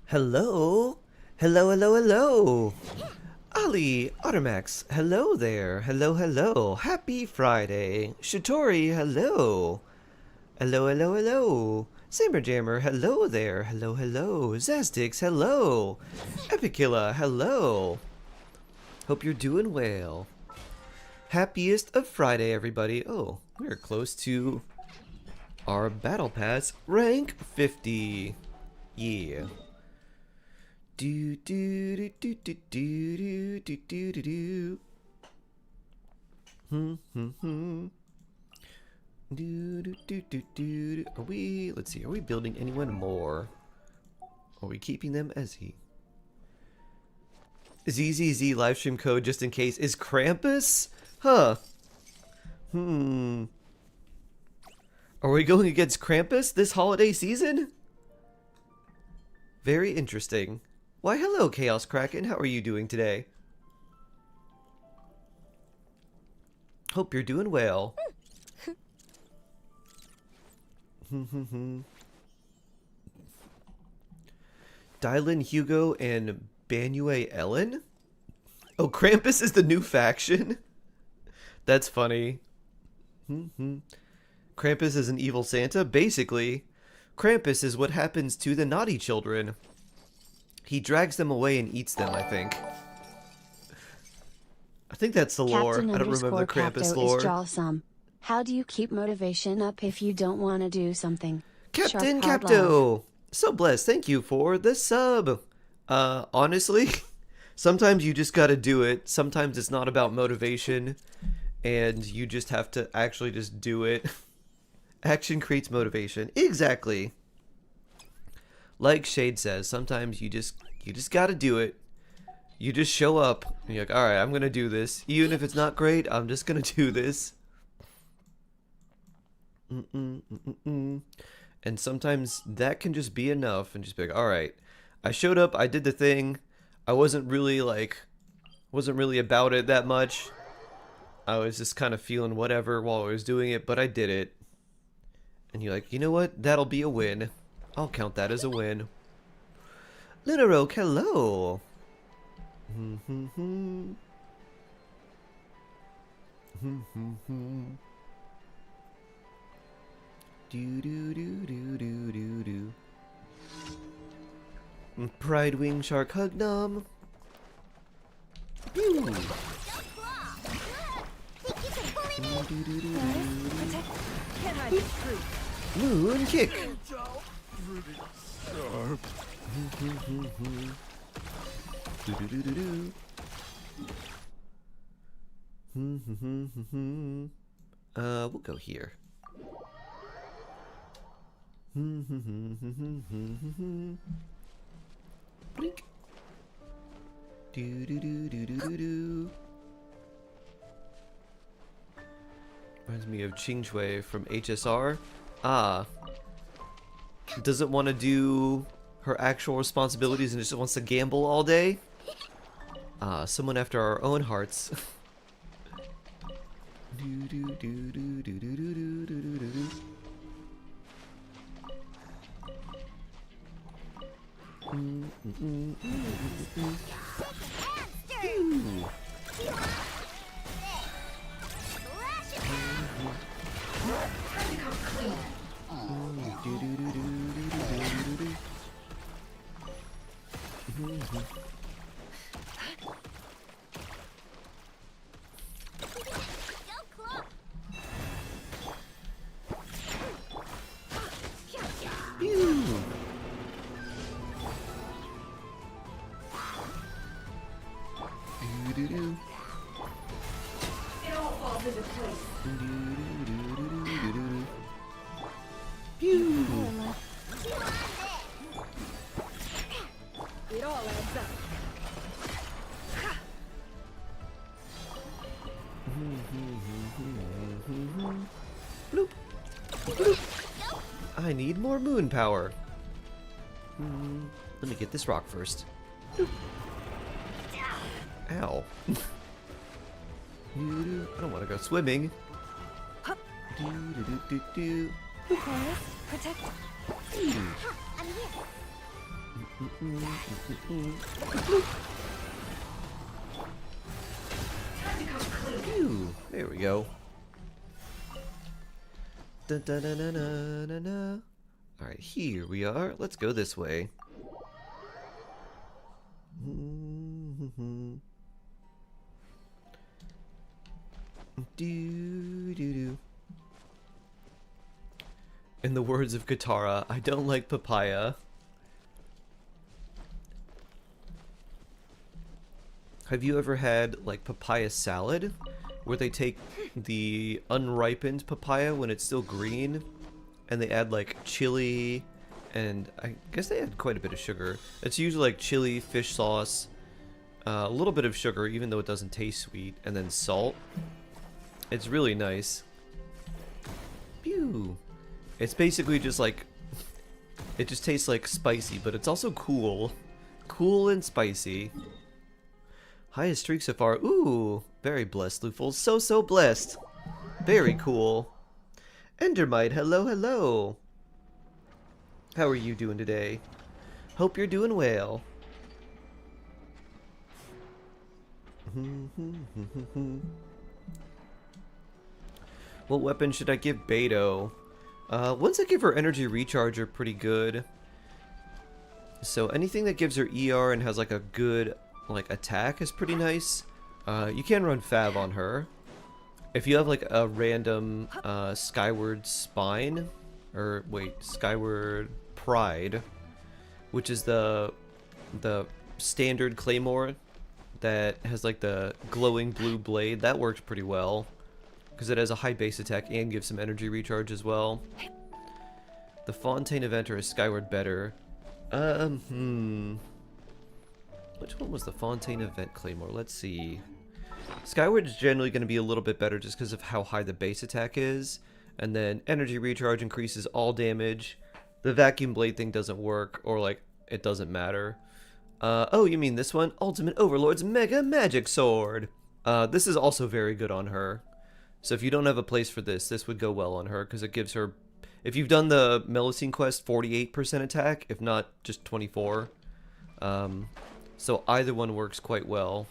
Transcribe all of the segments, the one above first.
Hello? Hello, hello, hello! Ali, Ottermax, hello there. Hello, hello. Happy Friday. Shitori, hello. Hello, hello, hello. Samberjammer, hello there. Hello, hello. Zastix, hello. Epicilla, hello. Hope you're doing well. Happiest of Friday, everybody. Oh, we're close to our Battle Pass rank 50. Yeah. Do do do do do do do do do do. Do do do do do. Are we? Let's see. Are we building anyone more? Are we keeping them as he? ZZZ livestream code just in case is Krampus? Huh. Are we going against Krampus this holiday season? Very interesting. Why, hello, Chaos Kraken. How are you doing today? Hope you're doing well. Dylan Hugo and Banue Ellen? Oh, Krampus is the new faction? That's funny. Krampus is an evil Santa? Basically, Krampus is what happens to the naughty children. He drags them away and eats them, I think. I think that's the lore. Captain I don't remember the Krampus lore. Is jawsome. How do you keep motivation up if you don't want to do something? Captain Capto! So blessed. Thank you for the sub. Honestly, sometimes you just gotta do it. Sometimes it's not about motivation, and you just have to actually just do it. Action creates motivation. Exactly. Like Shade says, sometimes you just gotta do it. You just show up and you're like, alright, I'm gonna do this. Even if it's not great, I'm just gonna do this. And sometimes that can just be enough and just be like, alright, I showed up, I did the thing. I wasn't really about it that much. I was just kind of feeling whatever while I was doing it, but I did it. And you're like, you know what? That'll be a win. I'll count that as a win. Lunaroke, hello. Do do do do do do do. Pride Wing Shark Hug Nom. Moon Kick. We'll go here. Blink. Do do do do do do do. Reminds me of Qingchui from HSR. Doesn't want to do her actual responsibilities and just wants to gamble all day. Someone after our own hearts. Do do do do do do do do do do. Bloop. Bloop. I need more moon power. Let me get this rock first. Bloop. Ow. I don't want to go swimming. Protect. I'm here. Phew, there we go. Dun, dun, dun, dun, dun, dun, dun. Alright, here we are. Let's go this way. Do, do, do. In the words of Katara, I don't like papaya. Have you ever had like papaya salad? Where they take the unripened papaya when it's still green and they add like chili and I guess they add quite a bit of sugar. It's usually like chili, fish sauce, a little bit of sugar even though it doesn't taste sweet, and then salt. It's really nice. Pew! It's basically just like, it just tastes like spicy, but it's also cool. Cool and spicy. Highest streak so far. Ooh, very blessed, Luful. So blessed. Very cool. Endermite, hello, hello. How are you doing today? Hope you're doing well. What weapon should I give Beto? Ones that give her energy recharge are pretty good. So anything that gives her ER and has like a good like attack is pretty nice. You can run Fab on her. If you have like a random Skyward Spine, or wait, Skyward Pride, which is the standard claymore that has like the glowing blue blade, that works pretty well because it has a high base attack and gives some energy recharge as well. The Fontaine event or is Skyward better? Which one was the Fontaine event claymore? Let's see. Skyward is generally going to be a little bit better just because of how high the base attack is. And then energy recharge increases all damage. The vacuum blade thing doesn't work, or like, it doesn't matter. Oh, you mean this one? Ultimate Overlord's Mega Magic Sword! This is also very good on her. So if you don't have a place for this, this would go well on her because it gives her... If you've done the Melusine quest, 48% attack, if not just 24. So either one works quite well.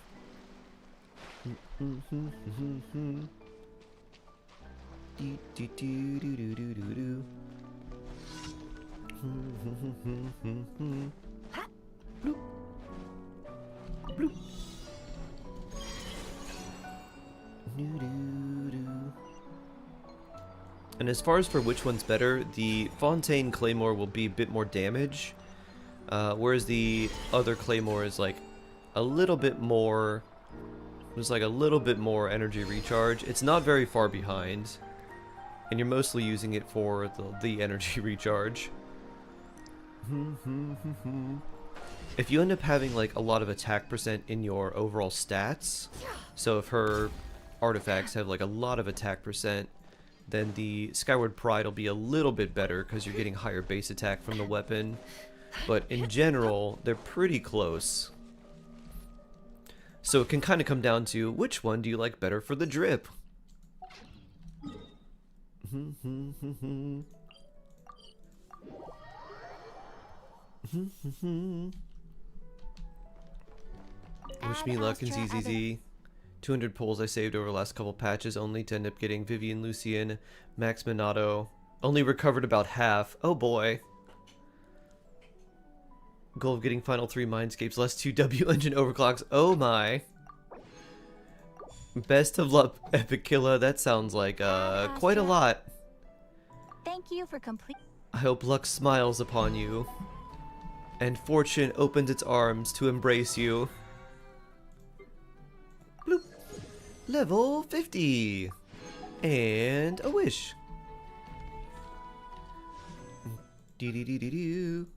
And as far as for which one's better, the Fontaine Claymore will be a bit more damage, whereas the other Claymore is like a little bit more, there's like a little bit more energy recharge. It's not very far behind, and you're mostly using it for the energy recharge. If you end up having like a lot of attack percent in your overall stats, so if her artifacts have like a lot of attack percent, then the Skyward Pride will be a little bit better because you're getting higher base attack from the weapon. But in general, they're pretty close. So it can kind of come down to which one do you like better for the drip? Wish me luck in ZZZ. 200 pulls I saved over the last couple patches only to end up getting Vivian Lucian, Max Minato. Only recovered about half. Oh boy. Goal of getting final 3 Mindscapes, less 2 W engine overclocks. Oh my. Best of luck, Epic Killa. That sounds like quite a lot. Thank you for complete. I hope luck smiles upon you. And fortune opens its arms to embrace you. Bloop. Level 50. And a wish. Dee-dee-dee-dee-doo.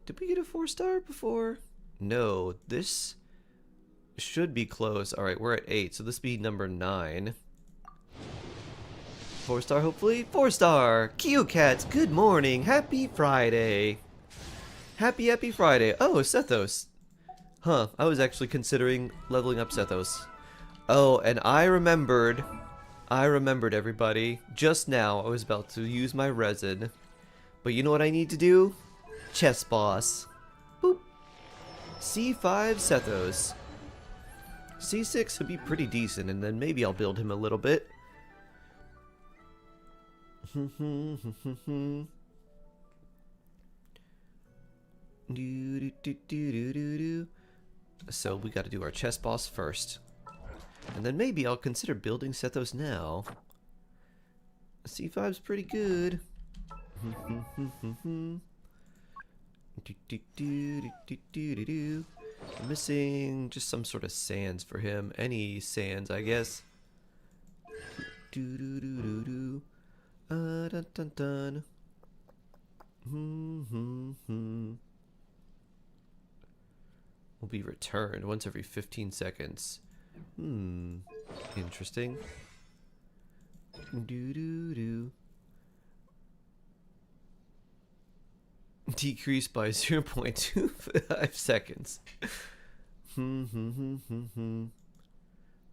Did we get a 4-star before? No, this should be close. Alright, we're at 8, so this be number 9. 4-star, hopefully? 4-star! Q-Cats, good morning! Happy Friday! Happy Friday! Oh, Sethos! Huh, I was actually considering leveling up Sethos. Oh, and I remembered, everybody. Just now, I was about to use my resin. But you know what I need to do? Chess boss. Boop. C5 Sethos. C6 would be pretty decent, and then maybe I'll build him a little bit. So we got to do our chess boss first. And then maybe I'll consider building Sethos now. C5's pretty good. I'm missing just some sort of sands for him. Any sands, I guess. Dun dun dun. Will be returned once every 15 seconds. Interesting. Decreased by 0.25 seconds.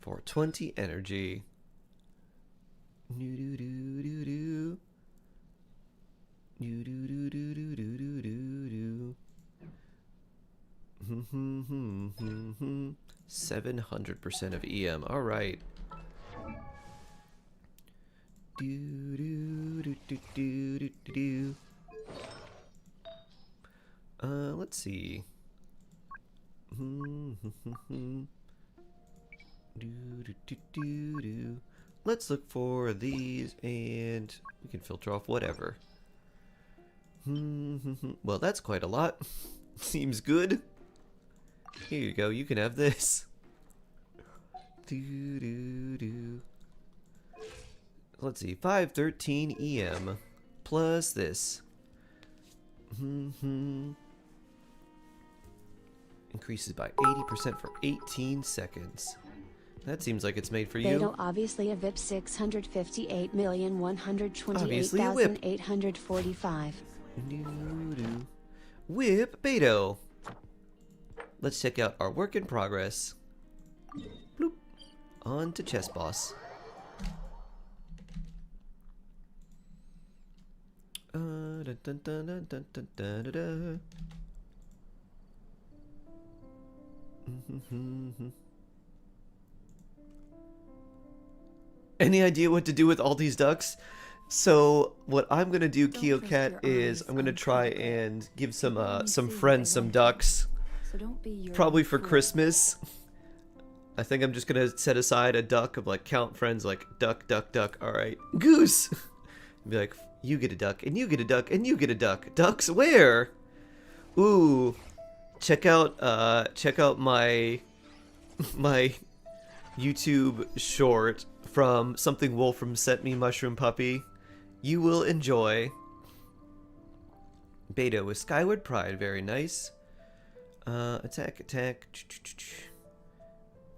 For 20 energy. Do 700% of EM. All right. Let's see. Let's look for these, and we can filter off whatever. Well, that's quite a lot. Seems good. Here you go. You can have this. Let's see. 513 EM plus this. Increases by 80% for 18 seconds. That seems like it's made for you. Beto obviously a VIP 658,128,845. Whip Beto. Let's check out our work in progress. Bloop. On to chess boss. Dun, dun, dun, dun, dun, dun, dun, dun, dun. Any idea what to do with all these ducks? So what I'm gonna do, KeoCat, is I'm gonna try and give some friends some ducks. Probably for Christmas. I think I'm just gonna set aside a duck of like count friends like duck, duck, duck. All right, goose. Be like, you get a duck, and you get a duck, and you get a duck. Ducks where? Ooh, check out my YouTube short from Something Wolfram Sent Me, Mushroom Puppy. You will enjoy. Beto with Skyward Pride, very nice. Attack.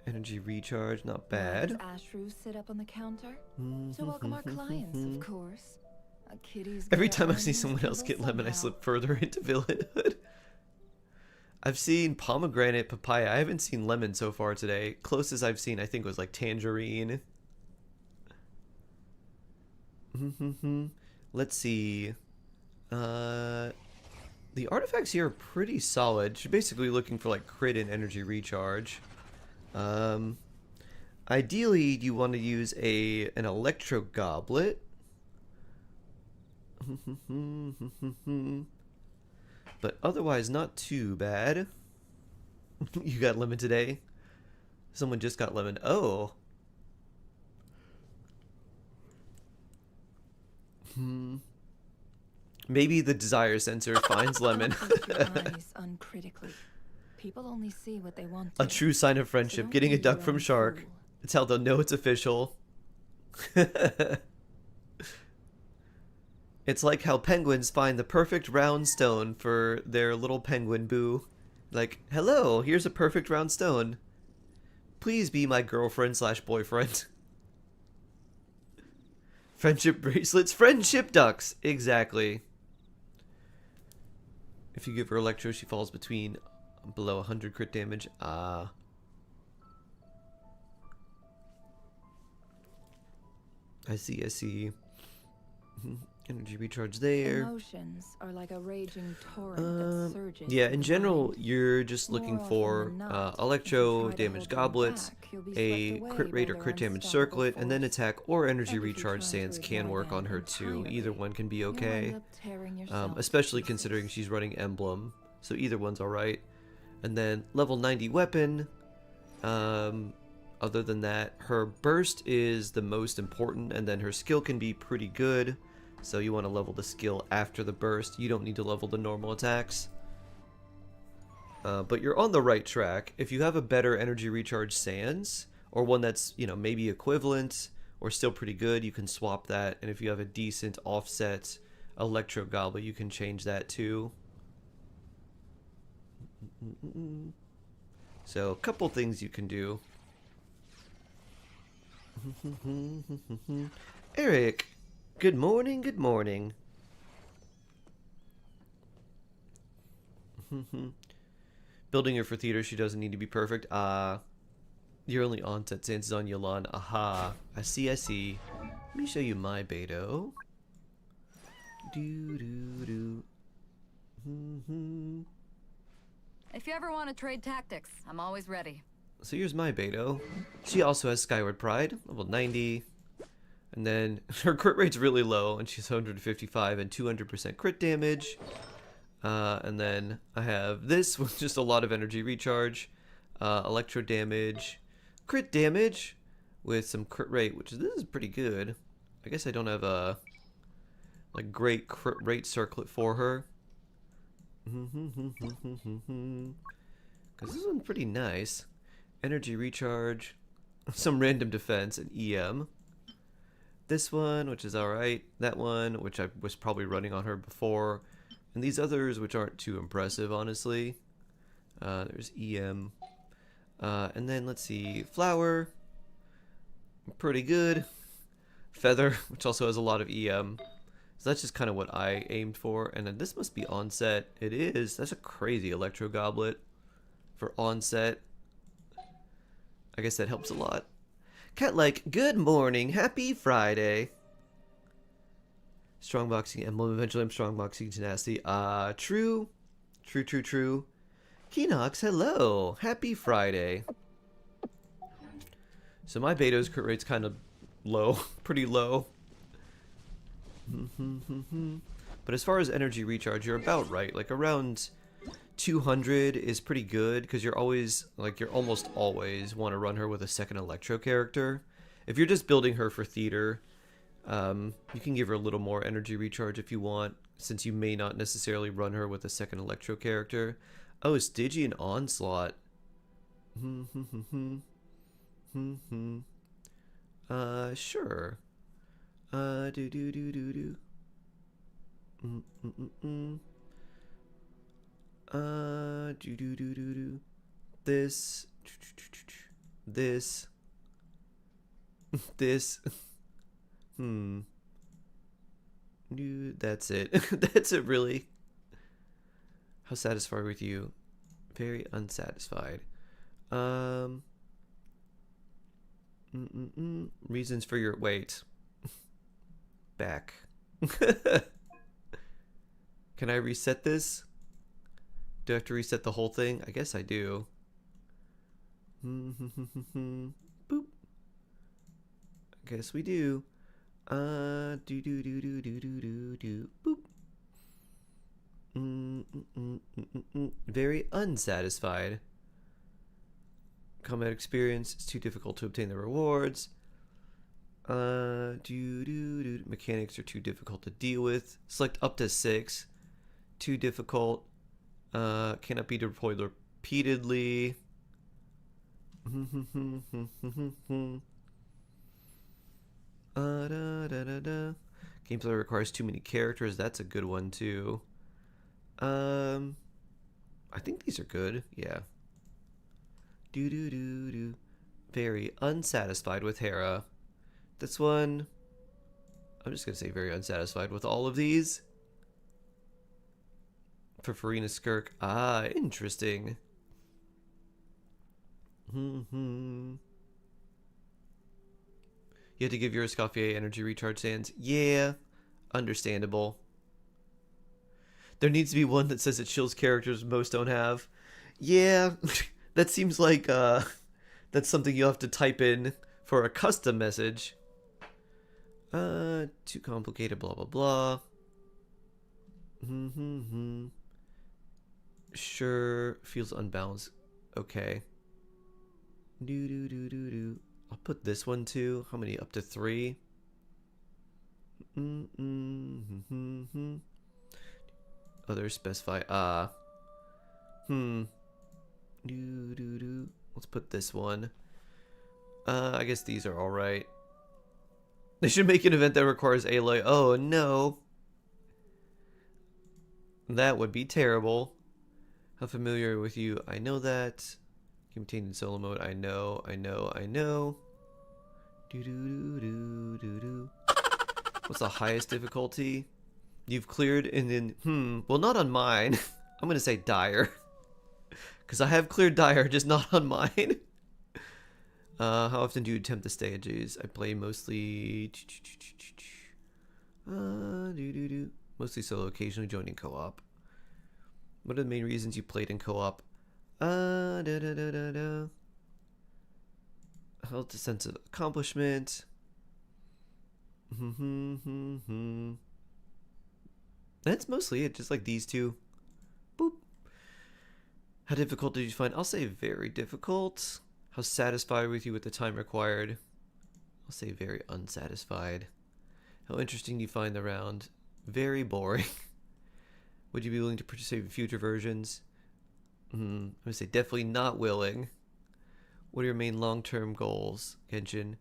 Energy recharge, not bad. Ashru sit up on the counter to welcome our clients, of course. A kitty's Every time I see someone else get lemon, I slip further into villainhood. I've seen pomegranate, papaya. I haven't seen lemon so far today. Closest I've seen, I think, was like tangerine. Let's see. The artifacts here are pretty solid. You're basically looking for like crit and energy recharge. Ideally, you want to use an electro goblet. But otherwise, not too bad. You got lemon today? Someone just got lemon. Oh. Maybe the desire sensor finds lemon. Uncritically. People only see what they want A true sign of friendship. Getting a duck from Shark. It's how they'll know it's official. It's like how penguins find the perfect round stone for their little penguin boo. Like, hello, here's a perfect round stone. Please be my girlfriend / boyfriend. Friendship bracelets, friendship ducks. Exactly. If you give her electro, she falls below 100 crit damage. Ah. I see. Energy recharge there. Emotions are like a raging torrent that surges. Yeah, through in the general, mind. you're just More looking often for than not, if you Electro, try to damage hold them goblets, back, you'll be a swept away crit by rate or their crit damage unstoppable circlet, and then force. attack or energy And if you recharge try to sands can ignore work on them her too. entirely, Either one can be you'll okay. end up tearing yourself to Especially pieces. considering she's running Emblem, so either one's alright. And then level 90 weapon. Other than that, her burst is the most important, and then her skill can be pretty good. So you want to level the skill after the burst. You don't need to level the normal attacks. But you're on the right track. If you have a better energy recharge sands, or one that's, you know, maybe equivalent or still pretty good, you can swap that. And if you have a decent offset electro goblet, you can change that too. So a couple things you can do. Eric, good morning, good morning. Building her for theater, she doesn't need to be perfect. Your only onset stance is on Yolan. Aha, I see, I see. Let me show you my Beto. If you ever want to trade tactics, I'm always ready. So here's my Beto. She also has Skyward Pride, level 90. And then her crit rate's really low, and she's 155 and 200% crit damage. And then I have this with just a lot of energy recharge, electro damage, crit damage with some crit rate, which this is pretty good. I guess I don't have a like great crit rate circlet for her. Because this one's pretty nice. Energy recharge, some random defense, and EM. This one, which is alright. That one, which I was probably running on her before. And these others, which aren't too impressive, honestly. There's EM. And then, let's see, Flower. Pretty good. Feather, which also has a lot of EM. So that's just kind of what I aimed for. And then this must be onset. It is. That's a crazy Electro Goblet for onset. I guess that helps a lot. Cat-like, good morning. Happy Friday. Strongboxing Emblem. Eventually I'm strongboxing Tenacity. True. True. Keenox, hello. Happy Friday. So my Beto's crit rate's kind of low. Pretty low. But as far as energy recharge, you're about right. Like around 200 is pretty good because you're always, like, you're almost always want to run her with a second Electro character. If you're just building her for theater, you can give her a little more energy recharge if you want, since you may not necessarily run her with a second Electro character. Oh, Stygian Onslaught. Sure. This. This. This. That's it. That's it, really. How satisfied with you? Very unsatisfied. Reasons for your wait. Back. Can I reset this? Do I have to reset the whole thing? I guess I do. Boop. I guess we do. Boop. Very unsatisfied. Combat experience. It's too difficult to obtain the rewards. Mechanics are too difficult to deal with. Select up to 6. Too difficult. Cannot be deployed repeatedly. Gameplay requires too many characters. That's a good one too. I think these are good. Yeah. Very unsatisfied with Hera. This one, I'm just gonna say very unsatisfied with all of these. For Farina Skirk. Ah, interesting. You had to give your Escoffier energy recharge sands. Yeah. Understandable. There needs to be one that says it chills characters most don't have. Yeah, that seems like that's something you have to type in for a custom message. Too complicated, blah blah blah. Sure, feels unbalanced. Okay. I'll put this one too. How many? Up to 3. Others specify. Let's put this one. I guess these are all right. They should make an event that requires Aloy. Oh no. That would be terrible. How familiar with you? I know that. Contained in solo mode. I know. What's the highest difficulty? You've cleared and then well, not on mine. I'm gonna say dire. Because I have cleared dire, just not on mine. How often do you attempt the stages? I play mostly mostly solo, occasionally joining co-op. What are the main reasons you played in co-op? Held a sense of accomplishment. That's mostly it, just like these two. Boop. How difficult did you find? I'll say very difficult. How satisfied with you with the time required? I'll say very unsatisfied. How interesting do you find the round? Very boring. Would you be willing to participate in future versions? I'm gonna say definitely not willing. What are your main long-term goals, Genshin?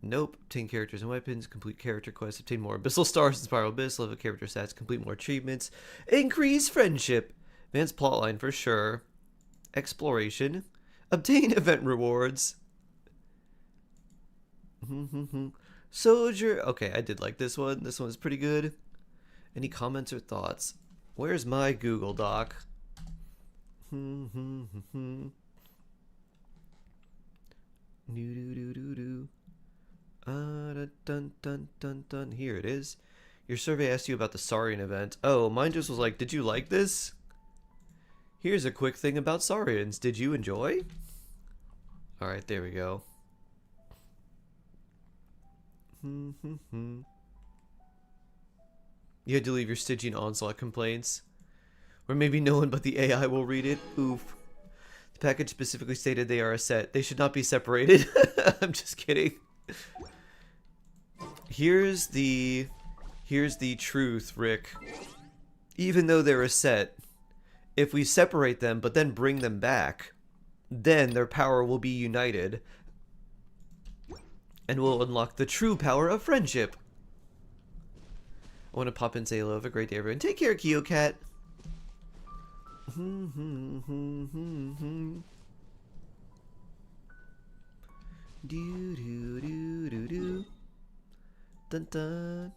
Nope. Obtain characters and weapons, complete character quests, obtain more abyssal stars in Spiral Abyss, level character stats, complete more achievements, increase friendship, advance plotline for sure, exploration, obtain event rewards. Soldier. Okay, I did like this one. This one's pretty good. Any comments or thoughts? Where's my Google Doc? Here it is. Your survey asked you about the Saurian event. Oh, mine just was like, did you like this? Here's a quick thing about Saurians. Did you enjoy? Alright, there we go. You had to leave your Stygian onslaught complaints. Or maybe no one but the AI will read it. Oof. The package specifically stated they are a set. They should not be separated. I'm just kidding. Here's the truth, Rick. Even though they're a set, if we separate them but then bring them back, then their power will be united. And will unlock the true power of friendship. I want to pop in and say hello. Have a great day, everyone. Take care, KyoCat. Dun dun.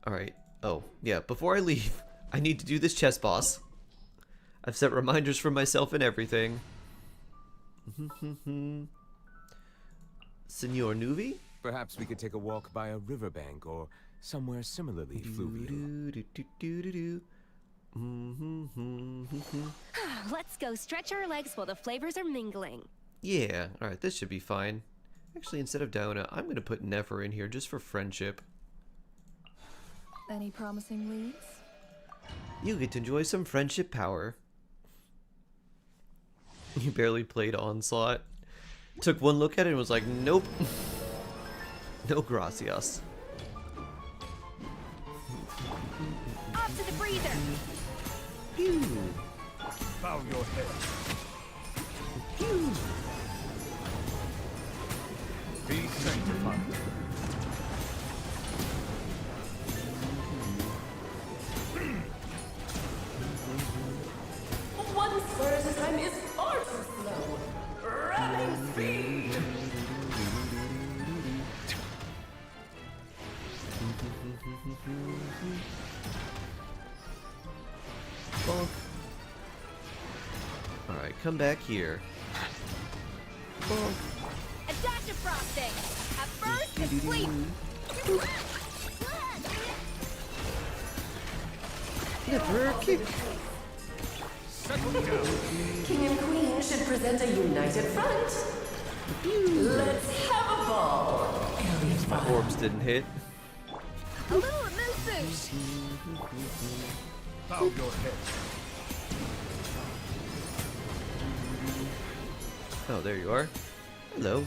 Alright. Oh, yeah. Before I leave, I need to do this chess boss. I've set reminders for myself and everything. Senor Nuvi? Perhaps we could take a walk by a riverbank or somewhere similarly fluvial. Let's go stretch our legs while the flavors are mingling. Yeah, alright, this should be fine. Actually, instead of Dauna, I'm going to put Nefer in here just for friendship. Any promising leads? You get to enjoy some friendship power. You barely played Onslaught. Took one look at it and was like, nope. No gracias. Off to the breather! Pew. Bow your head. Pew. Be sanctified. One spur's time is far too slow. Running speed. Bonk. Alright, come back here. Bonk. A dash of frosting! At first, and sleep! Emperor kick. King and queen should present a united front. Let's have a ball. My orbs didn't hit. A little elusive. Bow your head. Oh, there you are. Hello.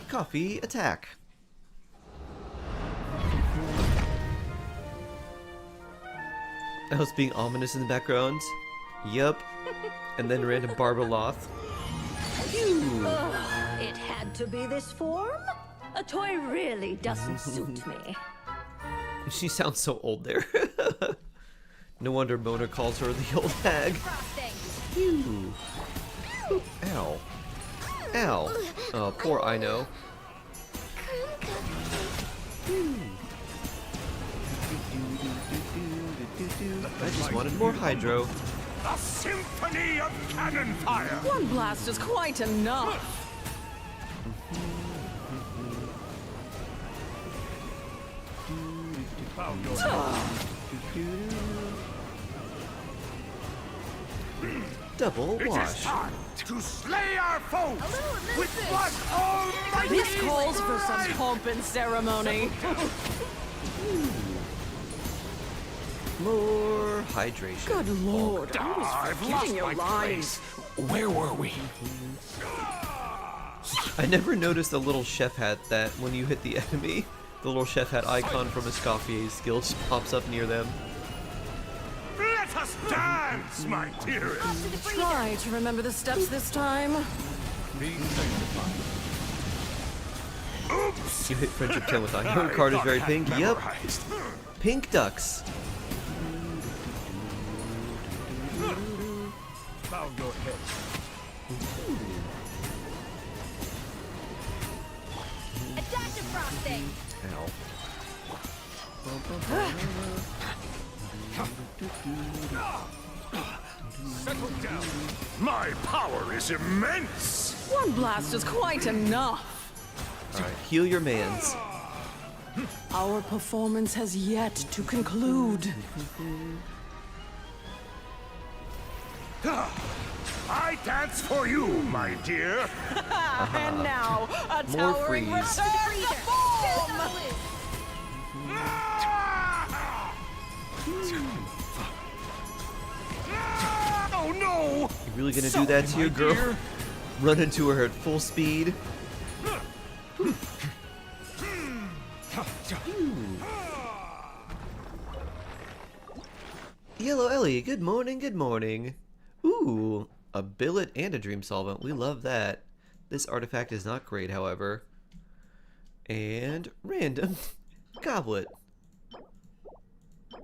Coffee attack. I was being ominous in the background. Yup. And then random Barbaloth. Phew. It had to be this form? A toy really doesn't suit me. She sounds so old there. No wonder Mona calls her the old hag. Phew. Ow. Ow. Oh, poor Ino. I just wanted more hydro. A symphony of cannon fire. One blast is quite enough. Bow your head. Double It is wash. time to slay our foes with blood almighty. This calls for some pomp and ceremony. More hydration. Good lord, I was I've forgetting lost your my lines. place. Where were we? I never noticed the little chef hat that when you hit the enemy, the little chef hat icon from Escoffier's skill just pops up near them. Let us dance, my dearest. Try to remember the steps this time. Oops. You hit friendship 10 with Ino. Her card is very pink. Yep. Memorized. Pink ducks. Bow your head. Adaptive frosting. Ow. Settle down. My power is immense. One blast is quite enough. Alright, heal your mans. Our performance has yet to conclude. I dance for you, my dear. And now, a More towering freeze. return to form! Oh no! You really gonna do that to your girl? dear. Run into her at full speed? Yellow Ellie, good morning, good morning. Ooh, a billet and a dream solvent. We love that. This artifact is not great, however. And random goblet.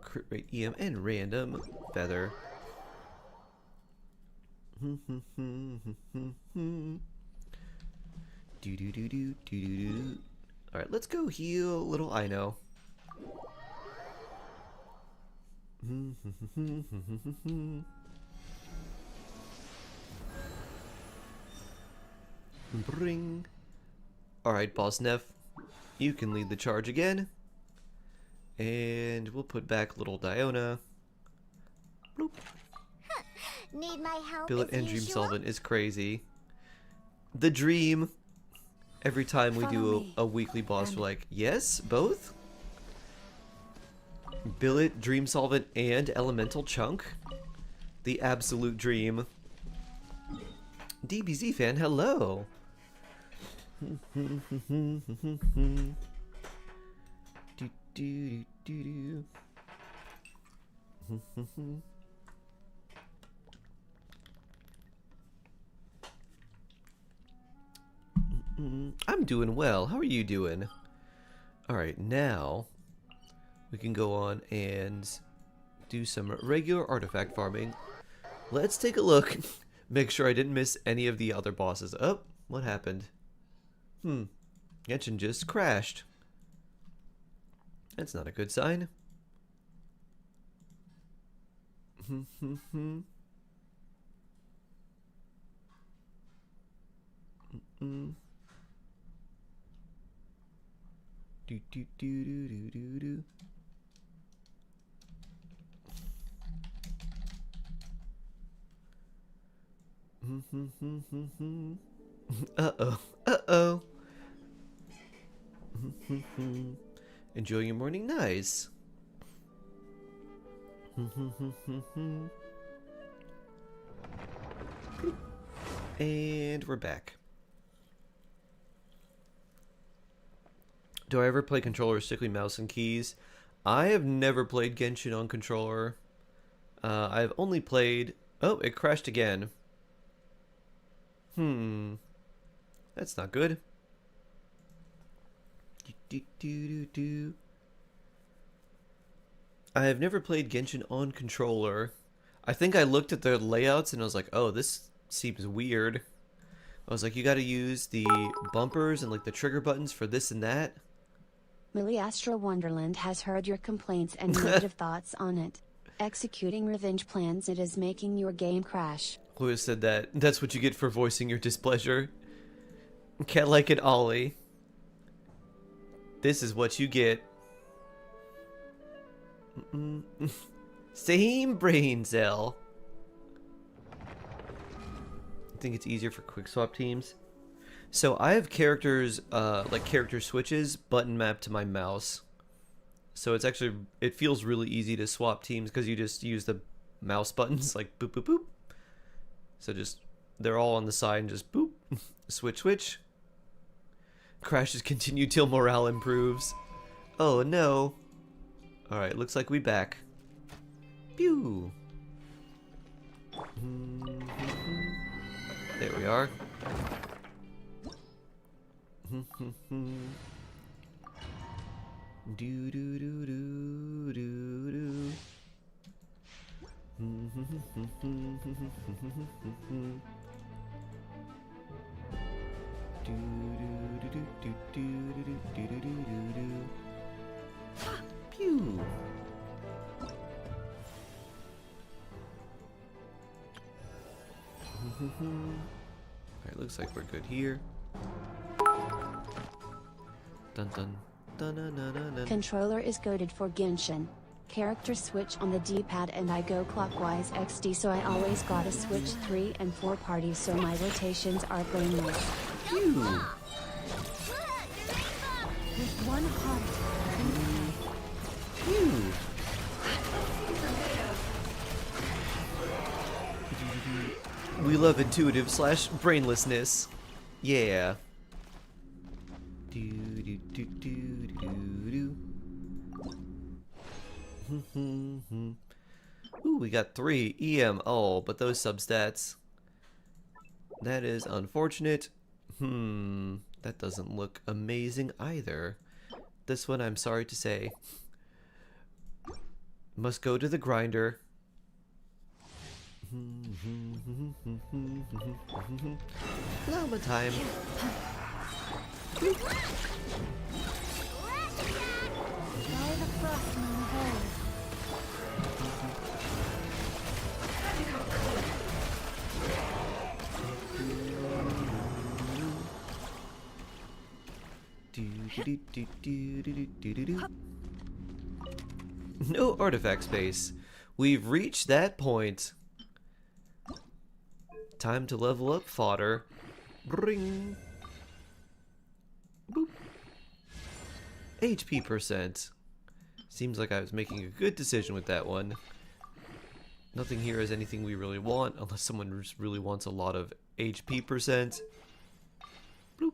Crit rate EM and random feather. Do do do do do do do. All right, let's go heal little Ino. Bring. All right, Boss Neff, you can lead the charge again, and we'll put back little Diona. Bloop. Need my help Billet as and Dream usual? Solvent is crazy. The dream. Every time we Follow do me. a weekly boss, we're like, yes, both? Billet, Dream Solvent, and Elemental Chunk? The absolute dream. DBZ fan, hello! Do, do, do, do. I'm doing well. How are you doing? Alright, now we can go on and do some regular artifact farming. Let's take a look. Make sure I didn't miss any of the other bosses. Oh, what happened? Genshin just crashed. That's not a good sign. Do do do do do do do. Uh-oh. Uh-oh. Enjoy your morning. Nice. And we're back. Do I ever play controller strictly mouse and keys? I have never played Genshin on controller. I've only played... Oh, it crashed again. That's not good. I have never played Genshin on controller. I think I looked at the layouts and I was like, oh, this seems weird. I was like, you gotta use the bumpers and like the trigger buttons for this and that. Millie Astro Wonderland has heard your complaints and negative thoughts on it. Executing revenge plans, it is making your game crash. Who has said that? That's what you get for voicing your displeasure. Can't like it, Ollie. This is what you get. Same brain cell. I think it's easier for quick swap teams. So I have characters, like character switches, button mapped to my mouse. So it's actually, it feels really easy to swap teams because you just use the mouse buttons, like boop, boop, boop. So just, they're all on the side and just boop, switch, switch. Crashes continue till morale improves. Oh no. Alright, looks like we back. Pew! There we are. Do do do do do do. Pew. Alright, looks like we're good here. Dun dun dun dun dun dun dun. Controller is goated for Genshin. Character switch on the D-pad and I go clockwise XD, so I always gotta switch 3 and 4 parties so my rotations are blameless. Pew. With one heart. Pew. We love intuitive / brainlessness. Yeah. Do do do do do do. Ooh, we got 3 EM. Oh, but those substats. That is unfortunate. That doesn't look amazing either. This one, I'm sorry to say, must go to the grinder. Llama time. No artifact space. We've reached that point. Time to level up fodder. Bring. Boop. HP %. Seems like I was making a good decision with that one. Nothing here is anything we really want, unless someone just really wants a lot of HP %. Bloop.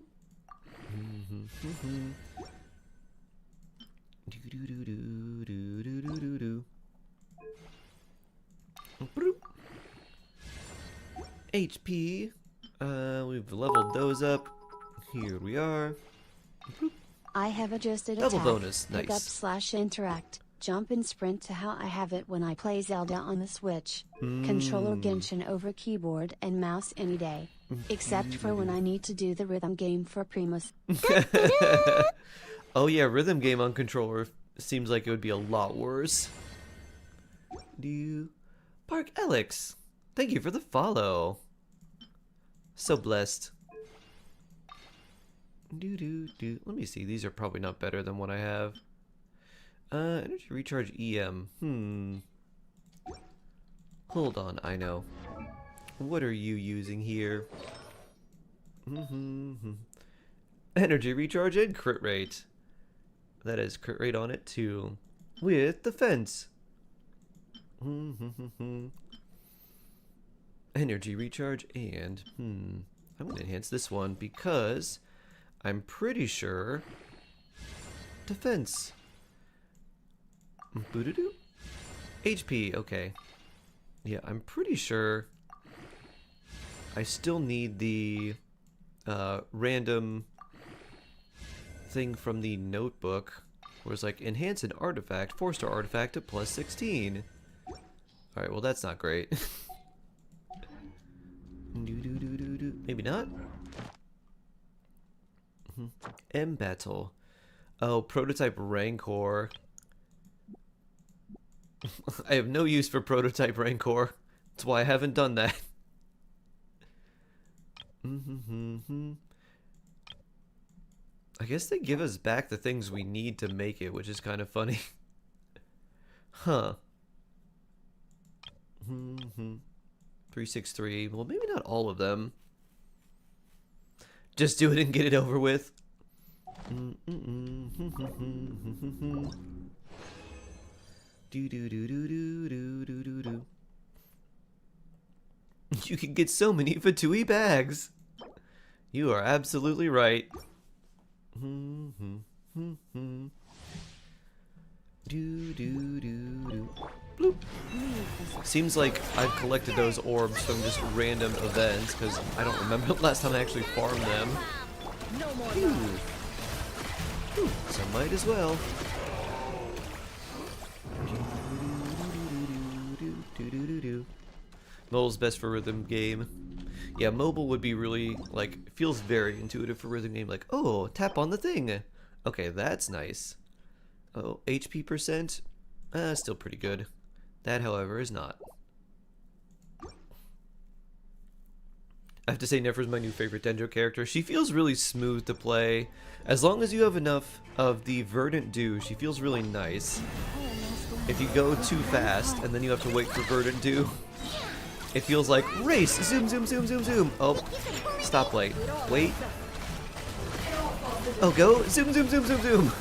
Bloop. HP. We've leveled those up. Here we are. Bloop. I have adjusted Double attack, bonus, pick nice. up / interact, jump and sprint to how I have it when I play Zelda on the Switch. Controller Genshin over keyboard and mouse any day. Except for when I need to do the rhythm game for Primus. Oh yeah, rhythm game on controller seems like it would be a lot worse. Park Alex, thank you for the follow. So blessed. Let me see. These are probably not better than what I have. Energy recharge EM. Hold on, I know. What are you using here? Energy recharge and crit rate. That is crit rate on it too. With the fence. Energy recharge and I'm gonna enhance this one because I'm pretty sure defense. Boo-doo-doo. HP, okay. Yeah, I'm pretty sure I still need the random thing from the notebook where it's like enhance an artifact, 4-star artifact at plus 16. Alright, well that's not great. Maybe not? M battle. Oh, prototype Rancor. I have no use for prototype Rancor. That's why I haven't done that. I guess they give us back the things we need to make it, which is kind of funny. Huh. 363. Well, maybe not all of them. Just do it and get it over with. You can get so many Fatui bags. You are absolutely right. Bloop. Seems like I've collected those orbs from just random events because I don't remember the last time I actually farmed them. So might as well. Mobile's best for rhythm game. Yeah, mobile would be really, like, feels very intuitive for rhythm game. Like, oh, tap on the thing. Okay, that's nice. Oh, HP percent? Still pretty good. That, however, is not. I have to say, Nefer's my new favorite Denjo character. She feels really smooth to play. As long as you have enough of the Verdant Dew, she feels really nice. If you go too fast, and then you have to wait for Verdant Dew, it feels like, race! Zoom, zoom, zoom, zoom, zoom! Oh, stoplight. Wait. Oh, go! Zoom, zoom, zoom, zoom, zoom!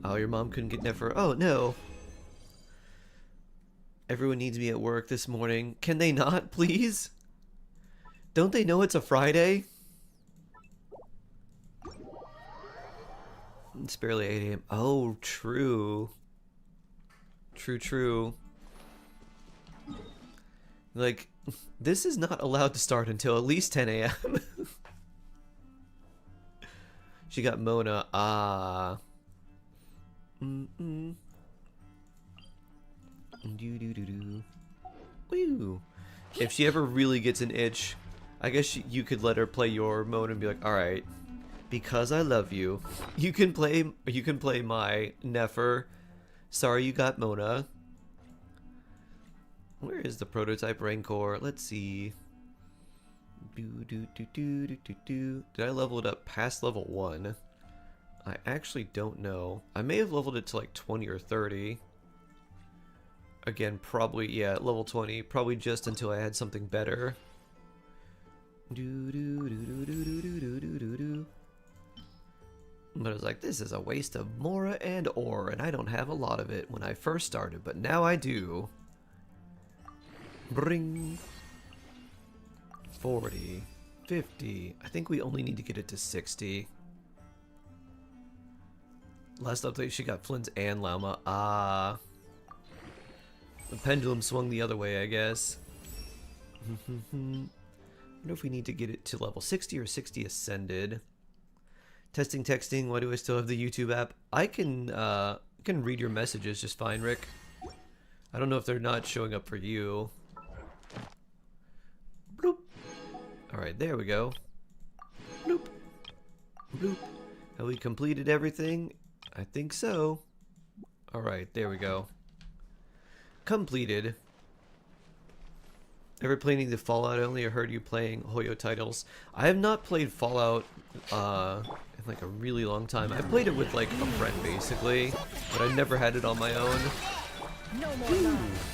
Oh, your mom couldn't get Nefer. Oh, no. Everyone needs me at work this morning. Can they not, please? Don't they know it's a Friday? It's barely 8 a.m. Oh, true. True, true. Like, this is not allowed to start until at least 10 a.m. She got Mona. Ah. Woo. If she ever really gets an itch, I guess you could let her play your Mona and be like, all right, because I love you, you can play my Nefer. Sorry you got Mona. Where is the prototype Rancor? Let's see. Did I level it up past level 1? I actually don't know. I may have leveled it to like 20 or 30. Again, probably, yeah, level 20. Probably just until I had something better. But I was like, this is a waste of Mora and ore, and I don't have a lot of it when I first started, but now I do. Bring. 40, 50. I think we only need to get it to 60. Last update, she got Flynn's and Llama. Ah. The pendulum swung the other way, I guess. I wonder if we need to get it to level 60 or 60 ascended. Testing, texting. Why do I still have the YouTube app? I can read your messages just fine, Rick. I don't know if they're not showing up for you. Bloop. Alright, there we go. Bloop. Bloop. Have we completed everything? I think so. Alright, there we go. Completed. Ever played any of the Fallout? I only heard you playing Hoyo titles. I have not played Fallout in like a really long time. I played it with like a friend basically, but I never had it on my own. No more love.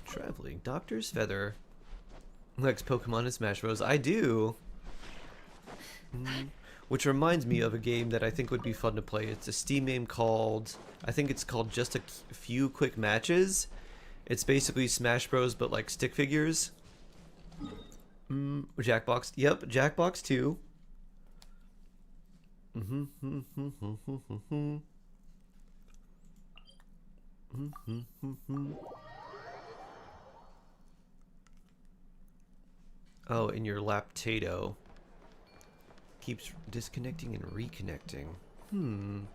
Traveling Doctor's Feather. Likes Pokemon and Smash Bros. I do. Which reminds me of a game that I think would be fun to play. It's a Steam game called, I think it's called Just a Few Quick Matches. It's basically Smash Bros. But like stick figures. Jackbox. Yep, Jackbox 2. Oh, and your lap potato keeps disconnecting and reconnecting. Do,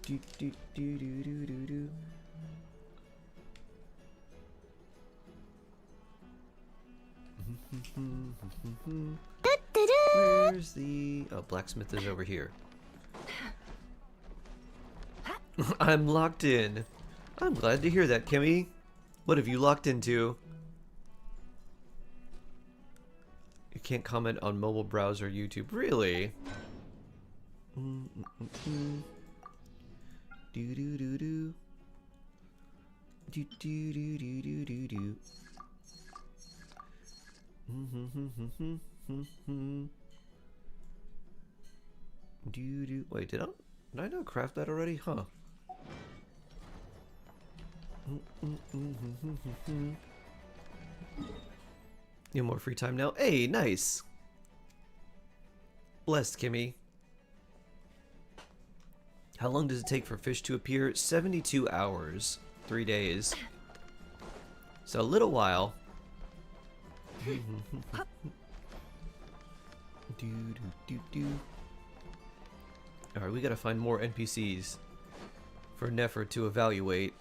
do, do, do, do, do, do. Where's the... Oh, blacksmith is over here. I'm locked in. I'm glad to hear that, Kimmy. What have you locked into? You can't comment on mobile browser YouTube. Really? Do do do do. Do do do do do do do. Do do. Wait, did I not craft that already? Huh. You have more free time now? Hey, nice. Blessed, Kimmy. How long does it take for fish to appear? 72 hours. 3 days. So a little while. Do do do do. Alright, we gotta find more NPCs for Nefer to evaluate.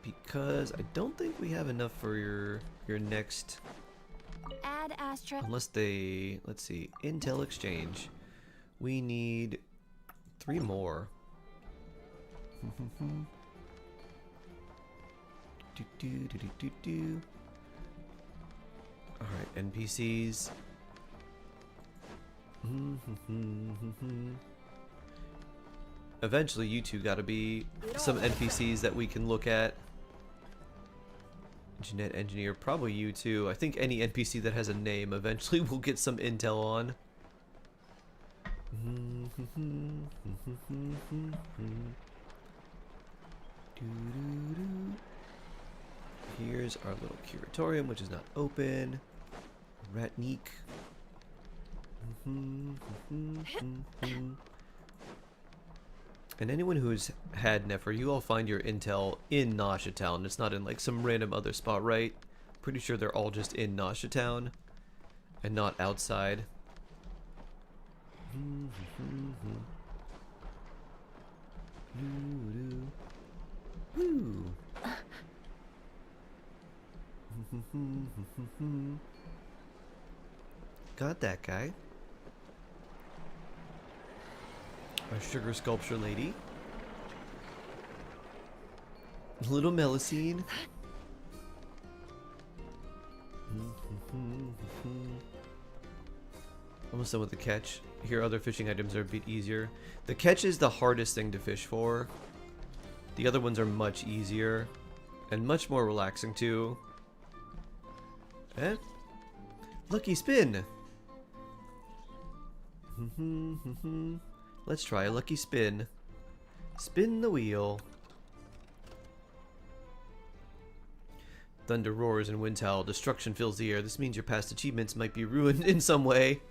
Because I don't think we have enough for your next... Add Astra. Unless they... Let's see. Intel exchange. We need 3 more. Do, do, do, do, do, do. Alright, NPCs. Eventually, you two gotta be some NPCs that we can look at. Genet engineer, probably you too. I think any NPC that has a name eventually will get some intel on. Here's our little curatorium, which is not open. Ratnik. And anyone who's had Nefer, you all find your intel in Nasha Town. It's not in like some random other spot, right? Pretty sure they're all just in Nasha Town and not outside. Woo. Got that guy. Our sugar sculpture lady. Little Melusine. Almost done with the catch. Here, other fishing items are a bit easier. The catch is the hardest thing to fish for. The other ones are much easier. And much more relaxing too. Eh? Lucky spin! Let's try a lucky spin. Spin the wheel. Thunder roars and winds howl. Destruction fills the air. This means your past achievements might be ruined in some way.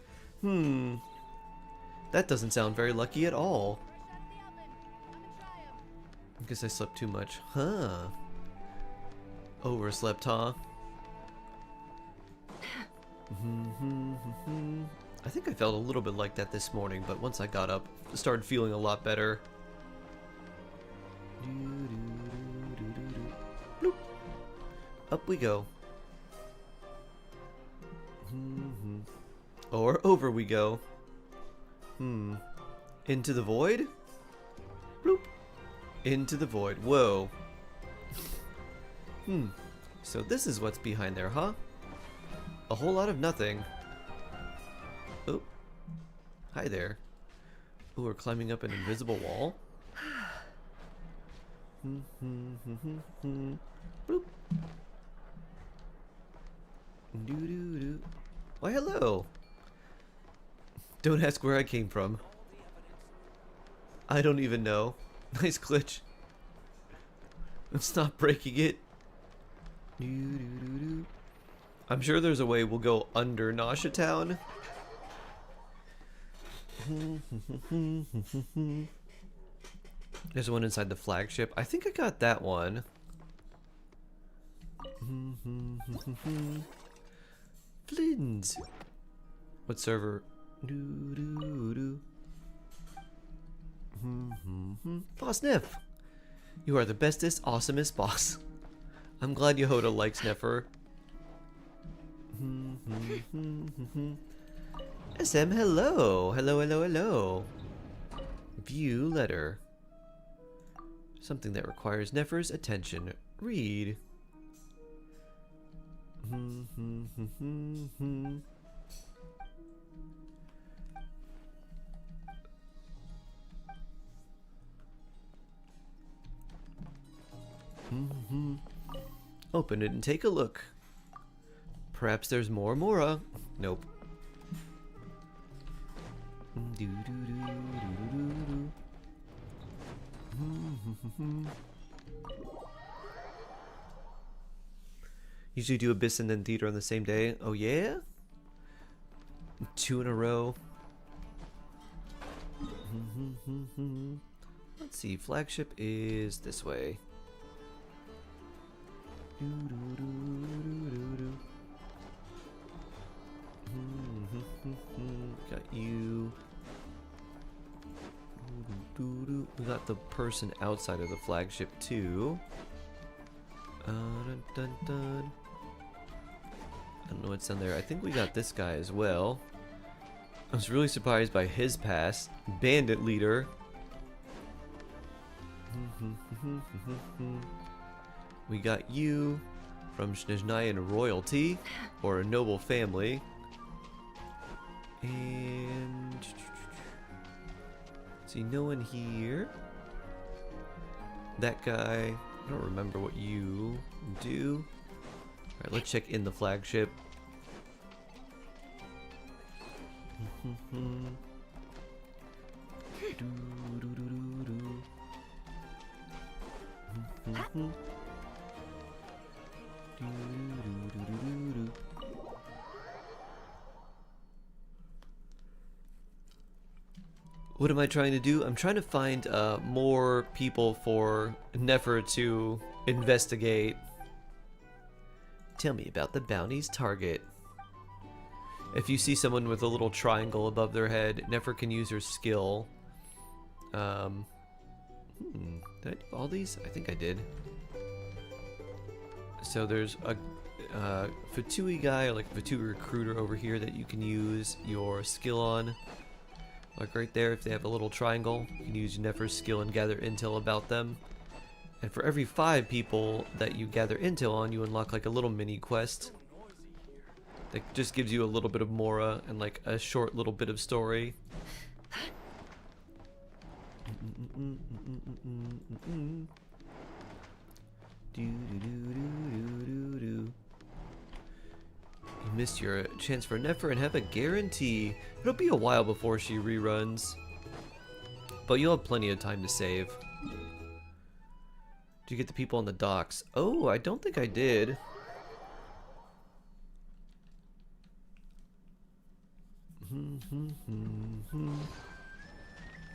That doesn't sound very lucky at all. I guess I slept too much. Huh. Overslept, huh? I think I felt a little bit like that this morning, but once I got up, I started feeling a lot better. Bloop. Up we go. Or over we go. Into the void? Bloop. Into the void. Whoa. So this is what's behind there, huh? A whole lot of nothing. Oh. Hi there. Oh, we're climbing up an invisible wall. Bloop. Doo-doo-doo. Why, hello. Don't ask where I came from. I don't even know. Nice glitch. Let's not breaking it. Doo-doo-doo-doo. I'm sure there's a way we'll go under Nasha Town. There's one inside the flagship. I think I got that one. Flins. What server? Boss Neff. You are the bestest, awesomest boss. I'm glad Yehoda likes Neffer. SM, hello. Hello, hello, hello. View letter. Something that requires Neffer's attention. Read. Open it and take a look. Perhaps there's more Mora. Nope. Usually do Abyss and then Theater on the same day. Oh yeah? 2 in a row. Let's see, flagship is this way. Got you. We got the person outside of the flagship too. Dun, dun, dun. I don't know what's down there. I think we got this guy as well. I was really surprised by his pass. Bandit leader. We got you from Snezhnayan royalty, or a noble family. And see, no one here. That guy, I don't remember what you do. Alright, let's check in the flagship. What am I trying to do? I'm trying to find more people for Neffer to investigate. Tell me about the bounty's target. If you see someone with a little triangle above their head, Neffer can use her skill. Did I do all these? I think I did. So there's a Fatui guy, like a Fatui recruiter over here that you can use your skill on. Like right there, if they have a little triangle, you can use Neffer's skill and gather intel about them. And for every 5 people that you gather intel on, you unlock like a little mini quest that just gives you a little bit of Mora and like a short little bit of story. You missed your chance for Neffer and have a guarantee. It'll be a while before she reruns, but you'll have plenty of time to save. Did you get the people on the docks? Oh, I don't think I did.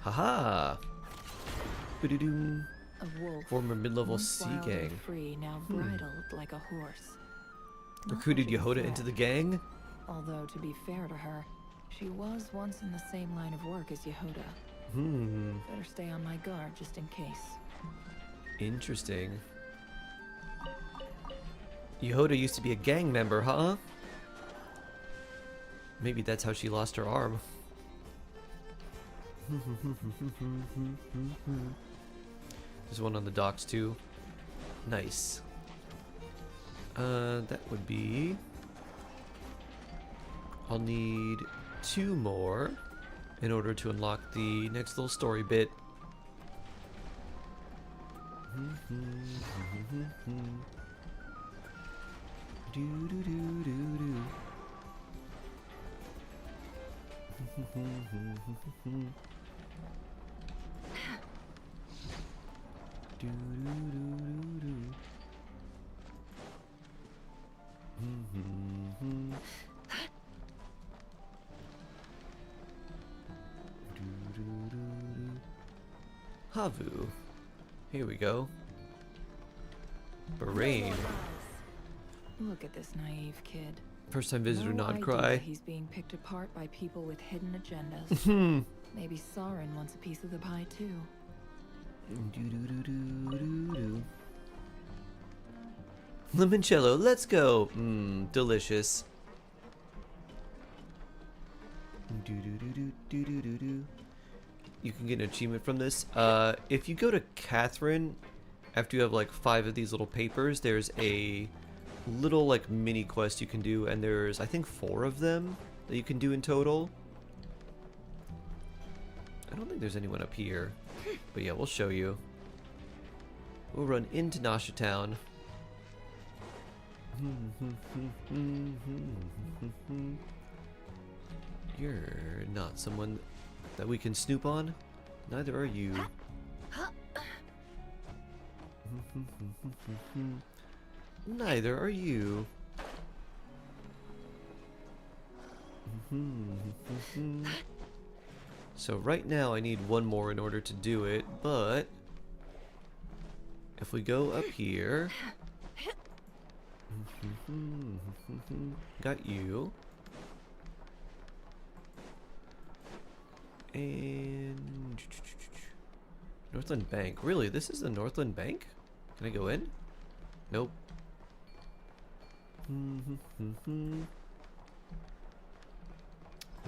Haha! Ba-do-doo. A wolf. Former mid-level Once sea wild and gang. free, now bridled like a horse. Not Recruited that she was Yehoda into bad. the gang? Although, to be fair to her, she was once in the same line of work as Yehoda. Better stay on my guard just in case. Interesting. Yehoda used to be a gang member, huh? Maybe that's how she lost her arm. There's one on the docks too. Nice. That would be... I'll need 2 more in order to unlock the next little story bit. Havu. Here we go. Bahrain. Look at this naive kid. First time visitor, No not idea cry. He's being picked apart by people with hidden agendas. Maybe Sauron wants a piece of the pie too. Limoncello, let's go. Delicious. You can get an achievement from this. If you go to Catherine, after you have like 5 of these little papers, there's a little like mini quest you can do, and there's I think 4 of them that you can do in total. I don't think there's anyone up here, but yeah, we'll show you. We'll run into Nasha Town. You're not someone that we can snoop on. Neither are you. Neither are you. So right now I need 1 more in order to do it, but if we go up here, got you, and Northland Bank. Really, this is the Northland Bank? Can I go in? Nope.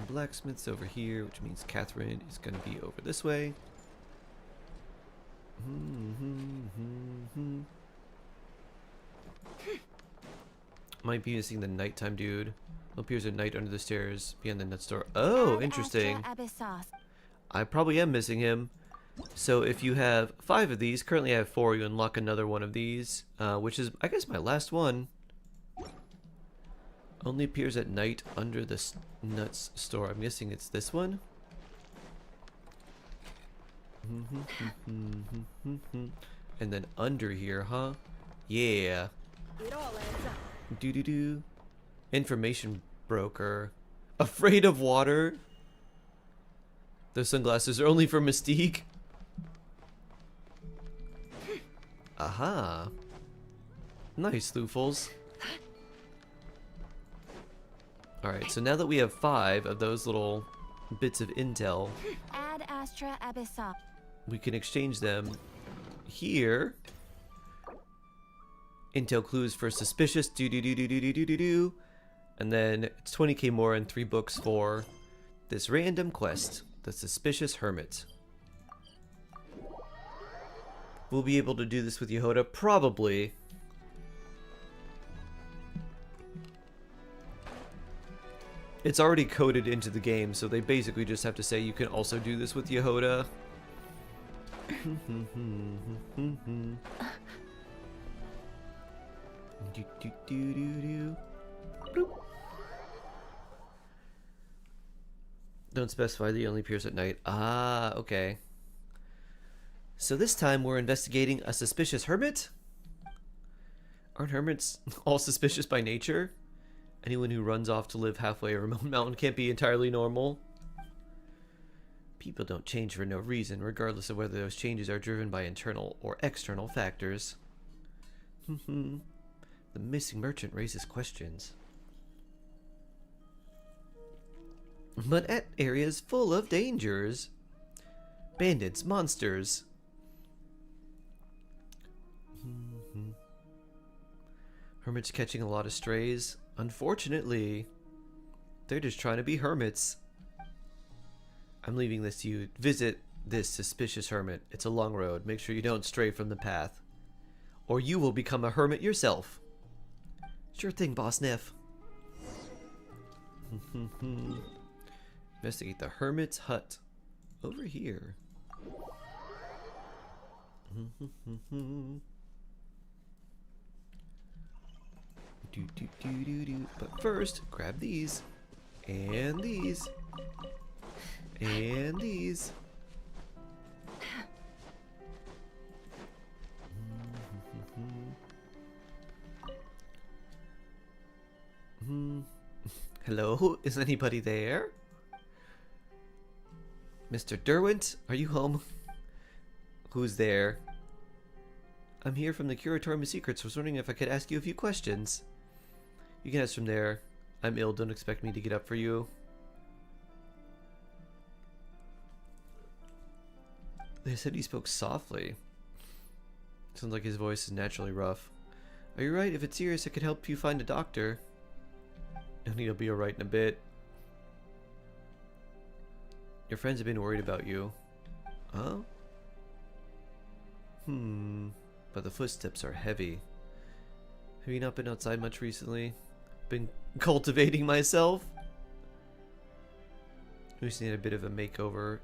Blacksmith's over here, which means Catherine is going to be over this way. Might be missing the nighttime dude. Appears at night under the stairs behind the nut store. Oh, interesting. I probably am missing him. So if you have 5 of these, currently I have 4, you unlock another one of these, which is, I guess, my last one. Only appears at night under the nuts store. I'm guessing it's this one. And then under here, huh? Yeah. It all adds up. Doo-doo-doo. Information broker. Afraid of water? Those sunglasses are only for Mystique? Aha. Nice, Loofles. Alright, so now that we have 5 of those little bits of intel, Ad Astra Abyssa. we can exchange them here. Intel clues for suspicious, do. And then it's 20k more and 3 books for this random quest, the Suspicious Hermit. We'll be able to do this with Yehoda, probably. It's already coded into the game, so they basically just have to say you can also do this with Yehoda. Don't specify that he only appears at night. Ah, okay. So this time we're investigating a suspicious hermit? Aren't hermits all suspicious by nature? Anyone who runs off to live halfway a remote mountain can't be entirely normal. People don't change for no reason, regardless of whether those changes are driven by internal or external factors. The missing merchant raises questions. But at areas full of dangers. Bandits, monsters. Hermits catching a lot of strays. Unfortunately, they're just trying to be hermits. I'm leaving this to you. Visit this suspicious hermit. It's a long road. Make sure you don't stray from the path, or you will become a hermit yourself. Sure thing, Boss Neff. Investigate the hermit's hut. Over here. But first, grab these. And these. And these. Hello? Is anybody there? Mr. Derwent, are you home? Who's there? I'm here from the Curatorium of Secrets. Was wondering if I could ask you a few questions. You can ask from there. I'm ill. Don't expect me to get up for you. They said he spoke softly. Sounds like his voice is naturally rough. Are you right? If it's serious, I could help you find a doctor. And he'll be alright in a bit. Your friends have been worried about you. Huh? But the footsteps are heavy. Have you not been outside much recently? Been cultivating myself? We just need a bit of a makeover.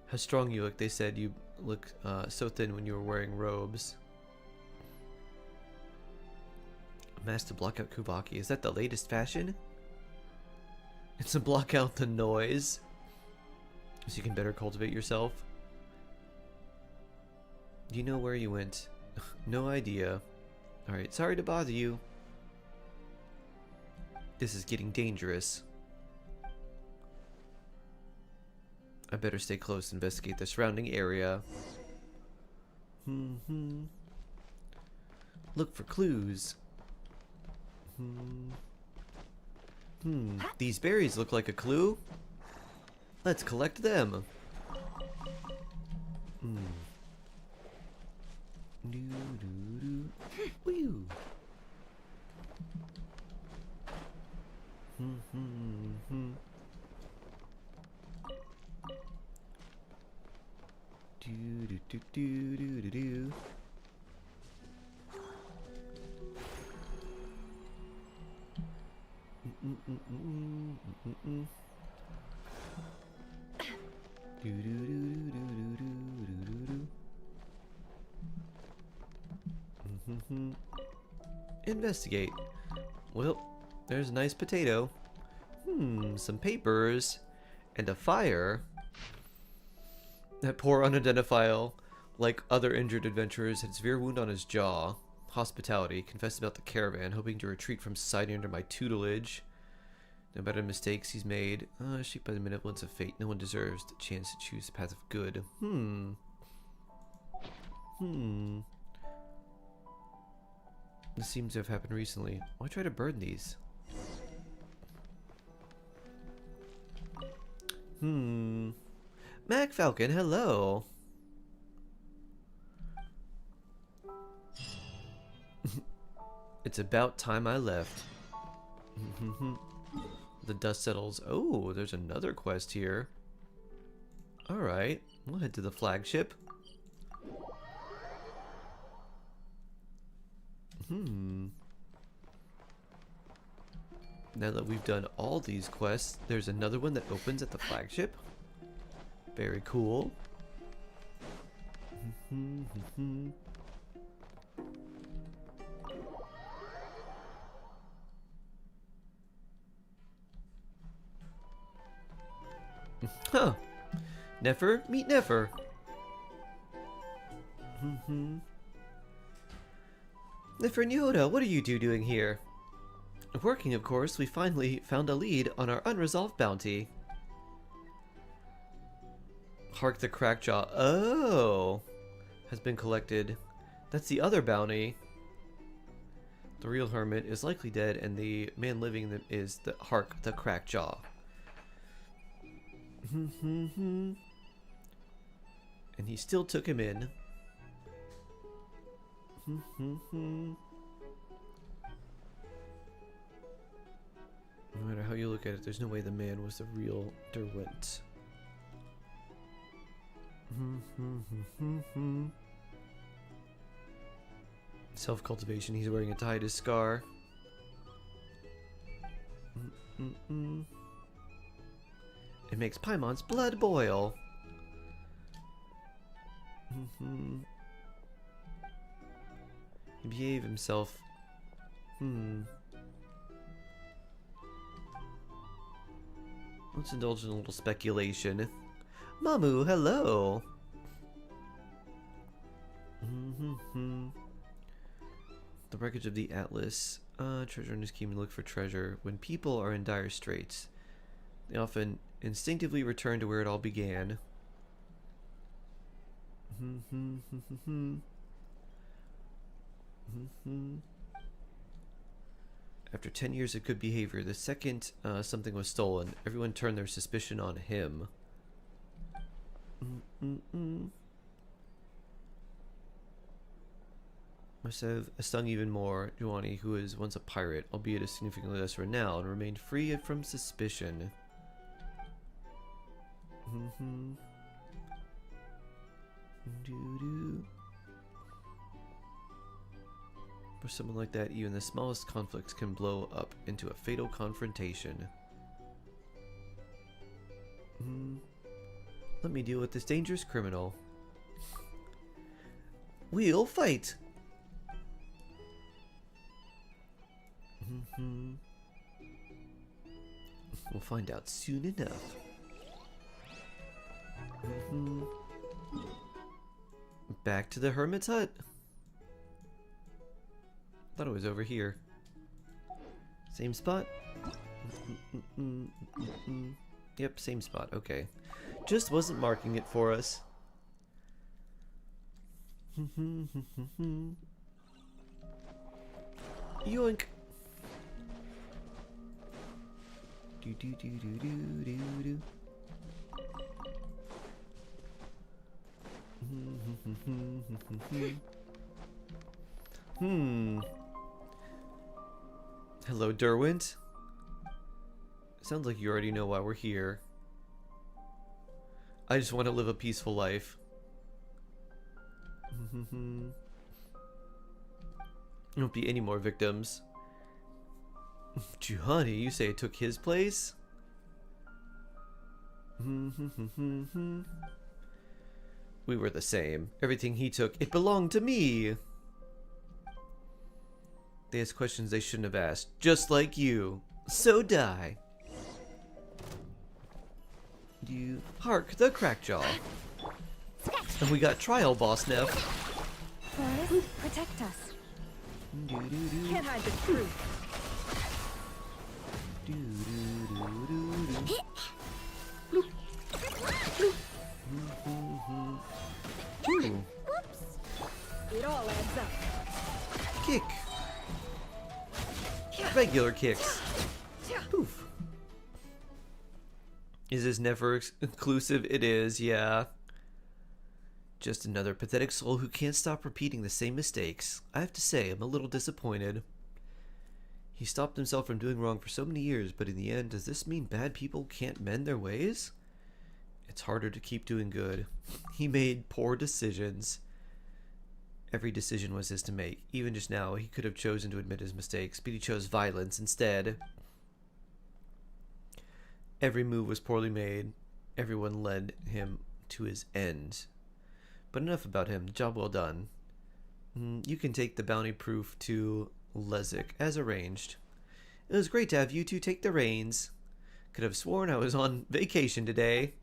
How strong you look. They said you look so thin when you were wearing robes. A mask to block out Kubaki. Is that the latest fashion? It's to block out the noise, so you can better cultivate yourself. Do you know where you went? No idea. Alright, sorry to bother you. This is getting dangerous. I better stay close and investigate the surrounding area. Look for clues. These berries look like a clue. Let's collect them. Woo. Do. Investigate. Well, there's a nice potato. Some papers. And a fire. That poor unidentified, like other injured adventurers, had a severe wound on his jaw. Hospitality. Confessed about the caravan, hoping to retreat from society under my tutelage. No matter the mistakes he's made. Shaped by the benevolence of fate, no one deserves the chance to choose the path of good. This seems to have happened recently. Why try to burn these? Mac Falcon, hello. It's about time I left. The dust settles. Oh, there's another quest here. Alright, we'll head to the flagship. Now that we've done all these quests, there's another one that opens at the flagship. Very cool. Huh. Nefer, meet Nefer. Nefer and Yehuda, what are you two doing here? Working, of course. We finally found a lead on our unresolved bounty. Hark the Crackjaw. Oh! Has been collected. That's the other bounty. The real hermit is likely dead, and the man living in them is the Hark the Crackjaw. And he still took him in. No matter how you look at it, there's no way the man was the real Derwent. Self-cultivation, he's wearing a tie to hide his scar. It makes Paimon's blood boil. He behaved himself. Let's indulge in a little speculation. Mamu, hello! The wreckage of the Atlas. Treasure hunters came to look for treasure. When people are in dire straits, they often instinctively return to where it all began. After 10 years of good behavior, the second something was stolen, everyone turned their suspicion on him. Must have stung even more. Giovanni, who was once a pirate, albeit of significantly less renown, remained free from suspicion. For someone like that, even the smallest conflicts can blow up into a fatal confrontation. Let me deal with this dangerous criminal. We'll fight! We'll find out soon enough. Back to the hermit's hut. Thought it was over here. Same spot? Yep, same spot. Okay. Just wasn't marking it for us. Yoink. Do do do do do do do. Hello, Derwent. Sounds like you already know why we're here. I just want to live a peaceful life. There won't be any more victims. Giovanni, you say it took his place? We were the same. Everything he took, it belonged to me. They asked questions they shouldn't have asked, just like you. So die. You hark the Crackjaw. And we got trial boss now. Forest, protect us. Can't hide the truth. It all adds up. Kick. Regular kicks. Poof. Is this never inclusive? It is, yeah. Just another pathetic soul who can't stop repeating the same mistakes. I have to say, I'm a little disappointed. He stopped himself from doing wrong for so many years, but in the end, does this mean bad people can't mend their ways? It's harder to keep doing good. He made poor decisions. Every decision was his to make. Even just now, he could have chosen to admit his mistakes, but he chose violence instead. Every move was poorly made. Everyone led him to his end. But enough about him. Job well done. You can take the bounty proof to Lezik, as arranged. It was great to have you two take the reins. Could have sworn I was on vacation today.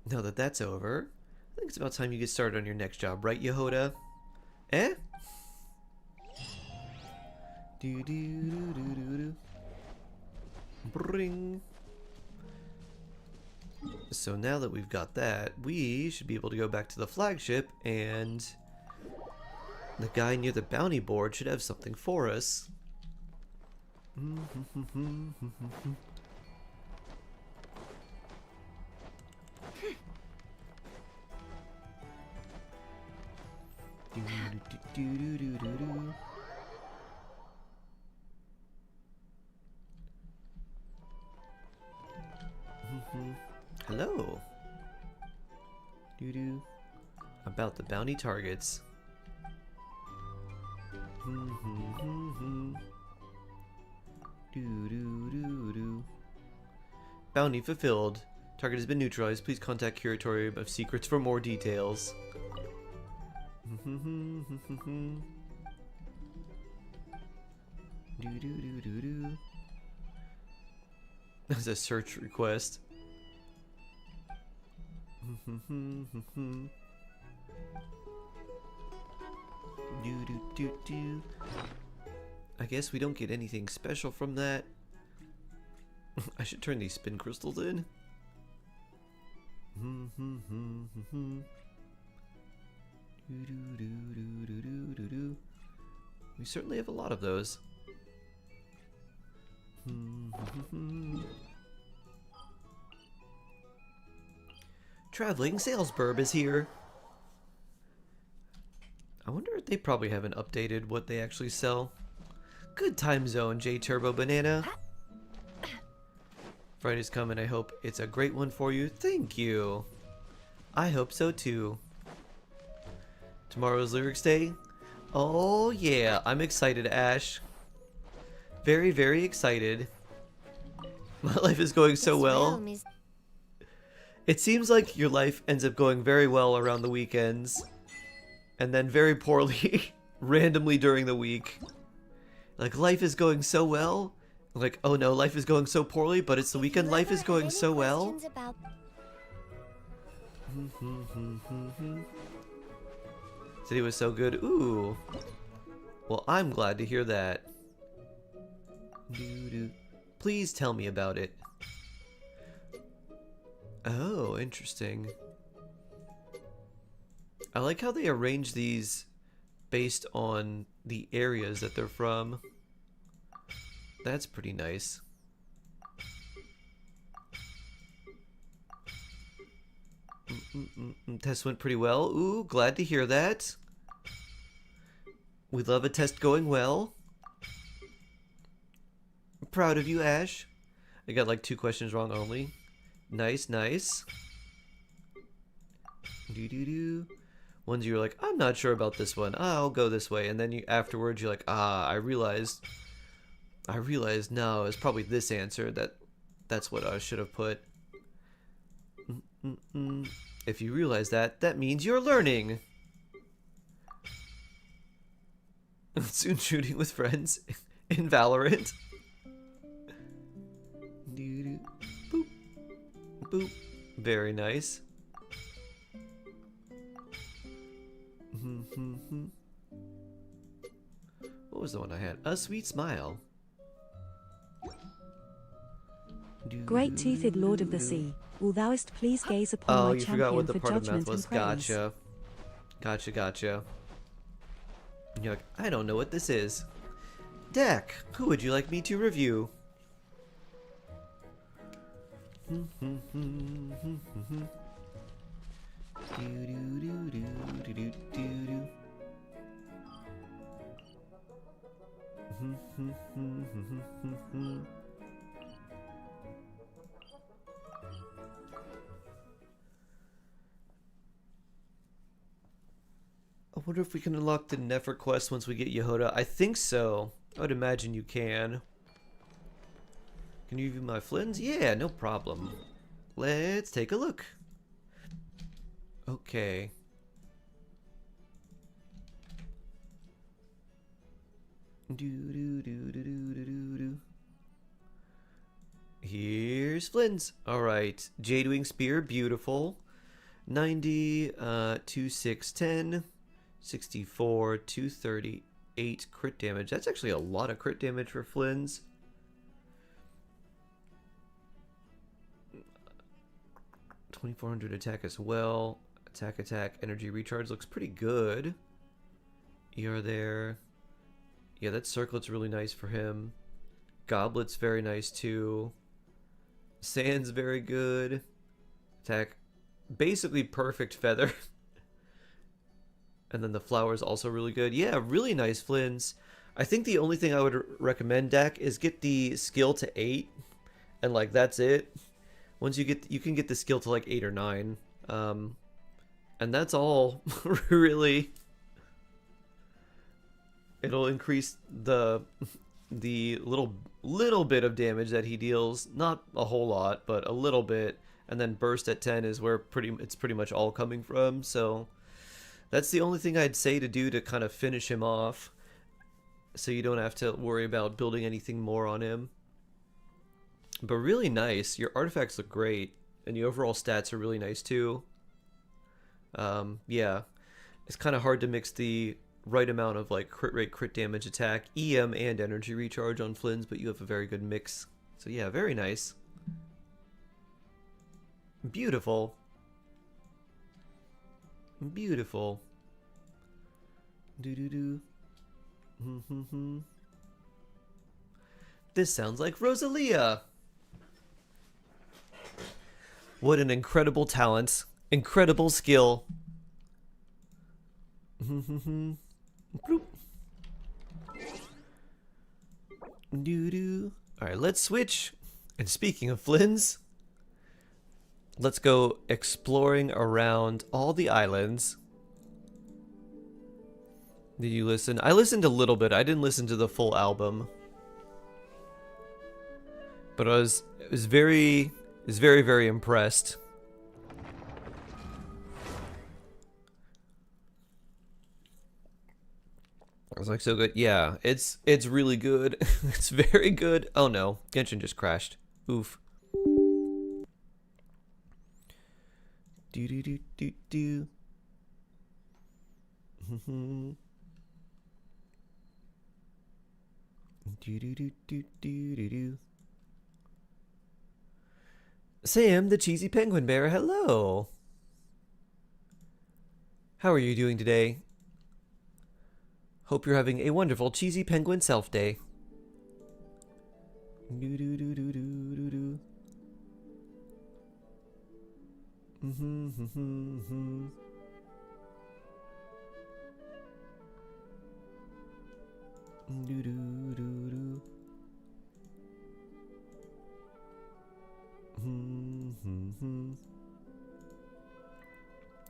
Now that that's over, I think it's about time you get started on your next job, right, Yehoda? Eh? Do do do do do do. Bring. So now that we've got that, we should be able to go back to the flagship, and the guy near the bounty board should have something for us. hello. Doo-doo. About the bounty targets. Doo-doo-doo-doo. Bounty fulfilled. Target has been neutralized. Please contact Curatorium of Secrets for more details. Doo-doo-doo-doo-doo. That's a search request. Do-do-do-do. I guess we don't get anything special from that. I should turn these spin crystals in. We certainly have a lot of those. Traveling Sales Burb is here. I wonder if they probably haven't updated what they actually sell. Good time zone, J Turbo Banana. Friday's coming. I hope it's a great one for you. Thank you. I hope so too. Tomorrow's Lyrics Day. Oh yeah, I'm excited, Ash. Very, very excited. My life is going so well. It seems like your life ends up going very well around the weekends, and then very poorly randomly during the week. Like, life is going so well. Like, oh no, life is going so poorly, but it's the weekend. Life is going so well. City was so good. Ooh. Well, I'm glad to hear that. Please tell me about it. Oh, interesting. I like how they arrange these based on the areas that they're from. That's pretty nice. Test went pretty well. Ooh, glad to hear that. We love a test going well. I'm proud of you, Ash. I got like 2 questions wrong only. Nice, nice. Doo-doo-doo. Ones you're like, I'm not sure about this one. I'll go this way. And then you afterwards you're like, I realized no, it's probably this answer. That's what I should have put. If you realize that, that means you're learning. Soon shooting with friends in Valorant. Boop. Boop. Very nice. What was the one I had? A Sweet Smile. Great-toothed Lord of the Sea, will thouest please gaze upon my you forgot what champion the for part of math judgment was. and praise. Gotcha. Gotcha, gotcha. And you're like, I don't know what this is. Deck, who would you like me to review? I wonder if we can unlock the Nefer quest once we get Yehoda. I think so. I would imagine you can. Can you view my Flins? Yeah, no problem. Let's take a look. Okay. Here's Flynn's. Alright. Jadewing Spear, beautiful. 90, 2610, 64, 238 crit damage. That's actually a lot of crit damage for Flynn's. 2400 attack as well. Attack, energy recharge looks pretty good. ER there. Yeah, that circlet's really nice for him. Goblet's very nice too. Sand's very good. Attack, basically perfect feather. And then the flower's also really good. Yeah, really nice Flynn's. I think the only thing I would recommend, Dak, is get the skill to 8. And like, that's it. Once you can get the skill to like 8 or 9. And that's all, really. It'll increase the little bit of damage that he deals, not a whole lot, but a little bit, and then burst at 10 is where it's pretty much all coming from. So that's the only thing I'd say to do to kind of finish him off, so you don't have to worry about building anything more on him. But really nice. Your artifacts look great, and the overall stats are really nice too. Yeah, it's kind of hard to mix the right amount of like crit rate, crit damage, attack, EM, and energy recharge on Flynn's, but you have a very good mix. So yeah, very nice. Beautiful. Beautiful. Do. This sounds like Rosalia. What an incredible talent. Incredible skill. Alright, let's switch. And speaking of Flynn's, let's go exploring around all the islands. Did you listen? I listened a little bit. I didn't listen to the full album. But I was very, very impressed. I was like, so good. Yeah, it's really good. It's very good. Oh no, Genshin just crashed. Oof. Do. Do. Sam, the cheesy penguin bear, hello. How are you doing today? Hope you're having a wonderful cheesy penguin self day. Do.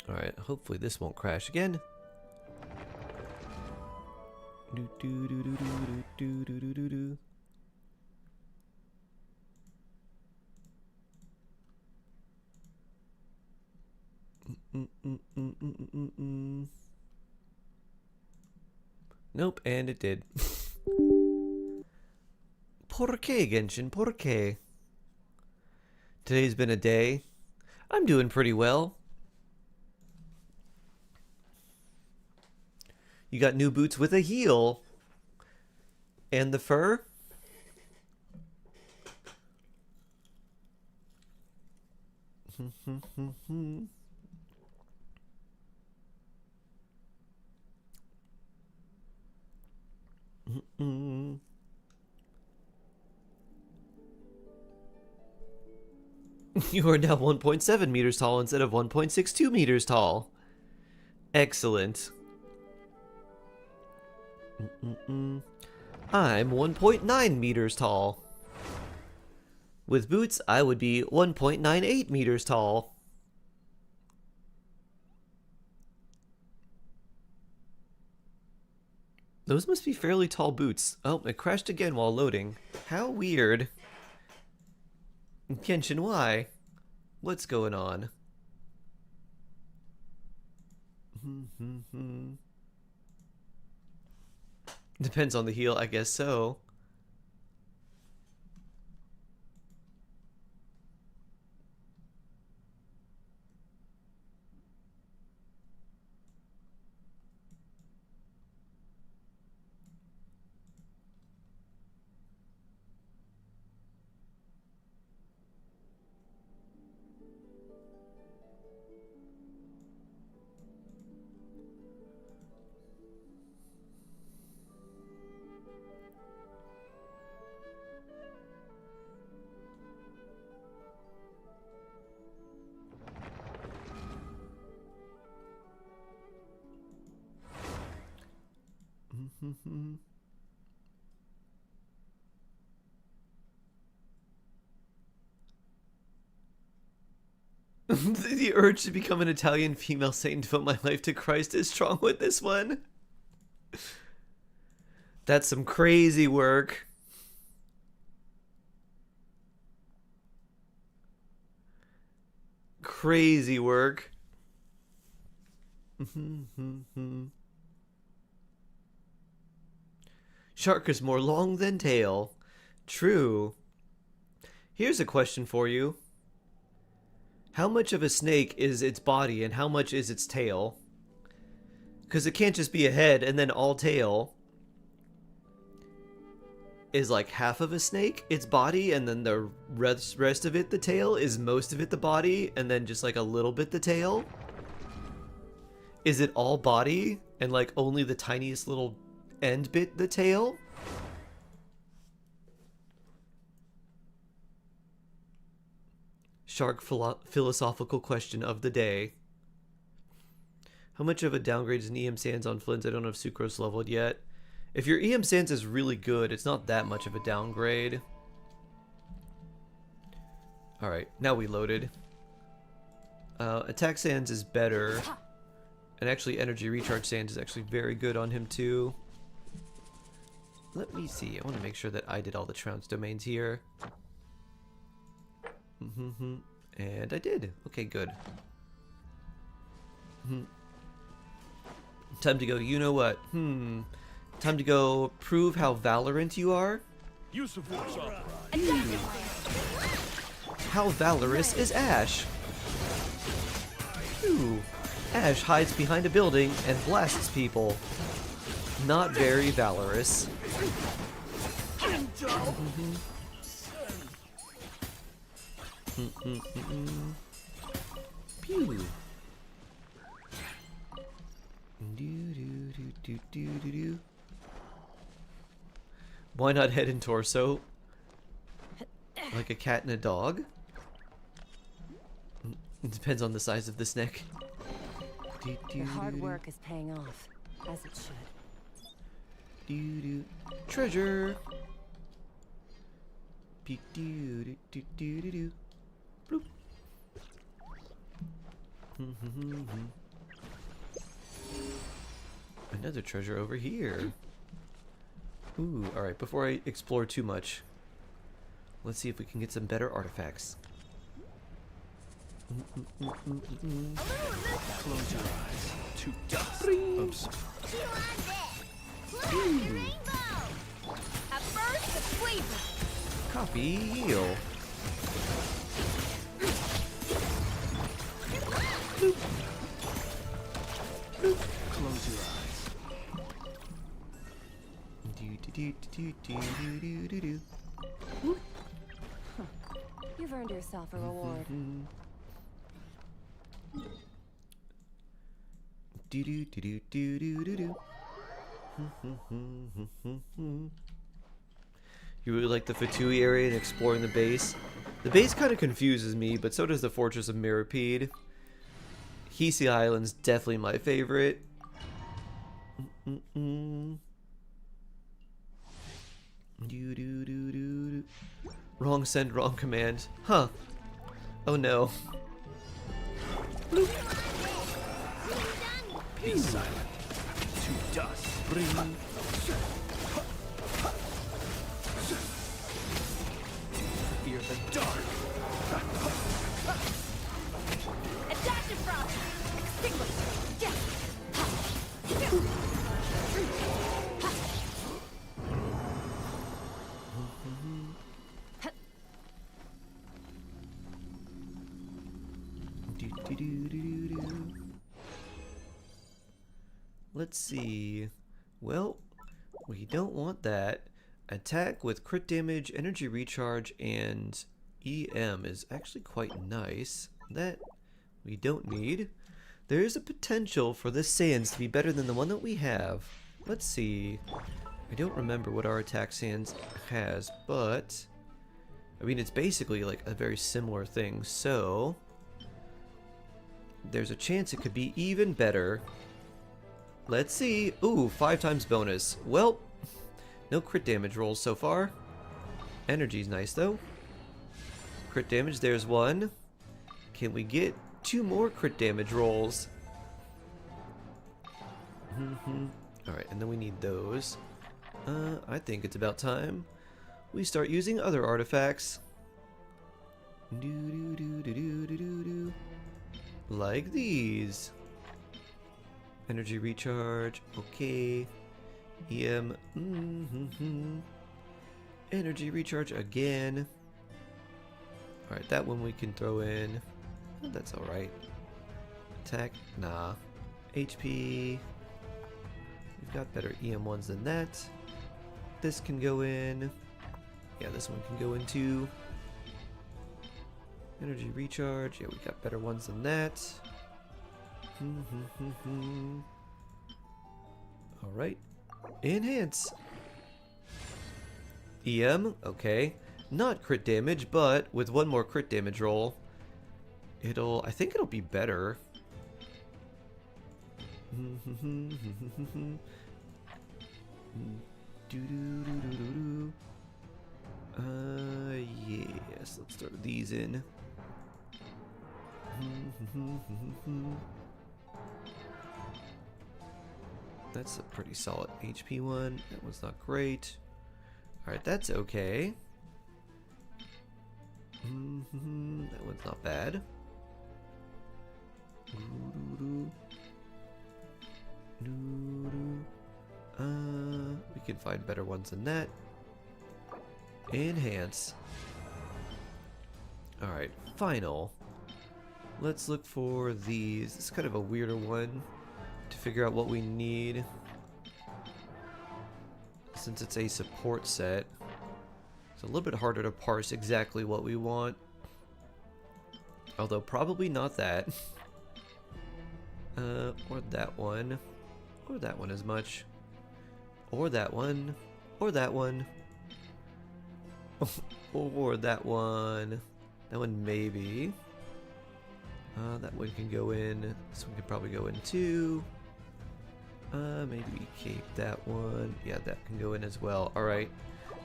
Alright, hopefully this won't crash again. Do. Nope, and it did. ¿Por qué, Genshin? ¿Por qué? Today's been a day. I'm doing pretty well. You got new boots with a heel. And the fur? You are now 1.7 meters tall instead of 1.62 meters tall. Excellent. I'm 1.9 meters tall. With boots, I would be 1.98 meters tall. Those must be fairly tall boots. Oh, it crashed again while loading. How weird. Genshin, why? What's going on? Depends on the heel, I guess so. The urge to become an Italian female saint and devote my life to Christ is strong with this one. That's some crazy work. Crazy work. Shark is more long than tail. True. Here's a question for you. How much of a snake is its body and how much is its tail? Because it can't just be a head and then all tail. Is like half of a snake its body, and then the rest of it the tail? Is most of it the body and then just like a little bit the tail? Is it all body and like only the tiniest little end bit the tail? Shark philosophical question of the day. How much of a downgrade is an EM Sands on Flint? I don't have Sucrose leveled yet. If your EM Sands is really good, it's not that much of a downgrade. Alright, now we loaded. Attack Sands is better. And actually Energy Recharge Sands is actually very good on him too. Let me see. I want to make sure that I did all the trounce domains here. And I did. Okay, good. Time to go, you know what? Time to go prove how Valorant you are? How valorous is Ash? Ooh. Ash hides behind a building and blasts people. Not very valorous. Pew. Do. Why not head and torso? Like a cat and a dog? It depends on the size of the neck. Your hard work is paying off, as it should. Treasure. Bloop. Another treasure over here. Ooh, alright, before I explore too much, let's see if we can get some better artifacts. Close your eyes to dust. Oops. Copy heal. Close your eyes. You've earned yourself a reward. You really like the Fatui area and exploring the base? The base kind of confuses me, but so does the Fortress of Mirapede. Hisi Island's definitely my favorite. Wrong send, wrong command. Huh. Oh no. Be silent. To dust. Fear the dark. Adaptive frost. Extinguish. Yes. Let's see. Well, we don't want that. Attack with crit damage, energy recharge, and EM is actually quite nice. That we don't need. There is a potential for this Sands to be better than the one that we have. Let's see. I don't remember what our attack Sands has, but I mean, it's basically like a very similar thing, so there's a chance it could be even better. Let's see. Ooh, 5 times bonus. Well, no crit damage rolls so far. Energy's nice though. Crit damage, there's one. Can we get 2 more crit damage rolls. Alright, and then we need those. I think it's about time we start using other artifacts. Like these. Energy recharge, okay. EM, Energy recharge again. Alright, that one we can throw in. Oh, that's alright. Attack, nah. HP. We've got better EM ones than that. This can go in. Yeah, this one can go in too. Energy recharge. Yeah, we got better ones than that. Alright. Enhance. EM, okay. Not crit damage, but with 1 more crit damage roll, I think it'll be better. Yes, let's throw these in. That's a pretty solid HP one. That one's not great. Alright, that's okay. That one's not bad. We can find better ones than that. Enhance. Alright, final. Let's look for these. This is kind of a weirder one to figure out what we need. Since it's a support set, it's a little bit harder to parse exactly what we want. Although probably not that. Or that one. Or that one as much. Or that one. Or that one. Or that one. That one maybe. That one can go in. This one can probably go in too. Maybe we keep that one. Yeah, that can go in as well. Alright.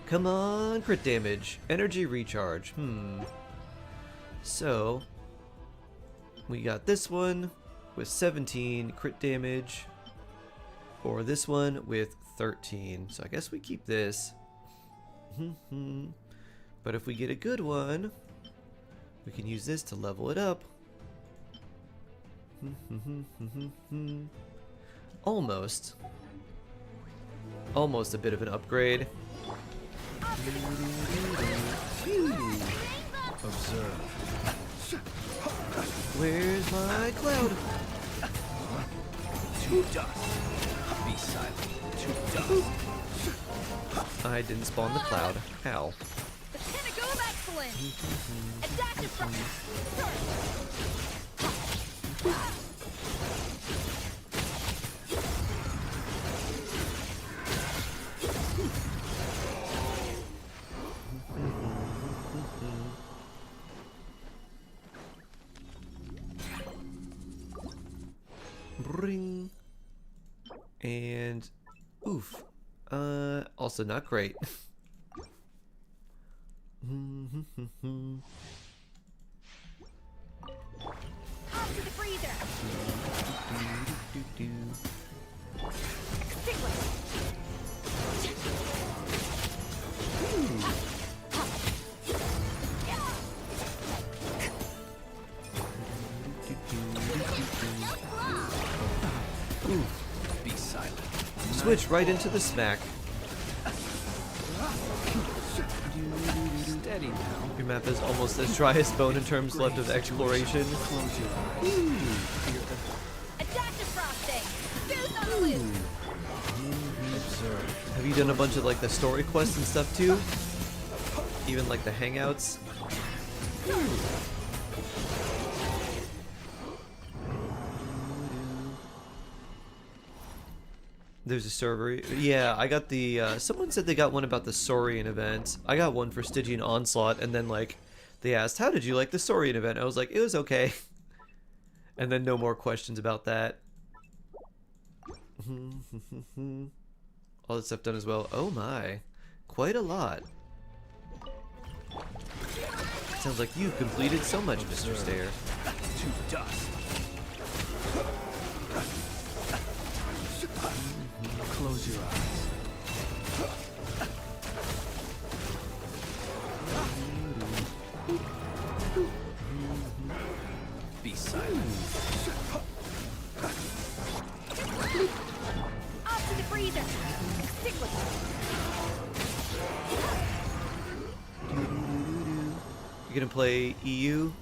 Come on, crit damage. Energy recharge. So, we got this one with 17 crit damage. Or this one with 13. So I guess we keep this. But if we get a good one, we can use this to level it up. Almost. Almost a bit of an upgrade. Observe. Where's my cloud? To dust. Be silent. To dust. I didn't spawn the cloud. How? The pinnacle of excellence! Adaptive Ring. And oof. Also not great. Off to the freezer! Extinguish! Be silent. Switch right into the smack. Steady now. Your map is almost as dry as bone in terms left of exploration. Close your eyes. Adaptive frosting! Goose on the loose! Observe. Have you done a bunch of like the story quests and stuff too? Even like the hangouts? There's a server. Yeah, I got the, someone said they got one about the Saurian event. I got one for Stygian Onslaught, and then, like, they asked, how did you like the Saurian event? I was like, it was okay. And then no more questions about that. All this stuff done as well. Oh my. Quite a lot. Sounds like you've completed so much, Mr. Stair. to dust. Close your eyes. Be silent. Off to the freezer. Stick with You gonna play EU?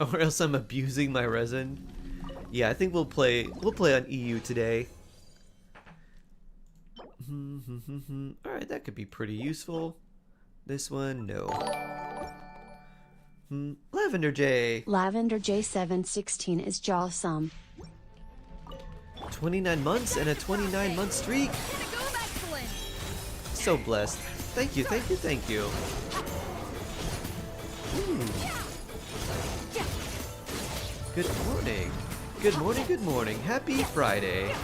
Or else I'm abusing my resin? Yeah, I think we'll play on EU today. Alright, that could be pretty useful. This one, no. Lavender J. Lavender J716 is jawsome. 29 months and a 29-month streak. Pinnacle of excellence. So blessed. Thank you, thank you, thank you. Good morning. Good morning, good morning. Happy Friday.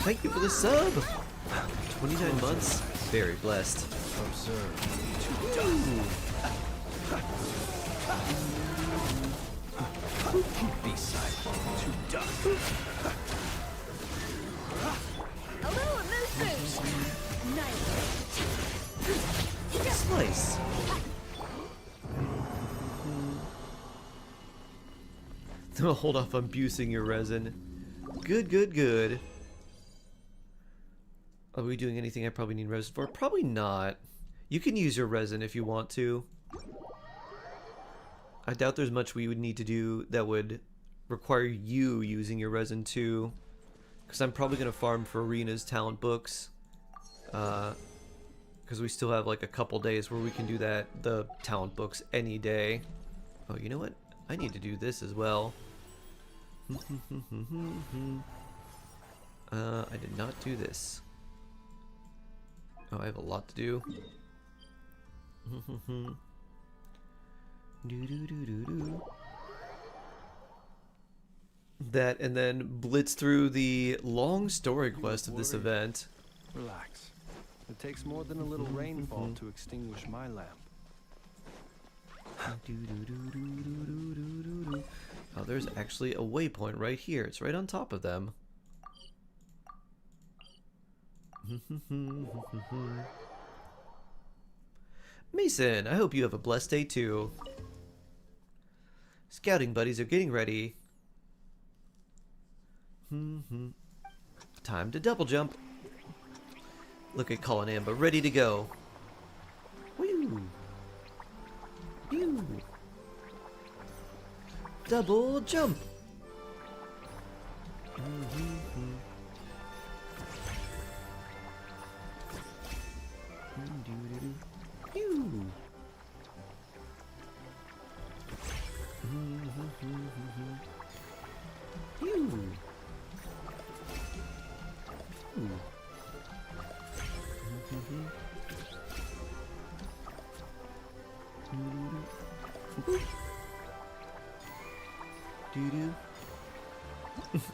Thank you for the sub. 29 months. Very blessed. Observe. Be silent. To dust. A little amuse boost. Nice. Slice. Hold off on abusing your resin. Good, good, good. Are we doing anything I probably need resin for? Probably not. You can use your resin if you want to. I doubt there's much we would need to do that would require you using your resin too. Because I'm probably going to farm for Arena's talent books. Because we still have like a couple days where we can do that, the talent books, any day. Oh, you know what? I need to do this as well. I did not do this. Oh, I have a lot to do. That and then blitz through the long story quest of this event. Relax. It takes more than a little rainfall to extinguish my lamp. Oh, there's actually a waypoint right here. It's right on top of them. Mason, I hope you have a blessed day too. Scouting buddies are getting ready. Time to double jump. Look at Colin Amba, ready to go. Woo! Pew! Double jump. Pew! Pew!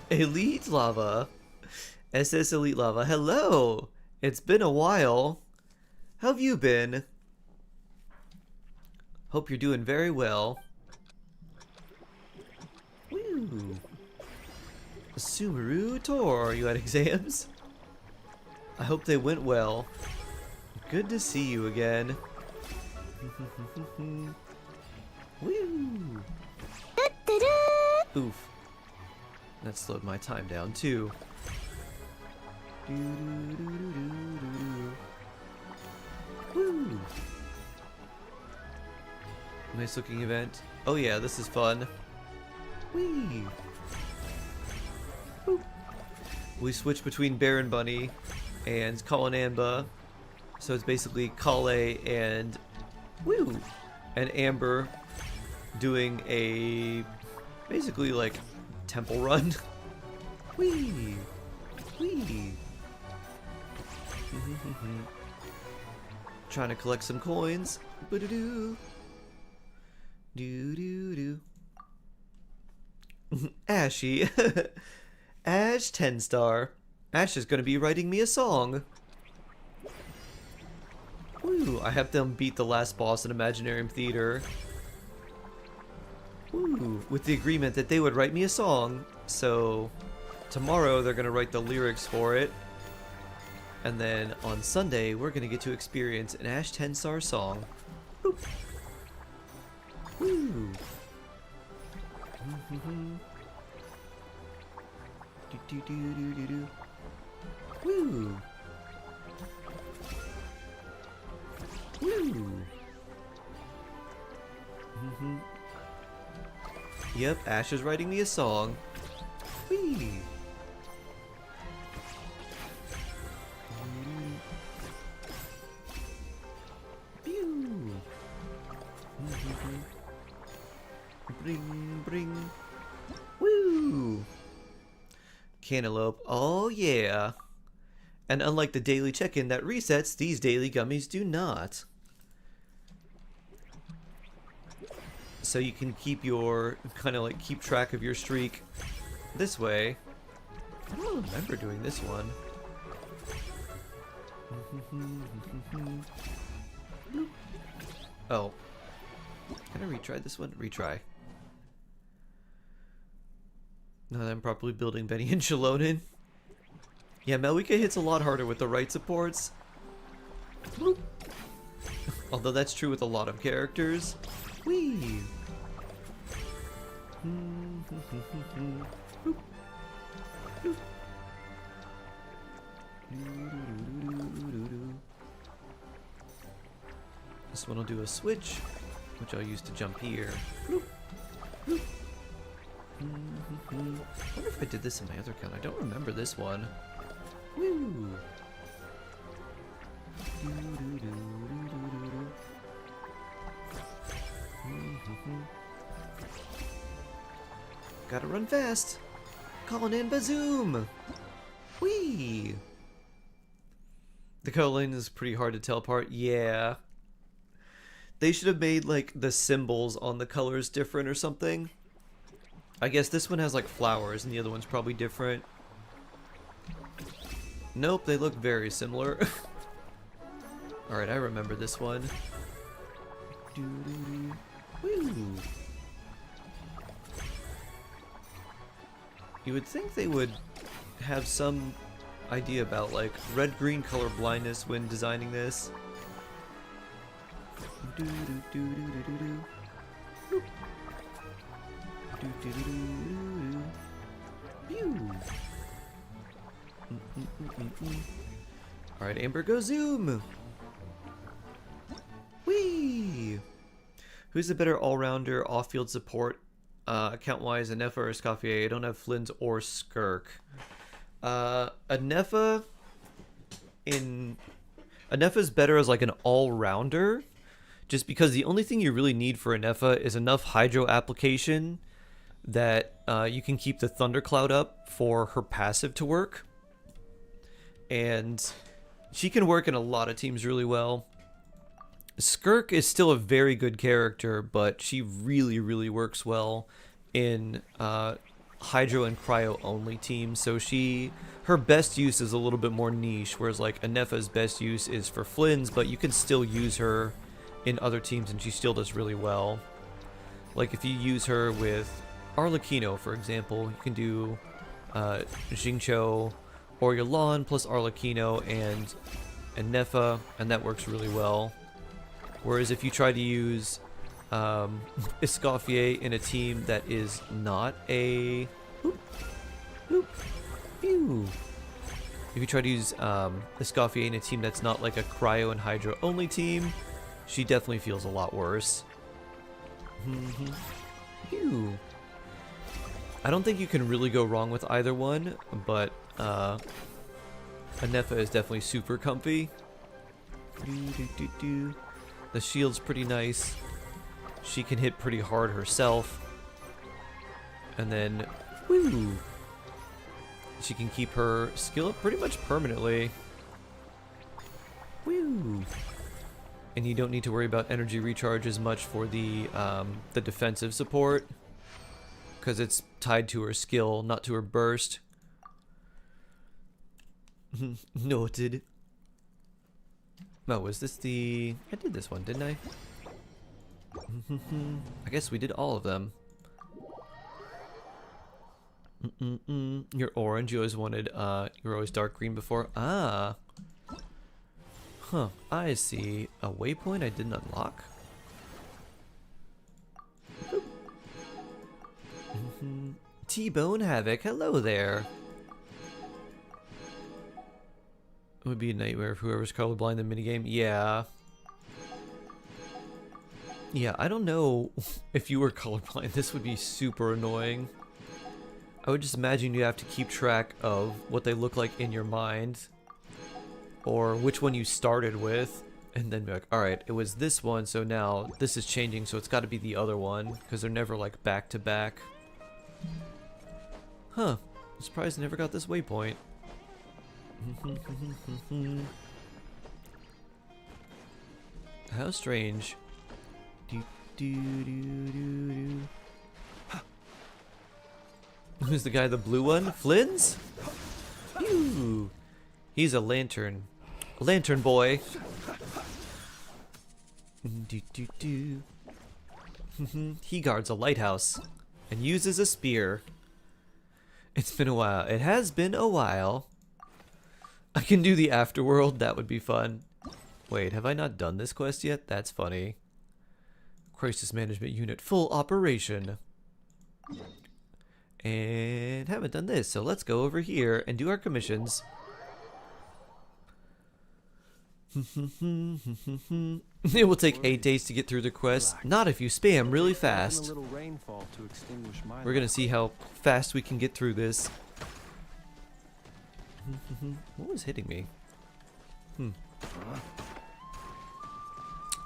Elite Lava. SS Elite Lava. Hello! It's been a while. How have you been? Hope you're doing very well. Woo! Subaru Tor, you had exams? I hope they went well. Good to see you again. Woo! Oof. That slowed my time down too. Woo! Nice looking event. Oh yeah, this is fun. Whee! Woo. We switch between Baron Bunny and Colin Amba. So it's basically Kale and Woo! And Amber doing a basically like temple run. Whee! Whee! Trying to collect some coins. Ba-da-doo. Do-do-do. Ashy. Ash 10-star. Ash is gonna be writing me a song. Woo! I have them beat the last boss in Imaginarium Theater. Ooh, with the agreement that they would write me a song. So tomorrow they're gonna write the lyrics for it. And then on Sunday we're gonna get to experience an Ash Tensar song. Boop. Woo. Do do do do do do. Woo. Woo. Yep, Ash is writing me a song. Whee. Pew. Bring, bring. Woo. Cantaloupe, oh yeah. And unlike the daily check-in that resets, these daily gummies do not. So you can keep your, kind of like keep track of your streak this way. I don't remember doing this one. Oh. Can I retry this one? Retry. Now that I'm properly building Benny and Shalonin. Yeah, Melwika hits a lot harder with the right supports. Although that's true with a lot of characters. Whee! This one will do a switch, which I'll use to jump here. I wonder if I did this in my other account. I don't remember this one. Woo! Gotta run fast. Calling in Bazoom. Whee! The color line is pretty hard to tell apart. Yeah. They should have made like the symbols on the colors different or something. I guess this one has like flowers and the other one's probably different. Nope, they look very similar. Alright, I remember this one. Woo! You would think they would have some idea about like red-green color blindness when designing this. Alright, Amber, go zoom! Whee! Who's the better all-rounder off-field support account-wise, Anefa or Escoffier? I don't have Flynn's or Skirk. Anefa's better as like an all-rounder, just because the only thing you really need for Anefa is enough hydro application that you can keep the Thundercloud up for her passive to work. And she can work in a lot of teams really well. Skirk is still a very good character, but she really, really works well in Hydro and Cryo only teams. So her best use is a little bit more niche, whereas like Anefa's best use is for Flynn's, but you can still use her in other teams and she still does really well. Like if you use her with Arlecchino, for example, you can do Xingqiu or Yalan plus Arlecchino and Anefa, and that works really well. Whereas if you try to use Escoffier in a team that is not a... If you try to use Escoffier in a team that's not like a Cryo and Hydro only team, she definitely feels a lot worse. I don't think you can really go wrong with either one, but Anefa is definitely super comfy. The shield's pretty nice. She can hit pretty hard herself. And then, woo! She can keep her skill up pretty much permanently. Woo! And you don't need to worry about energy recharge as much for the defensive support, because it's tied to her skill, not to her burst. Noted. Oh, was this the... I did this one, didn't I? I guess we did all of them. You're orange. You always wanted, you were always dark green before. Ah. Huh. I see. A waypoint I didn't unlock? T-Bone Havoc. Hello there. It would be a nightmare if whoever's colorblind in the minigame. Yeah. Yeah, I don't know if you were colorblind. This would be super annoying. I would just imagine you have to keep track of what they look like in your mind. Or which one you started with. And then be like, alright, it was this one, so now this is changing, so it's got to be the other one. Because they're never like back to back. Huh. I'm surprised I never got this waypoint. How strange. Who's the guy, the blue one? Flynn's? Ooh. He's a lantern. Lantern boy. He guards a lighthouse and uses a spear. It's been a while. It has been a while. I can do the afterworld. That would be fun. Wait, have I not done this quest yet? That's funny. Crisis Management Unit, full operation. And haven't done this, so let's go over here and do our commissions. It will take 8 days to get through the quest. Not if you spam really fast. We're gonna see how fast we can get through this. What was hitting me?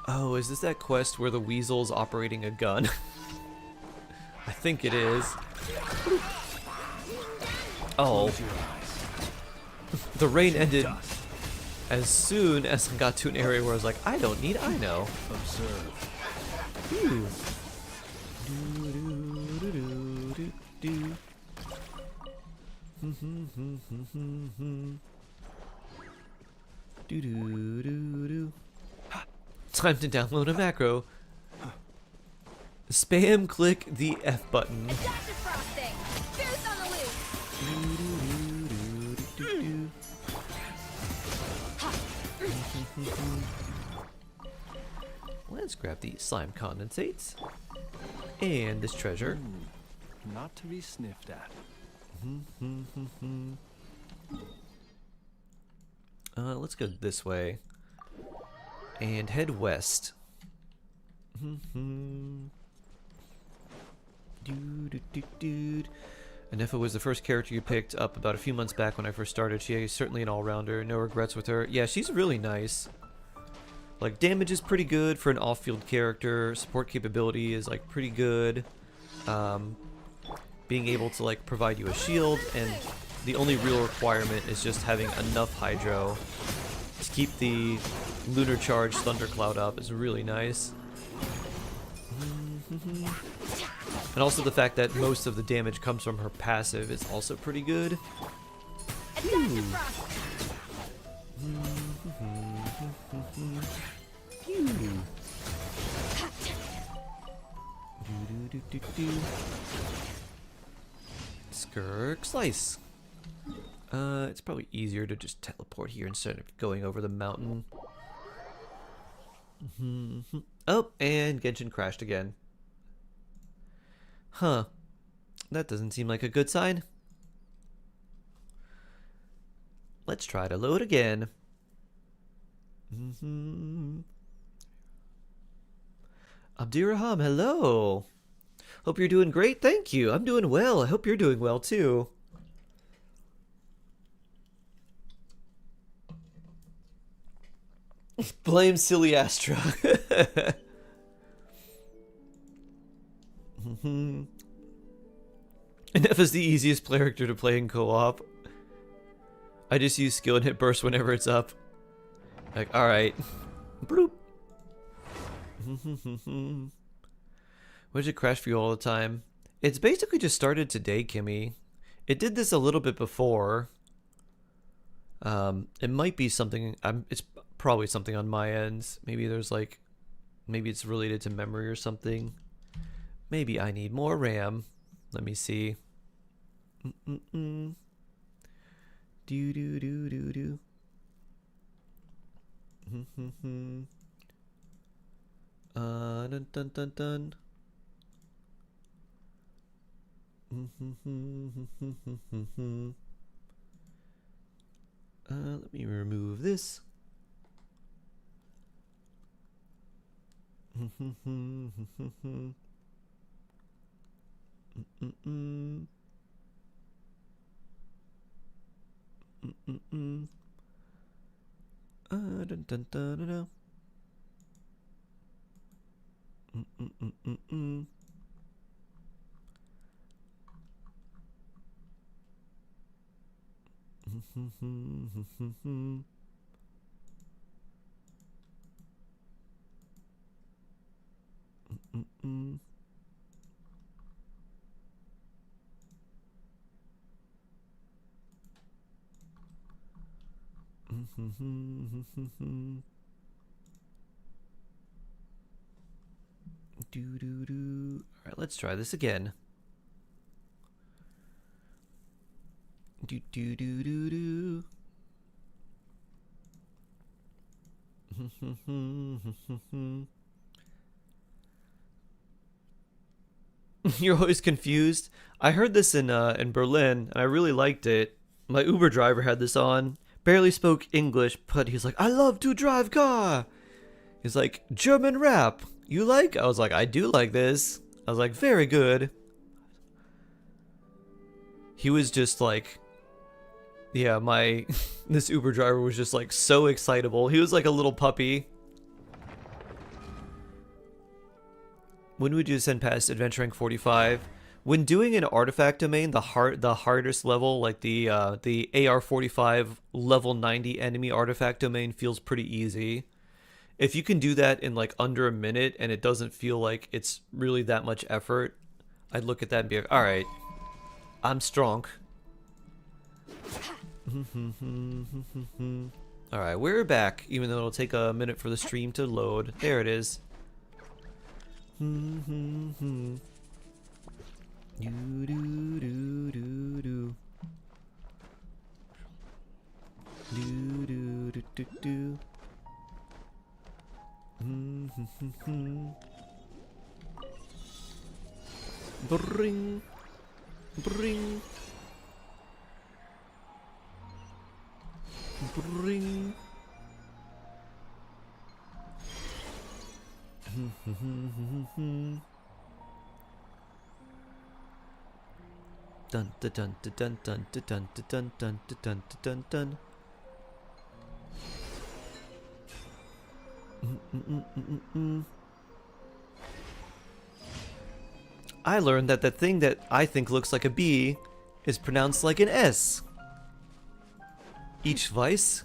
Oh, is this that quest where the weasel's operating a gun? I think it is. Oh. The rain ended as soon as I got to an area where I was like, I don't need Ino. Observe. Ooh. Time to download a macro. Spam click the F button. Adaptive frosting. Boost on the loose. Let's grab the slime condensates. And this treasure. Not to be sniffed at. Let's go this way. And head west. Anefa was the first character you picked up about a few months back when I first started. She is certainly an all-rounder. No regrets with her. Yeah, she's really nice. Like, damage is pretty good for an off-field character. Support capability is, like, pretty good. Being able to, like, provide you a shield. And the only real requirement is just having enough hydro to keep the lunar charge thundercloud up is really nice. And also the fact that most of the damage comes from her passive is also pretty good. Skirk slice. It's probably easier to just teleport here instead of going over the mountain. Oh, and Genshin crashed again. Huh. That doesn't seem like a good sign. Let's try to load again. Abdiraham, hello. Hope you're doing great. Thank you. I'm doing well. I hope you're doing well too. Blame silly Astra. Nef is the easiest character to play in co-op. I just use skill and hit burst whenever it's up. Like, alright. Bloop. Why does it crash for you all the time? It's basically just started today, Kimmy. It did this a little bit before. It might be something, it's probably something on my end. Maybe there's like, maybe it's related to memory or something. Maybe I need more RAM. Let me see. Mm-mm-mm. Do do do do do. Mm-hmm. Dun dun dun dun. Mm-hmm. Let me remove this. Mm-mm. Mm-mm. Dun dun dun dun. Mm-mm. Mm-mm. Do do do. All right, let's try this again. Do do do do do. You're always confused. I heard this in Berlin, and I really liked it. My Uber driver had this on. Barely spoke English, but he's like, "I love to drive car." He's like, "German rap. You like?" I was like, "I do like this." I was like, "Very good." He was just like, yeah, my this Uber driver was just like so excitable. He was like a little puppy. When would you ascend past adventure rank 45? When doing an artifact domain, the hardest level, like the AR45 level 90 enemy artifact domain, feels pretty easy. If you can do that in like under a minute and it doesn't feel like it's really that much effort, I'd look at that and be like, all right, I'm strong. All right, we're back, even though it'll take a minute for the stream to load. There it is. Do do do do do. Do do do do do. Bring, bring, bring. Dun dun dun dun dun dun dun dun dun dun dun. I learned that the thing that I think looks like a B is pronounced like an S. Each vice.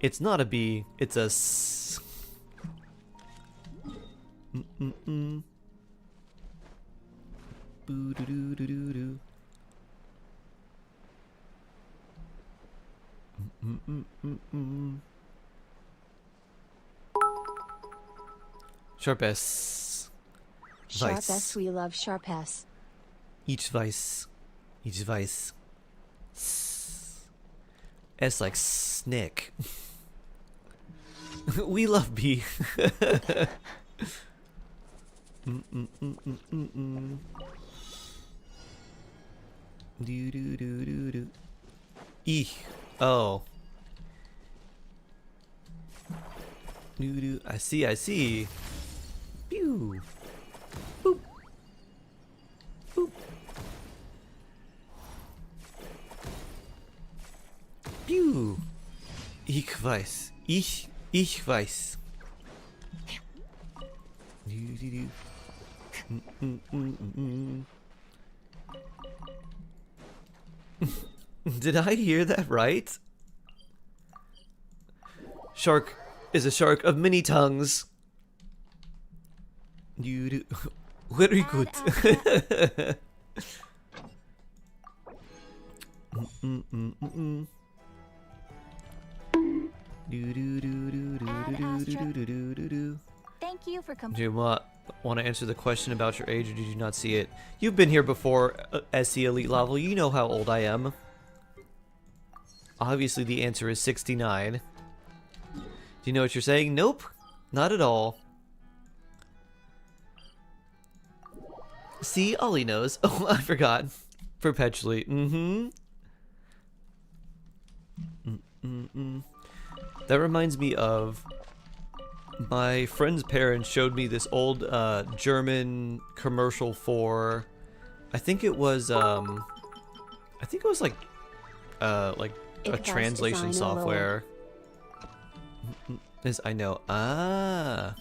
It's not a B, it's a S. Boo doo doo doo doo doo. Sharp S. Sharp Vice. S, we love Sharp S. Each vice. Each vice. S like snake. We love B. Do do do do do. E. Oh. Do do. I see. I see. Pew. Boop. Boop. Pew. Ich weiß. Ich weiß. Do do do. Did I hear that right? Shark is a shark of many tongues. You do very good. Thank you for Jima, Want to answer the question about your age, or did you not see it? You've been here before, SC Elite level. You know how old I am. Obviously, the answer is 69. Do you know what you're saying? Nope. Not at all. See? Ollie knows. Oh, I forgot. Perpetually. That reminds me of... my friend's parents showed me this old German commercial for, I think it was like a translation software. As I know. Ah.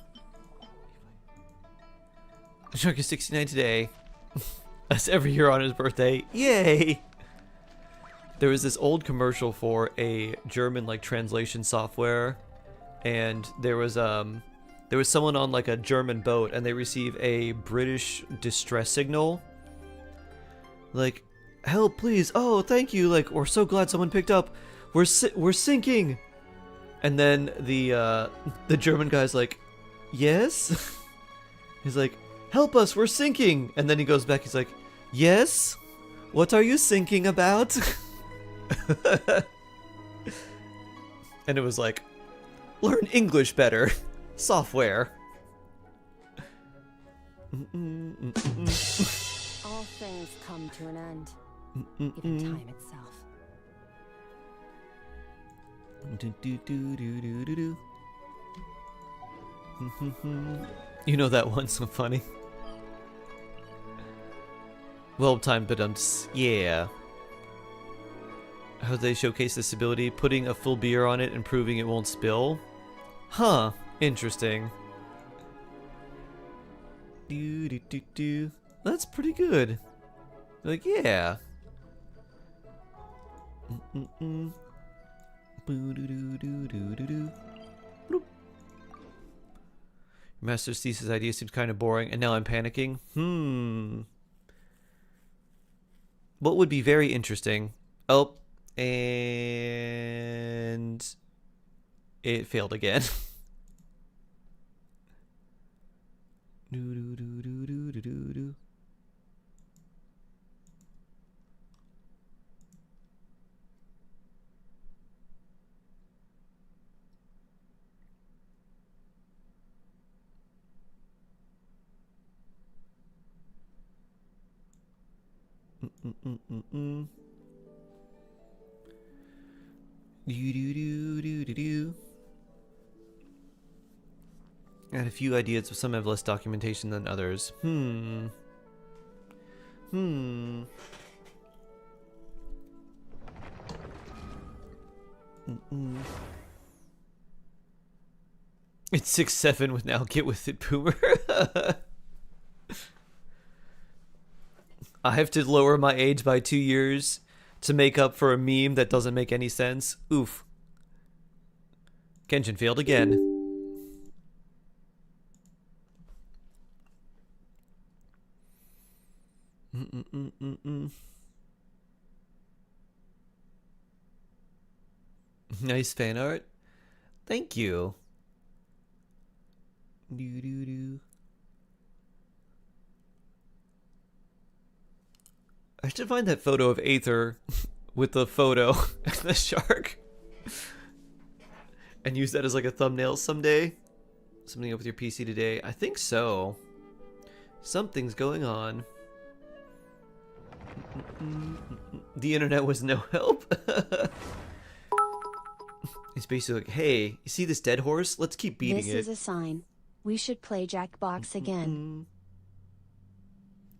Shark is 69 today. That's every year on his birthday. Yay! There was this old commercial for a German like translation software. And there was someone on like a German boat, and they receive a British distress signal. Like, help, please! Oh, thank you! Like, we're so glad someone picked up. We're sinking. And then the German guy's like, yes. He's like, help us! We're sinking. And then he goes back. He's like, yes. What are you sinking about? And it was like, learn English better. Software. All things come to an end. Even time itself. You know that one's so funny. Well timed, but yeah. How they showcase this ability? Putting a full beer on it and proving it won't spill? Huh. Interesting. That's pretty good. Like, yeah. Master's thesis idea seems kind of boring, and now I'm panicking. What would be very interesting? Oh, and it failed again. I had a few ideas, but some have less documentation than others. It's 6'7" with now. Get with it, Boomer. I have to lower my age by 2 years to make up for a meme that doesn't make any sense. Oof. Genshin failed again. Nice fan art. Thank you. I should find that photo of Aether with the photo and the shark and use that as like a thumbnail someday. Something up with your PC today. I think so. Something's going on. The internet was no help. It's basically like, hey, you see this dead horse? Let's keep beating it. This is a sign. We should play Jackbox again.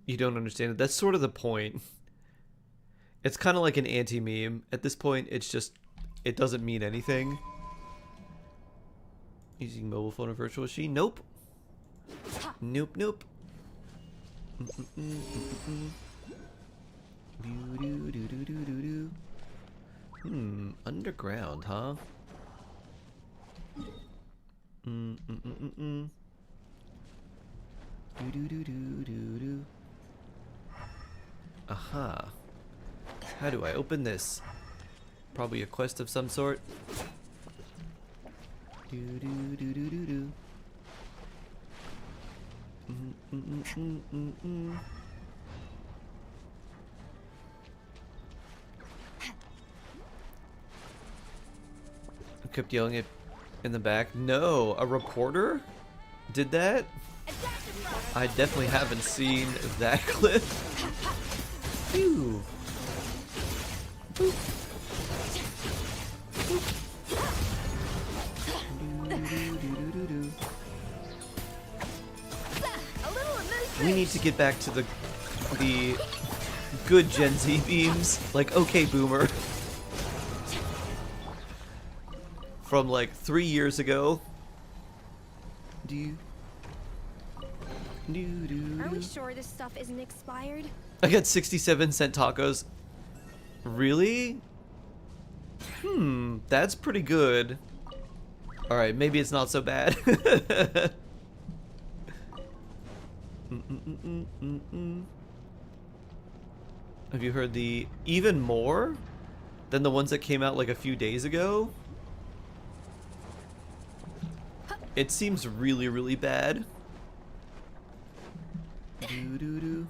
You don't understand it. That's sort of the point. It's kind of like an anti-meme. At this point, it's just, it doesn't mean anything. Using mobile phone or virtual machine? Nope. Nope, nope. Underground, huh? Aha. How do I open this? Probably a quest of some sort. I kept yelling it in the back. No, a reporter did that? I definitely haven't seen that clip. Phew. Boop. We need to get back to the good Gen Z memes, like "Okay Boomer," from like 3 years ago. Are we sure this stuff isn't expired? I got 67-cent tacos. Really? That's pretty good. Alright, maybe it's not so bad. Have you heard the even more than the ones that came out like a few days ago? It seems really, really bad. You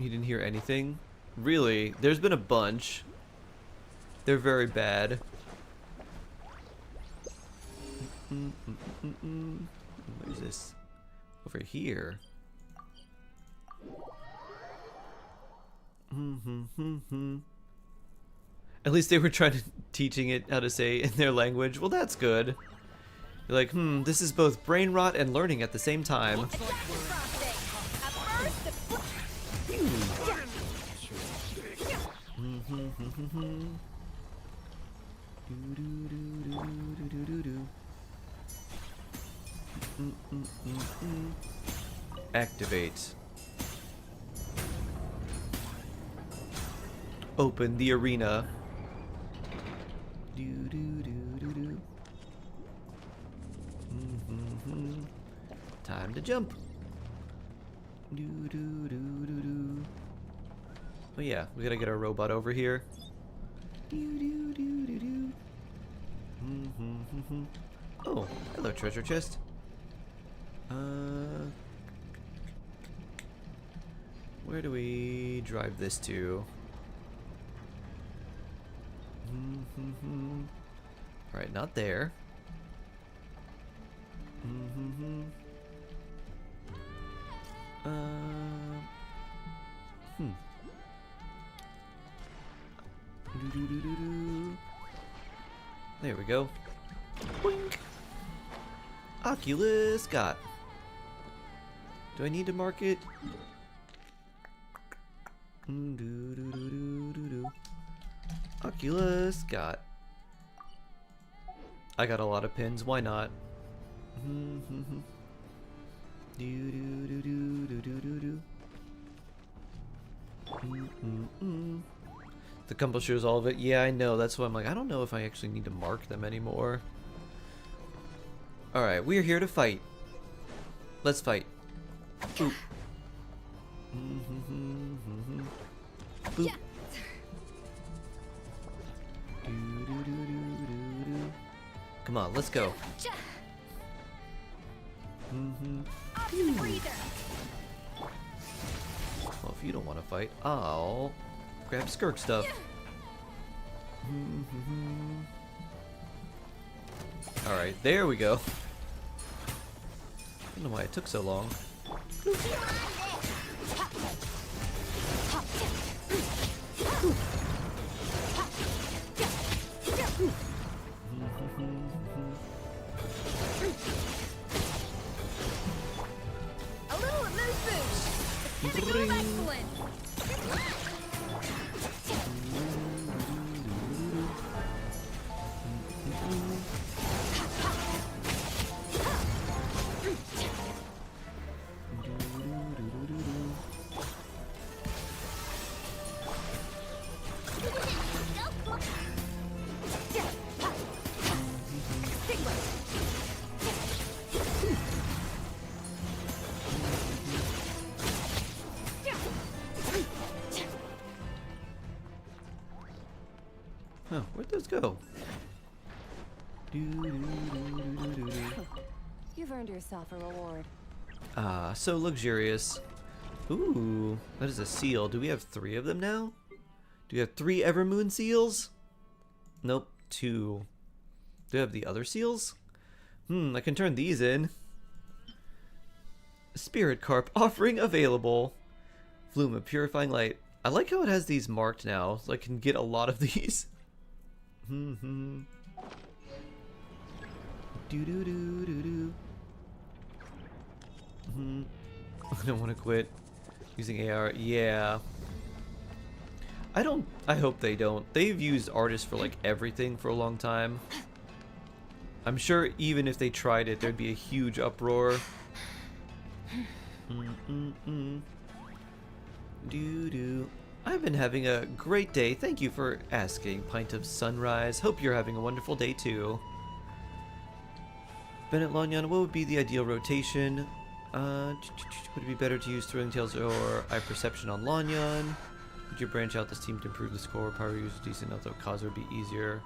didn't hear anything? Really? There's been a bunch. They're very bad. What is this? Over here. At least they were trying to teaching it how to say in their language. Well, that's good. You're like, this is both brain rot and learning at the same time. Activate. Open the arena. Time to jump. Oh yeah, we gotta get our robot over here. Oh, hello, treasure chest. Where do we drive this to? Alright, not there. There we go. Boink. Oculus got. Do I need to mark it? Oculus got. I got a lot of pins. Why not? The compass shows all of it. Yeah, I know. That's why I'm like, I don't know if I actually need to mark them anymore. Alright, we are here to fight. Let's fight. Boop. Boop. Come on, let's go. Well, if you don't want to fight, I'll grab skirk stuff. Alright, there we go. I don't know why it took so long. A little amuse-bouche. It's gonna go excellent. Huh, where'd those go? You're earned yourself a reward. Ah, so luxurious. Ooh, that is a seal. Do we have 3 of them now? Do we have 3 Evermoon seals? Nope, 2. Do we have the other seals? I can turn these in. Spirit Carp offering available. Flume of Purifying Light. I like how it has these marked now, so I can get a lot of these. Do do do do do. I don't want to quit using AR. Yeah. I hope they don't. They've used artists for like everything for a long time. I'm sure even if they tried it, there'd be a huge uproar. Doo-doo. I've been having a great day. Thank you for asking, Pint of Sunrise. Hope you're having a wonderful day too. Bennett Lanyan, what would be the ideal rotation? Would it be better to use Thrilling Tales or Eye Perception on Lanyan? Would you branch out this team to improve the score? Power use decent enough, though Kaza would be easier.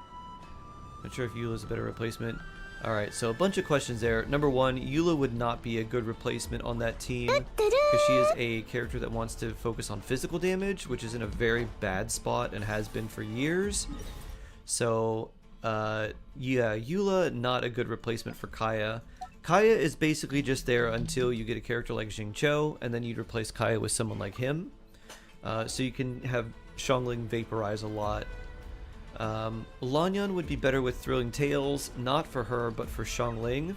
Not sure if Eula is a better replacement. Alright, so a bunch of questions there. Number 1, Eula would not be a good replacement on that team because she is a character that wants to focus on physical damage, which is in a very bad spot and has been for years. So, yeah, Eula, not a good replacement for Kaya. Kaya is basically just there until you get a character like Xingqiu, and then you'd replace Kaya with someone like him. So you can have Xiangling vaporize a lot. Lanyan would be better with Thrilling Tales, not for her, but for Xiangling.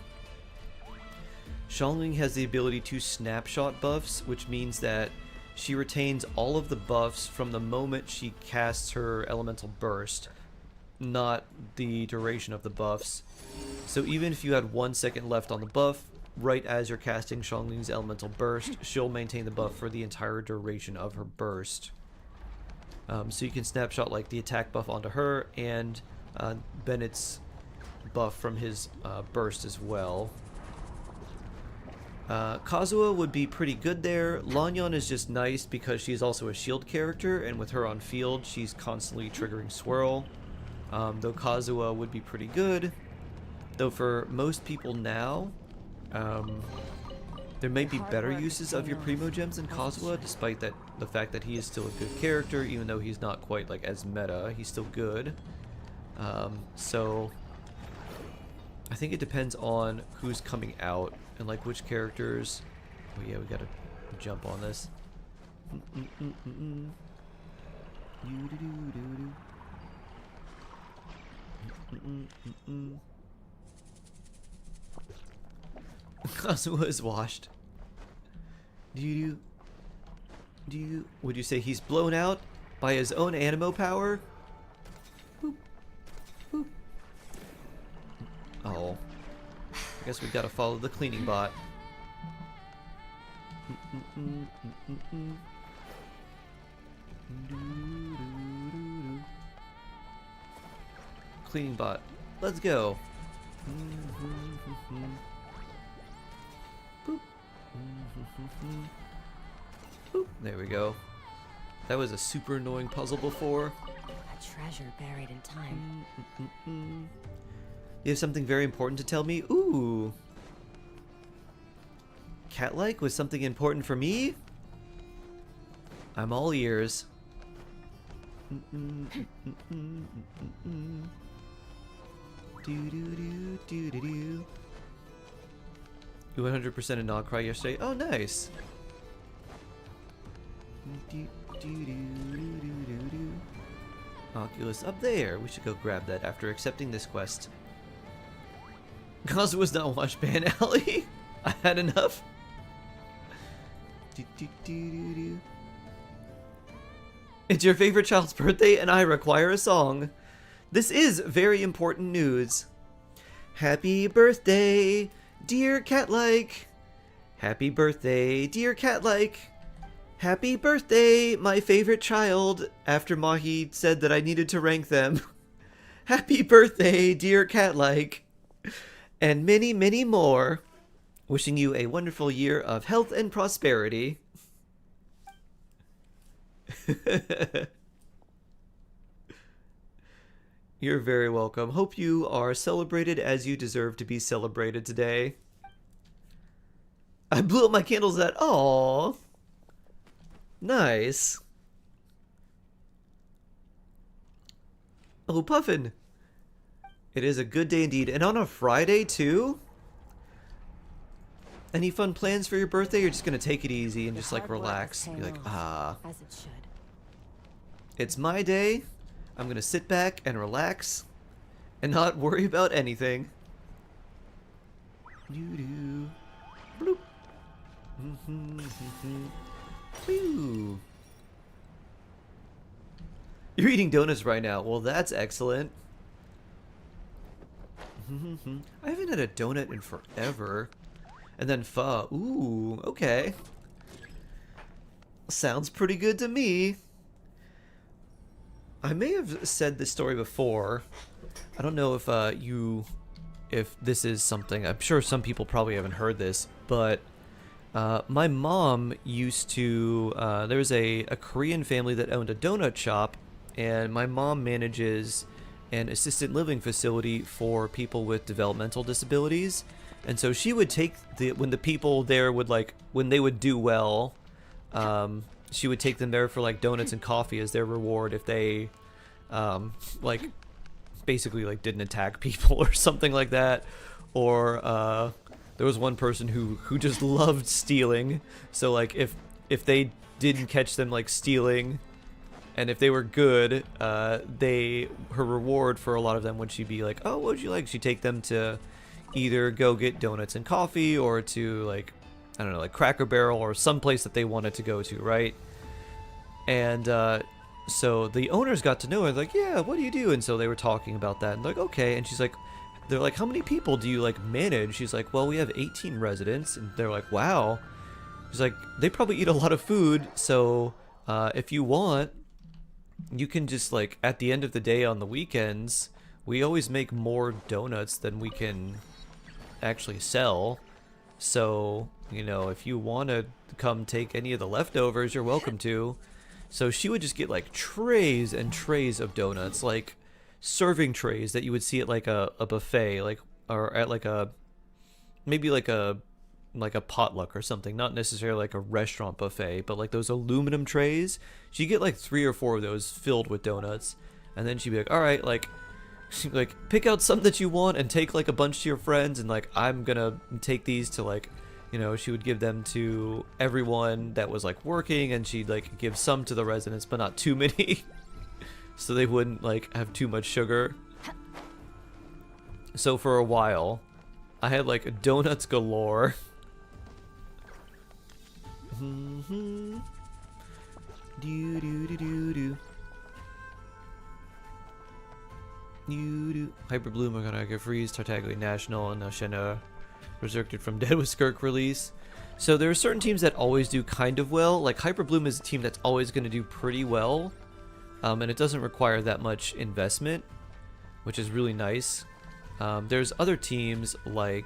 Xiangling has the ability to snapshot buffs, which means that she retains all of the buffs from the moment she casts her elemental burst, not the duration of the buffs. So even if you had 1 second left on the buff, right as you're casting Xiangling's elemental burst, she'll maintain the buff for the entire duration of her burst. So you can snapshot like the attack buff onto her and Bennett's buff from his burst as well. Kazuha would be pretty good there. Lanyan is just nice because she's also a shield character, and with her on field, she's constantly triggering Swirl. Though Kazuha would be pretty good. Though for most people now, there may be better uses of your Primo Gems than Kazuha, despite the fact that he is still a good character, even though he's not quite like as meta. He's still good. So I think it depends on who's coming out and like which characters. Oh yeah, we gotta jump on this. Kazuha is washed. Would you say he's blown out by his own animo power? Boop. Boop. Oh. I guess we gotta follow the cleaning bot. Cleaning bot. Let's go. Boop. Boop. There we go. That was a super annoying puzzle before. A treasure buried in time. You have something very important to tell me? Ooh. Cat-like was something important for me? I'm all ears. 100% a Nog Cry yesterday. Oh, nice. Oculus up there. We should go grab that after accepting this quest. Cause was not watched Ban Alley. I had enough. It's your favorite child's birthday and I require a song. This is very important news. Happy birthday, dear cat-like. Happy birthday, dear cat-like. Happy birthday, my favorite child, after Mahi said that I needed to rank them. Happy birthday, dear cat-like. And many, many more. Wishing you a wonderful year of health and prosperity. You're very welcome. Hope you are celebrated as you deserve to be celebrated today. I blew up my candles at. Aww. Nice. Oh, Puffin. It is a good day indeed. And on a Friday, too? Any fun plans for your birthday? You're just going to take it easy and just, like, relax. Be like, ah. As it should. It's my day. I'm going to sit back and relax and not worry about anything. Doo-doo. Bloop. Woo. You're eating donuts right now. Well, that's excellent. I haven't had a donut in forever. And then pho. Ooh, okay. Sounds pretty good to me. I may have said this story before. I don't know if this is something. I'm sure some people probably haven't heard this, but my mom used to. There was a Korean family that owned a donut shop, and my mom manages an assisted living facility for people with developmental disabilities. And so she would take when the people there would when they would do well, she would take them there for like donuts and coffee as their reward if they, basically didn't attack people or something like that. Or there was one person who just loved stealing. So like if they didn't catch them stealing, and if they were good, her reward for a lot of them would she be like, oh, what would you like? She'd take them to either go get donuts and coffee or to I don't know, Cracker Barrel or some place that they wanted to go to, right? And so the owners got to know her, like, yeah, what do you do? And so they were talking about that, and okay. And she's like, they're like, how many people do you manage? She's like, well, we have 18 residents. And they're like, wow. She's like, they probably eat a lot of food, so if you want, you can just at the end of the day on the weekends, we always make more donuts than we can actually sell. So, you know, if you want to come take any of the leftovers, you're welcome to. So she would just get trays and trays of donuts, serving trays that you would see at a buffet, or at maybe a potluck or something, not necessarily a restaurant buffet, but those aluminum trays. She'd get 3 or 4 of those filled with donuts, and then she'd be like, all right, she'd pick out some that you want and take a bunch to your friends, and I'm gonna take these to you know, she would give them to everyone that was working, and she'd give some to the residents, but not too many, so they wouldn't have too much sugar. So for a while, I had donuts galore. Do do do do do. Hyperbloom are gonna get freeze, Tartaglia National, and Shenna resurrected from Dead with Skirk release. So there are certain teams that always do kind of well. Hyperbloom is a team that's always going to do pretty well, and it doesn't require that much investment, which is really nice. There's other teams you're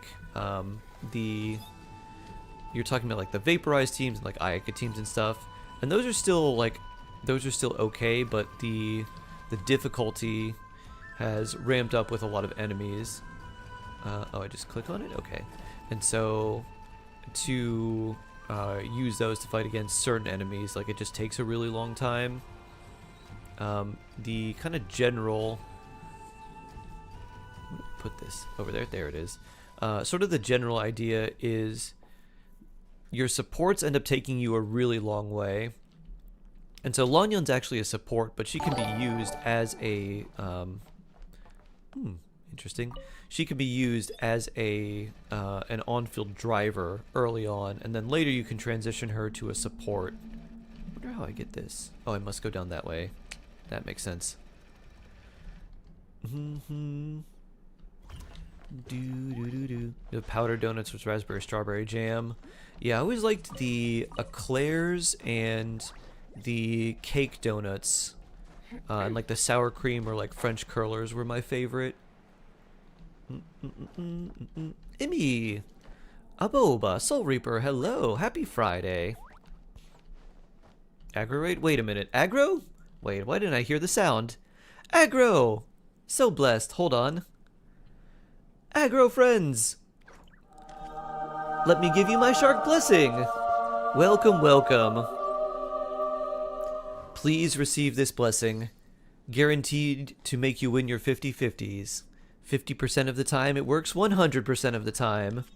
talking about the vaporized teams and Ayaka teams and stuff, and those are still okay, but the difficulty has ramped up with a lot of enemies. Oh, I just click on it? Okay. And so to use those to fight against certain enemies, it just takes a really long time. The kind of general... put this over there. There it is. Sort of the general idea is your supports end up taking you a really long way. And so Lanyon's actually a support, but she can be used as a... interesting. She could be used as an on-field driver early on, and then later you can transition her to a support. I wonder how I get this. Oh, I must go down that way. That makes sense. The powdered donuts with raspberry strawberry jam. Yeah, I always liked the eclairs and the cake donuts, and the sour cream or French curlers were my favorite. Imi, Aboba, Soul Reaper, hello, happy Friday. Aggro raid? Wait a minute, aggro? Wait, why didn't I hear the sound? Aggro! So blessed, hold on. Aggro friends! Let me give you my shark blessing. Welcome, welcome. Please receive this blessing. Guaranteed to make you win your 50-50s. 50% of the time it works 100% of the time.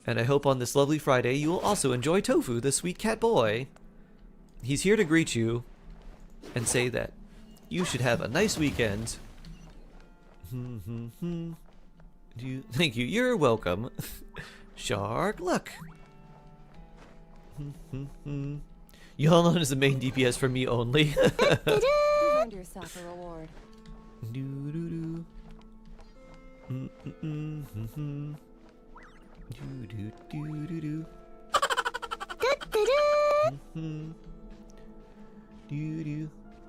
And I hope on this lovely Friday you will also enjoy Tofu, the sweet cat boy. He's here to greet you and say that you should have a nice weekend. Thank you. You're welcome. Shark luck. Yalon is the main DPS for me only. You earned yourself a reward.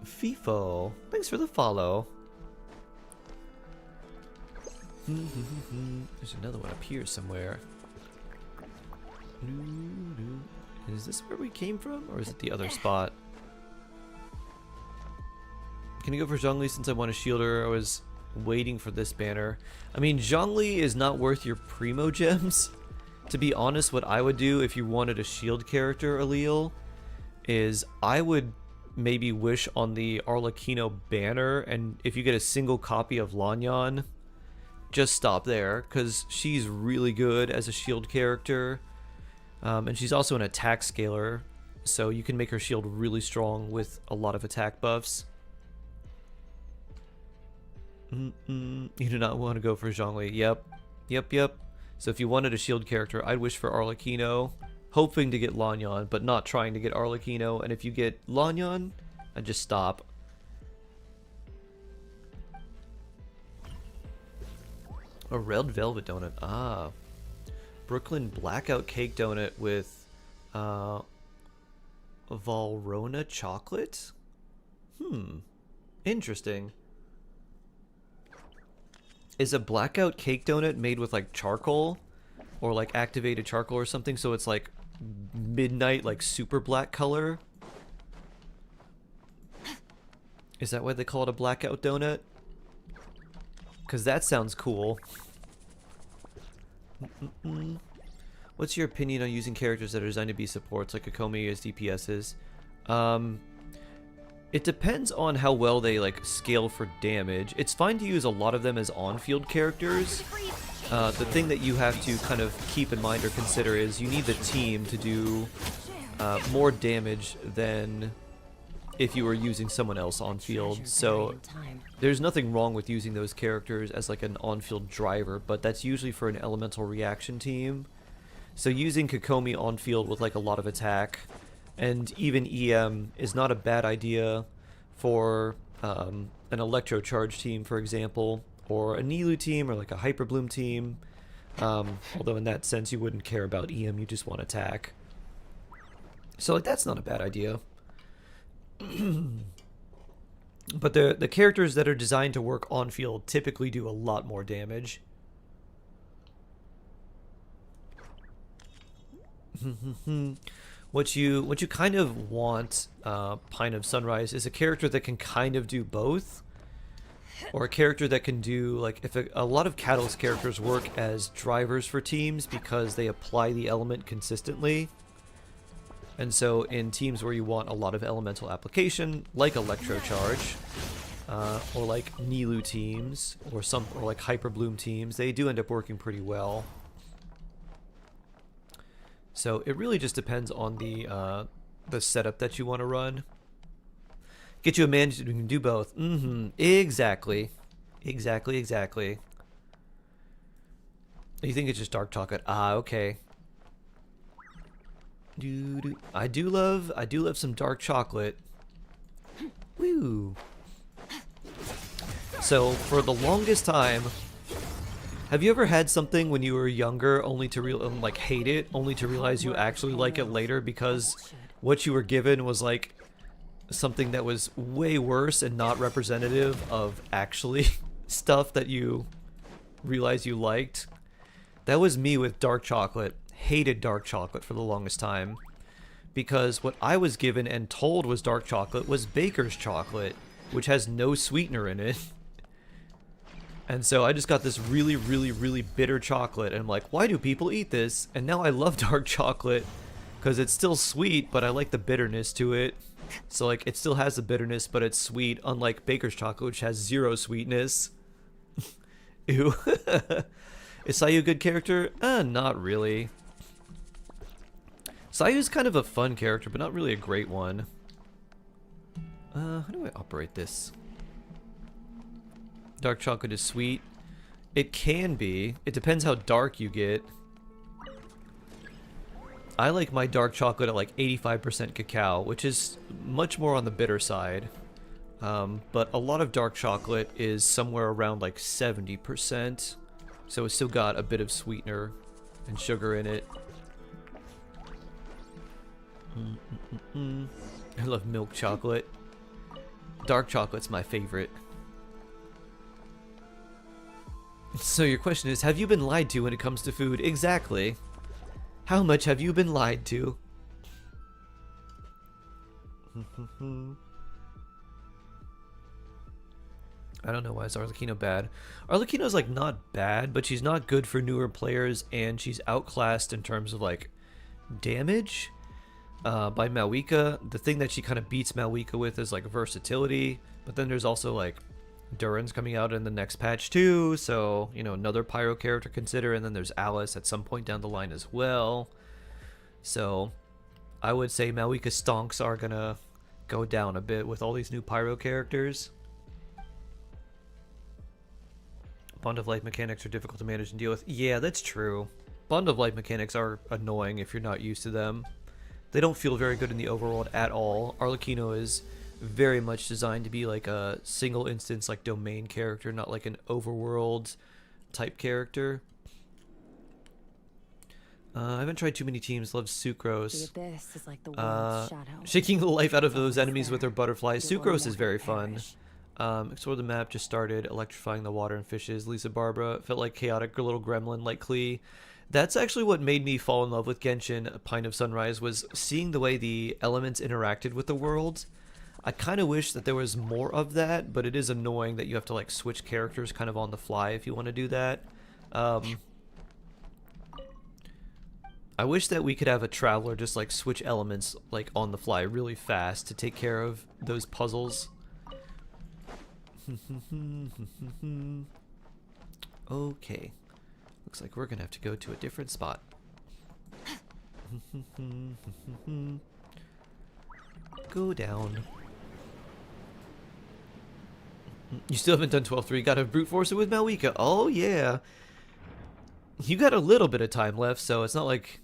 FIFO, thanks for the follow. There's another one up here somewhere. Is this where we came from, or is it the other spot? Can I go for Zhongli since I want a shielder? I was waiting for this banner. I mean, Zhongli is not worth your primo gems. To be honest, what I would do if you wanted a shield character allele is I would maybe wish on the Arlecchino banner, and if you get a single copy of Lanyan, just stop there, because she's really good as a shield character. And she's also an attack scaler, so you can make her shield really strong with a lot of attack buffs. You do not want to go for Zhongli. Yep. So if you wanted a shield character, I'd wish for Arlecchino, hoping to get Lanyan, but not trying to get Arlecchino. And if you get Lanyan, I'd just stop. A red velvet donut. Ah. Brooklyn blackout cake donut with Valrhona chocolate? Interesting. Is a blackout cake donut made with like charcoal or like activated charcoal or something, so it's like midnight, like super black color? Is that why they call it a blackout donut? Because that sounds cool. What's your opinion on using characters that are designed to be supports like Kokomi as DPSs? It depends on how well they like scale for damage. It's fine to use a lot of them as on-field characters. The thing that you have to kind of keep in mind or consider is you need the team to do more damage than if you were using someone else on field. So there's nothing wrong with using those characters as like an on-field driver, but that's usually for an elemental reaction team. So using Kokomi on field with like a lot of attack and even EM is not a bad idea for an electro charge team, for example, or a Nilou team or like a Hyper Bloom team. Although in that sense you wouldn't care about EM, you just want attack. So like that's not a bad idea. But the characters that are designed to work on field typically do a lot more damage. What you kind of want, Pine of Sunrise, is a character that can kind of do both, or a character that can do like if a lot of Catalyst characters work as drivers for teams because they apply the element consistently. And so in teams where you want a lot of elemental application, like Electro Charge, or like Nilou teams, or like Hyper Bloom teams, they do end up working pretty well. So it really just depends on the setup that you want to run. Get you a manager who can do both. Exactly. You think it's just dark chocolate? Ah, okay. I do love some dark chocolate. Woo. So for the longest time, have you ever had something when you were younger only to like hate it, only to realize you actually like it later because what you were given was like something that was way worse and not representative of actually stuff that you realize you liked? That was me with dark chocolate. Hated dark chocolate for the longest time because what I was given and told was dark chocolate was baker's chocolate, which has no sweetener in it. And so I just got this really, really, really bitter chocolate, and I'm like, why do people eat this? And now I love dark chocolate, because it's still sweet, but I like the bitterness to it. So like, it still has the bitterness, but it's sweet, unlike Baker's chocolate, which has zero sweetness. Ew. Is Sayu a good character? Not really. Sayu's kind of a fun character, but not really a great one. How do I operate this? Dark chocolate is sweet. It can be. It depends how dark you get. I like my dark chocolate at like 85% cacao, which is much more on the bitter side. But a lot of dark chocolate is somewhere around like 70%. So it's still got a bit of sweetener and sugar in it. I love milk chocolate. Dark chocolate's my favorite. So your question is, have you been lied to when it comes to food? Exactly. How much have you been lied to? I don't know, why is Arlecchino bad? Arlecchino's like not bad, but she's not good for newer players, and she's outclassed in terms of like damage by Malwika. The thing that she kind of beats Malwika with is like versatility, but then there's also like Durin's coming out in the next patch too, so you know, another pyro character to consider, and then there's Alice at some point down the line as well. So I would say Malwika's stonks are gonna go down a bit with all these new pyro characters. Bond of Life mechanics are difficult to manage and deal with. Yeah, that's true. Bond of Life mechanics are annoying if you're not used to them. They don't feel very good in the overworld at all. Arlecchino is very much designed to be like a single instance like domain character, not like an overworld type character. I haven't tried too many teams. Love Sucrose. This is like the world's shadow. Shaking the life out of those enemies with her butterflies. Sucrose is very fun. Explore the map just started. Electrifying the water and fishes. Lisa Barbara. Felt like chaotic little gremlin like Klee. That's actually what made me fall in love with Genshin Pine of Sunrise, was seeing the way the elements interacted with the world. I kind of wish that there was more of that, but it is annoying that you have to like switch characters kind of on the fly if you want to do that. I wish that we could have a traveler just like switch elements like on the fly really fast to take care of those puzzles. Okay. Looks like we're gonna have to go to a different spot. Go down. You still haven't done 12-3. Gotta brute force it with Malwika. Oh yeah. You got a little bit of time left, so it's not like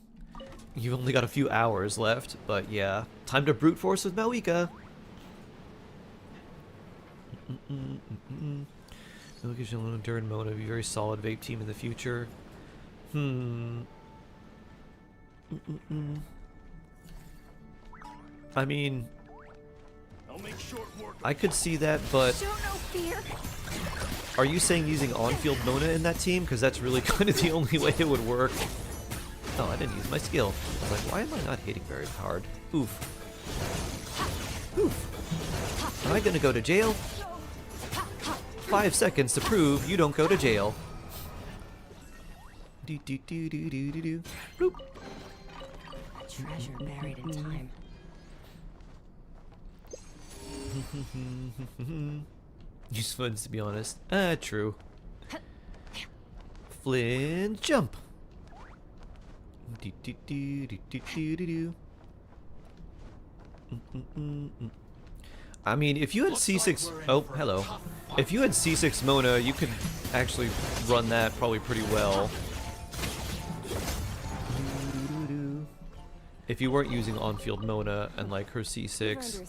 you've only got a few hours left. But yeah, time to brute force with Malwika. Malwika, Durin, Mona, be a very solid vape team in the future. I mean, I could see that, but Show no fear. are you saying using on-field Mona in that team? Because that's really kind of the only way it would work. Oh, I didn't use my skill. I was like, why am I not hitting very hard? Oof. Oof. Am I gonna go to jail? 5 seconds to prove you don't go to jail. Do do do do do do do. Bloop. A treasure buried in time. Useful ones, to be honest. True. Flynn, jump. Do do do do do do do do. I mean, if you had C6... Oh, hello. If you had C6 Mona, you could actually run that probably pretty well. If you weren't using on-field Mona and like her C6,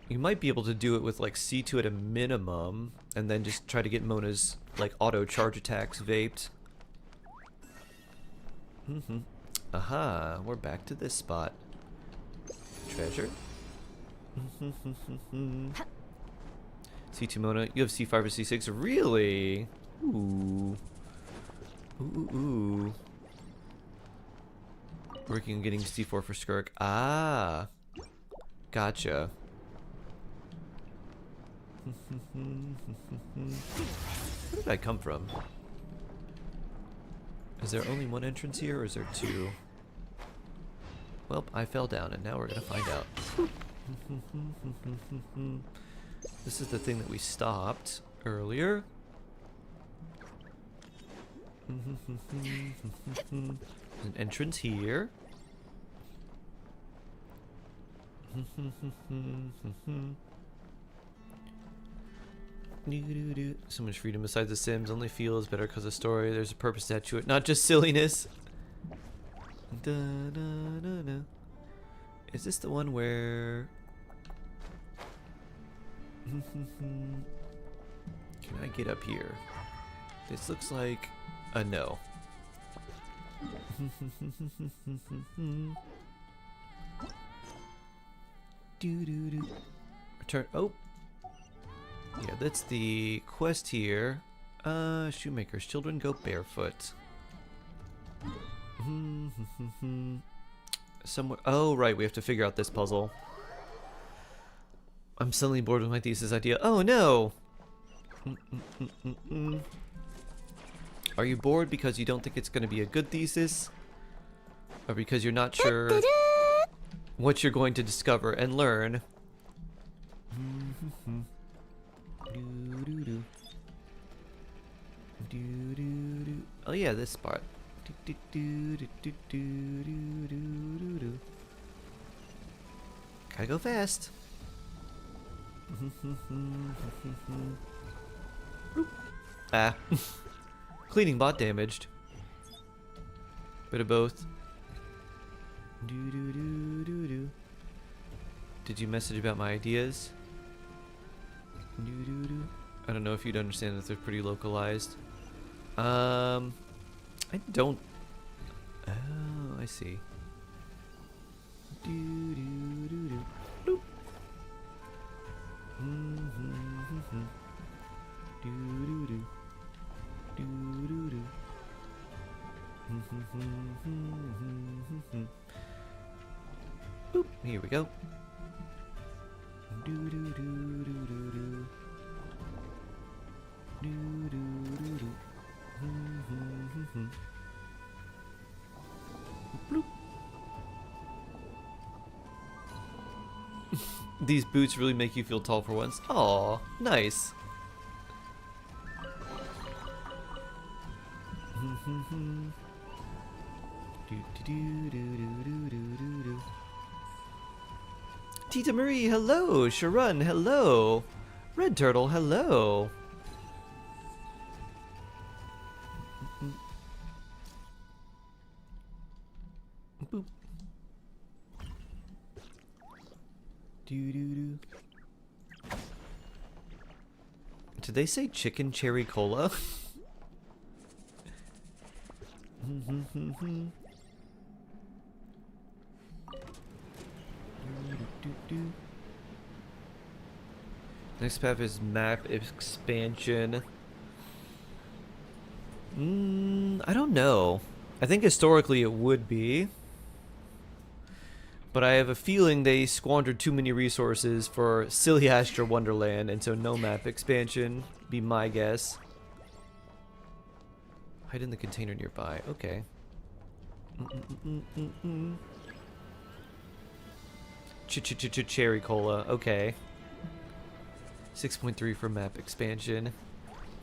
you might be able to do it with like C2 at a minimum, and then just try to get Mona's like auto charge attacks vaped. Aha, we're back to this spot. Treasure. C2 Mona, you have C5 or C6? Really? Ooh. Ooh, ooh. Working on getting C4 for Skirk. Ah. Gotcha. Where did I come from? Is there only one entrance here, or is there two? Well, I fell down, and now we're gonna find out. This is the thing that we stopped earlier. There's an entrance here. So much freedom besides The Sims. Only feels better because of story. There's a purpose to it, not just silliness. Is this the one where... Can I get up here? This looks like a no. Return. Oh. Yeah, that's the quest here. Shoemaker's children go barefoot. Somewhere. Oh, right. We have to figure out this puzzle. I'm suddenly bored with my thesis idea. Oh, no. Are you bored because you don't think it's going to be a good thesis? Or because you're not sure what you're going to discover and learn? Oh yeah, this spot. Gotta go fast. Ah. Cleaning bot damaged. Bit of both. Did you message about my ideas? I don't know if you'd understand that they're pretty localized. I don't. Oh, I see. Bloop. Boop. Here we go. Bloop. These boots really make you feel tall for once. Aw, nice. Tita Marie, hello. Sharon, hello. Red Turtle, hello. Boop. Did they say chicken cherry cola? Next path is map expansion. I don't know. I think historically it would be. But I have a feeling they squandered too many resources for Silly Astro Wonderland, and so no map expansion, be my guess. Hide in the container nearby. Okay. Cherry cola. Okay. 6.3 for map expansion.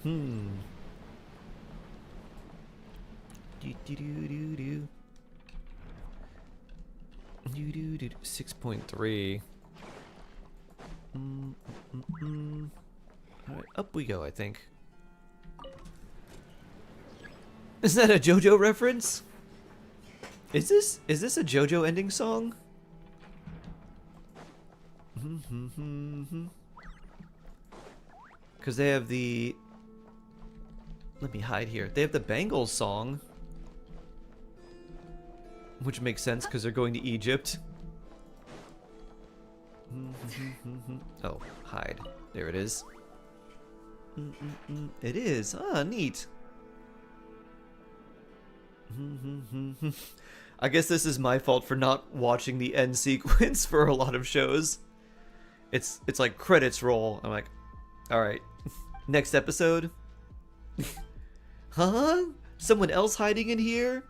6.3. Alright, up we go, I think. Is that a JoJo reference? Is this a JoJo ending song? Because they have the... Let me hide here. They have the Bangles song. Which makes sense because they're going to Egypt. Oh, hide. There it is. It is. Ah, neat. I guess this is my fault for not watching the end sequence for a lot of shows. It's like credits roll. I'm like, Alright. Next episode? Huh? Someone else hiding in here?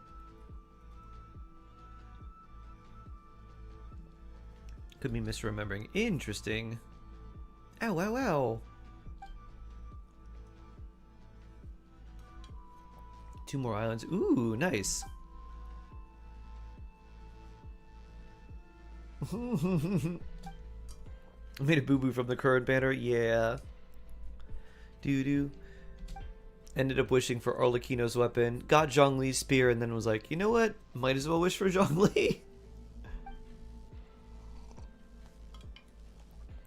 Could be misremembering. Interesting. Ow, ow, ow. 2 more islands. Ooh, nice. I made a boo-boo from the current banner. Yeah. Doo-doo. Ended up wishing for Arlecchino's weapon. Got Zhongli's spear and then was like, you know what? Might as well wish for Zhongli.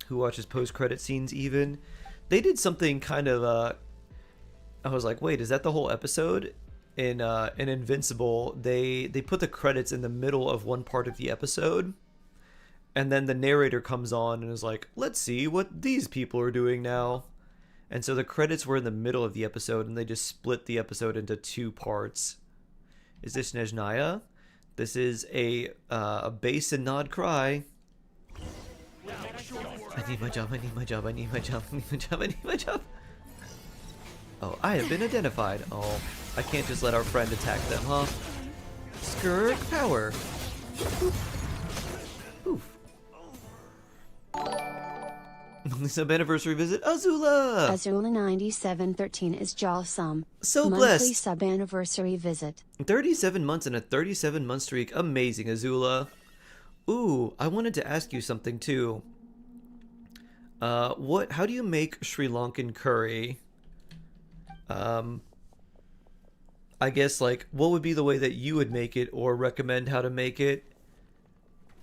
Who watches post-credit scenes even? They did something kind of, I was like, wait, is that the whole episode? In Invincible, they put the credits in the middle of one part of the episode. And then the narrator comes on and is like, let's see what these people are doing now. And so the credits were in the middle of the episode and they just split the episode into 2 parts. Is this Nezhnaya? This is a bass and nod cry. I need my job, I need my job, I need my job, I need my job, I need my job. Oh, I have been identified. Oh, I can't just let our friend attack them, huh? Skirk power. Oof. Sub-anniversary visit, Azula! Azula 9713 is Jawsome. So Monthly blessed. sub-anniversary visit. 37 months and a 37-month streak. Amazing, Azula. Ooh, I wanted to ask you something too. How do you make Sri Lankan curry? I guess, like, what would be the way that you would make it or recommend how to make it?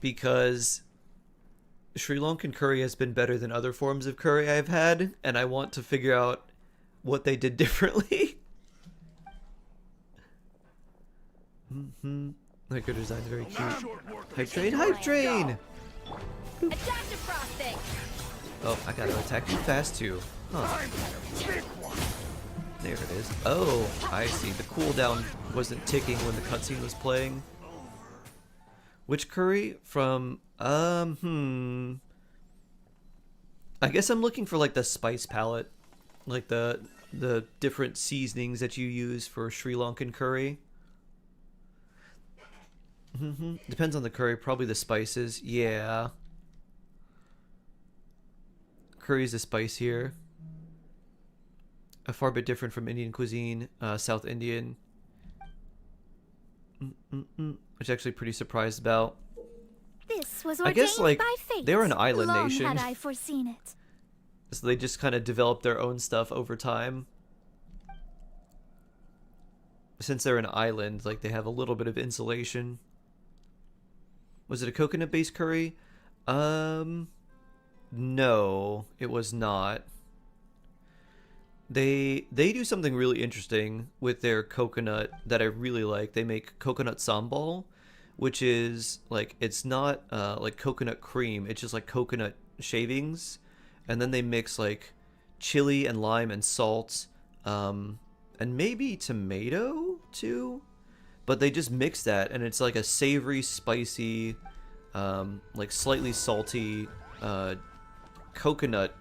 Because Sri Lankan curry has been better than other forms of curry I've had, and I want to figure out what they did differently. Like, her design's very cute. Hype train, hype train! Attack the frosting! Oh, I gotta attack you fast too. Huh. There it is. Oh, I see. The cooldown wasn't ticking when the cutscene was playing. Which curry? From, I guess I'm looking for, like, the spice palette. Like, the different seasonings that you use for Sri Lankan curry. Depends on the curry. Probably the spices. Yeah. Curry's a spice here. A far bit different from Indian cuisine, South Indian. Which I'm actually pretty surprised about. This was I guess, like, by fate. they're an island Long nation. had I foreseen it. So they just kind of develop their own stuff over time. Since they're an island, like, they have a little bit of insulation. Was it a coconut-based curry? No, it was not. They do something really interesting with their coconut that I really like. They make coconut sambal, which is, like, it's not like coconut cream. It's just like coconut shavings, and then they mix, like, chili and lime and salt, and maybe tomato too. But they just mix that, and it's like a savory, spicy, like slightly salty coconut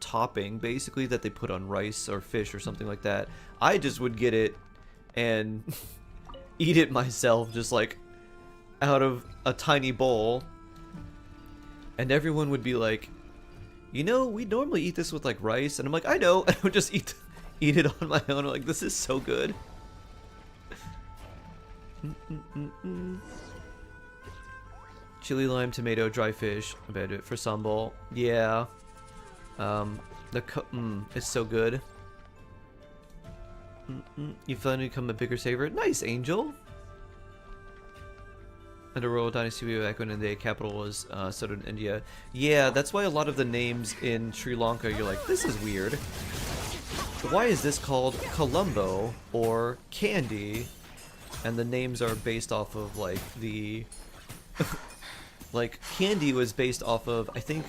topping, basically, that they put on rice or fish or something like that. I just would get it and eat it myself, just like out of a tiny bowl. And everyone would be like, you know, we normally eat this with like rice. And I'm like, I know. And I would just eat it on my own. I'm like, this is so good. Chili, lime, tomato, dry fish. I bet it for sambal. Yeah. It's so good. You finally become a bigger saver. Nice, Angel. And a royal dynasty way back when the capital was settled in India. Yeah, that's why a lot of the names in Sri Lanka, you're like, this is weird. Why is this called Colombo or Candy? And the names are based off of, like, the... like, Candy was based off of, I think...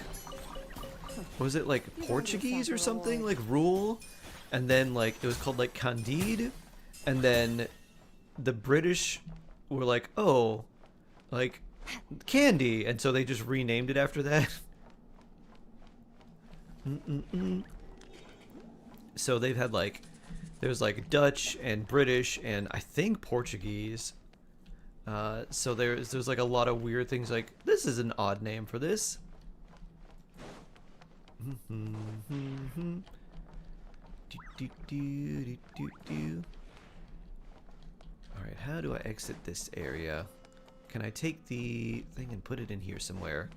was it, like, Portuguese or something? Like, rule? And then, like, it was called, like, Candide. And then the British were like, oh, like, Candy. And so they just renamed it after that. So they've had like, there's like Dutch and British and I think Portuguese. So there's like a lot of weird things. Like, this is an odd name for this. Alright, how do I exit this area? Can I take the thing and put it in here somewhere?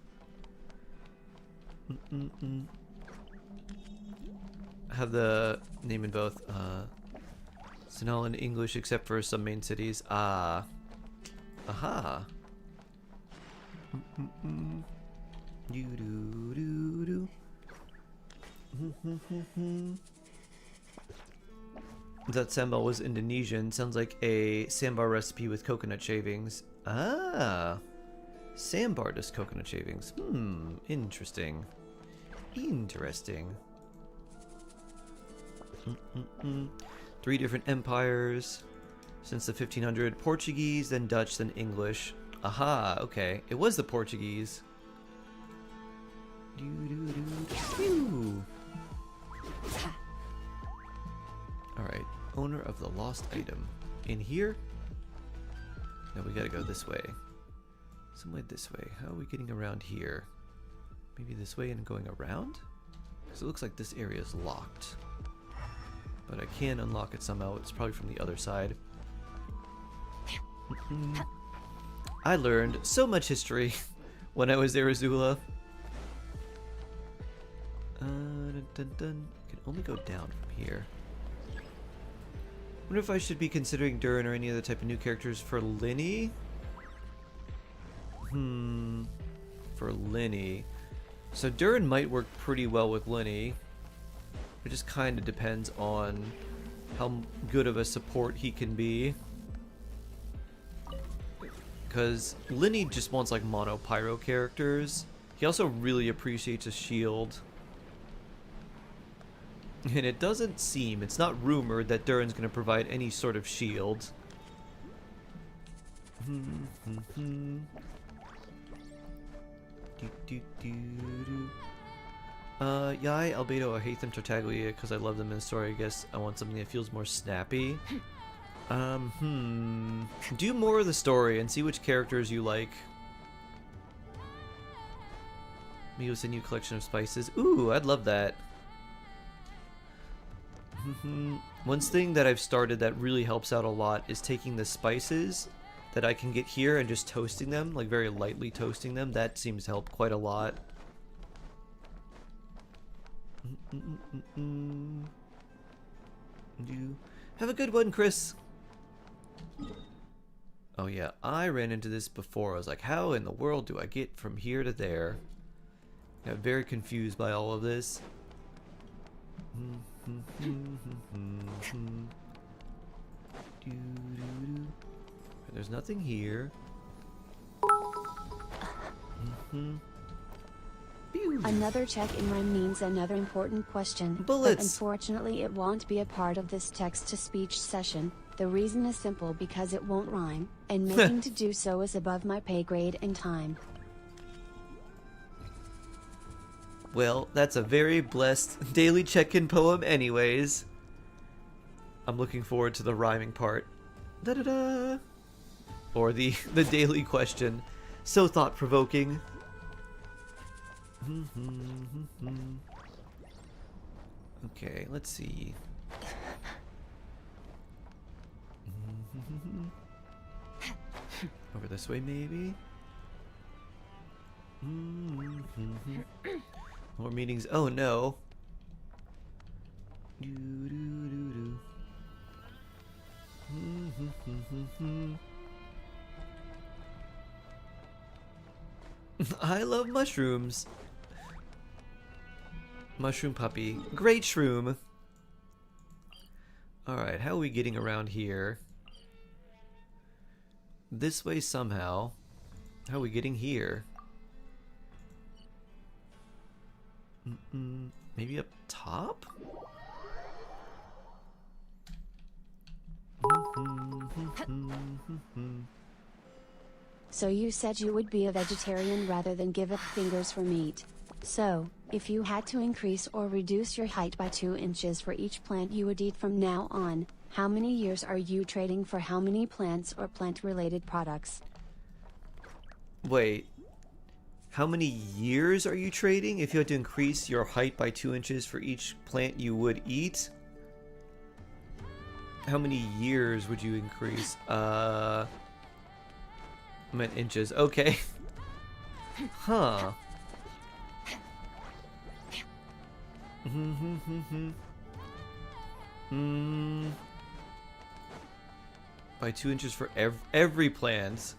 I have the name in both. It's all in English except for some main cities. Ah. Aha. That sambal was Indonesian. Sounds like a sambar recipe with coconut shavings. Ah. Sambar does coconut shavings. Interesting. Interesting. 3 different empires since the 1500. Portuguese, then Dutch, then English. Aha, okay. It was the Portuguese. Alright, owner of the lost item. In here? No, we gotta go this way. Some way this way. How are we getting around here? Maybe this way and going around? Because it looks like this area is locked. But I can unlock it somehow. It's probably from the other side. I learned so much history when I was there, Azula. Dun, dun. I can only go down from here. Wonder if I should be considering Durin or any other type of new characters for Linny? For Linny. So Durin might work pretty well with Linny. It just kind of depends on how good of a support he can be. Because Linny just wants like mono pyro characters. He also really appreciates a shield. And it doesn't seem, it's not rumored that Durin's going to provide any sort of shield. Yai, Albedo, I hate them Tartaglia because I love them in the story. I guess I want something that feels more snappy. Do more of the story and see which characters you like. Maybe with a new collection of spices. Ooh, I'd love that. One thing that I've started that really helps out a lot is taking the spices that I can get here and just toasting them, like very lightly toasting them. That seems to help quite a lot. Have a good one, Chris. Oh yeah, I ran into this before. I was like, how in the world do I get from here to there? I got very confused by all of this. There's nothing here. Another check in rhyme means another important question. Bullets. But unfortunately it won't be a part of this text-to-speech session. The reason is simple, because it won't rhyme, and making to do so is above my pay grade and time. Well, that's a very blessed daily check-in poem anyways. I'm looking forward to the rhyming part. Da-da-da! Or the daily question. So thought-provoking. Okay, let's see. Over this way, maybe? More meetings. Oh no. I love mushrooms. Mushroom puppy. Great shroom. Alright, how are we getting around here? This way somehow. How are we getting here? Maybe up top? So you said you would be a vegetarian rather than give up fingers for meat. So, if you had to increase or reduce your height by 2 inches for each plant you would eat from now on, how many years are you trading for how many plants or plant-related products? Wait. How many years are you trading if you had to increase your height by 2 inches for each plant you would eat? How many years would you increase? I meant inches. Okay. Huh. By 2 inches for every plant.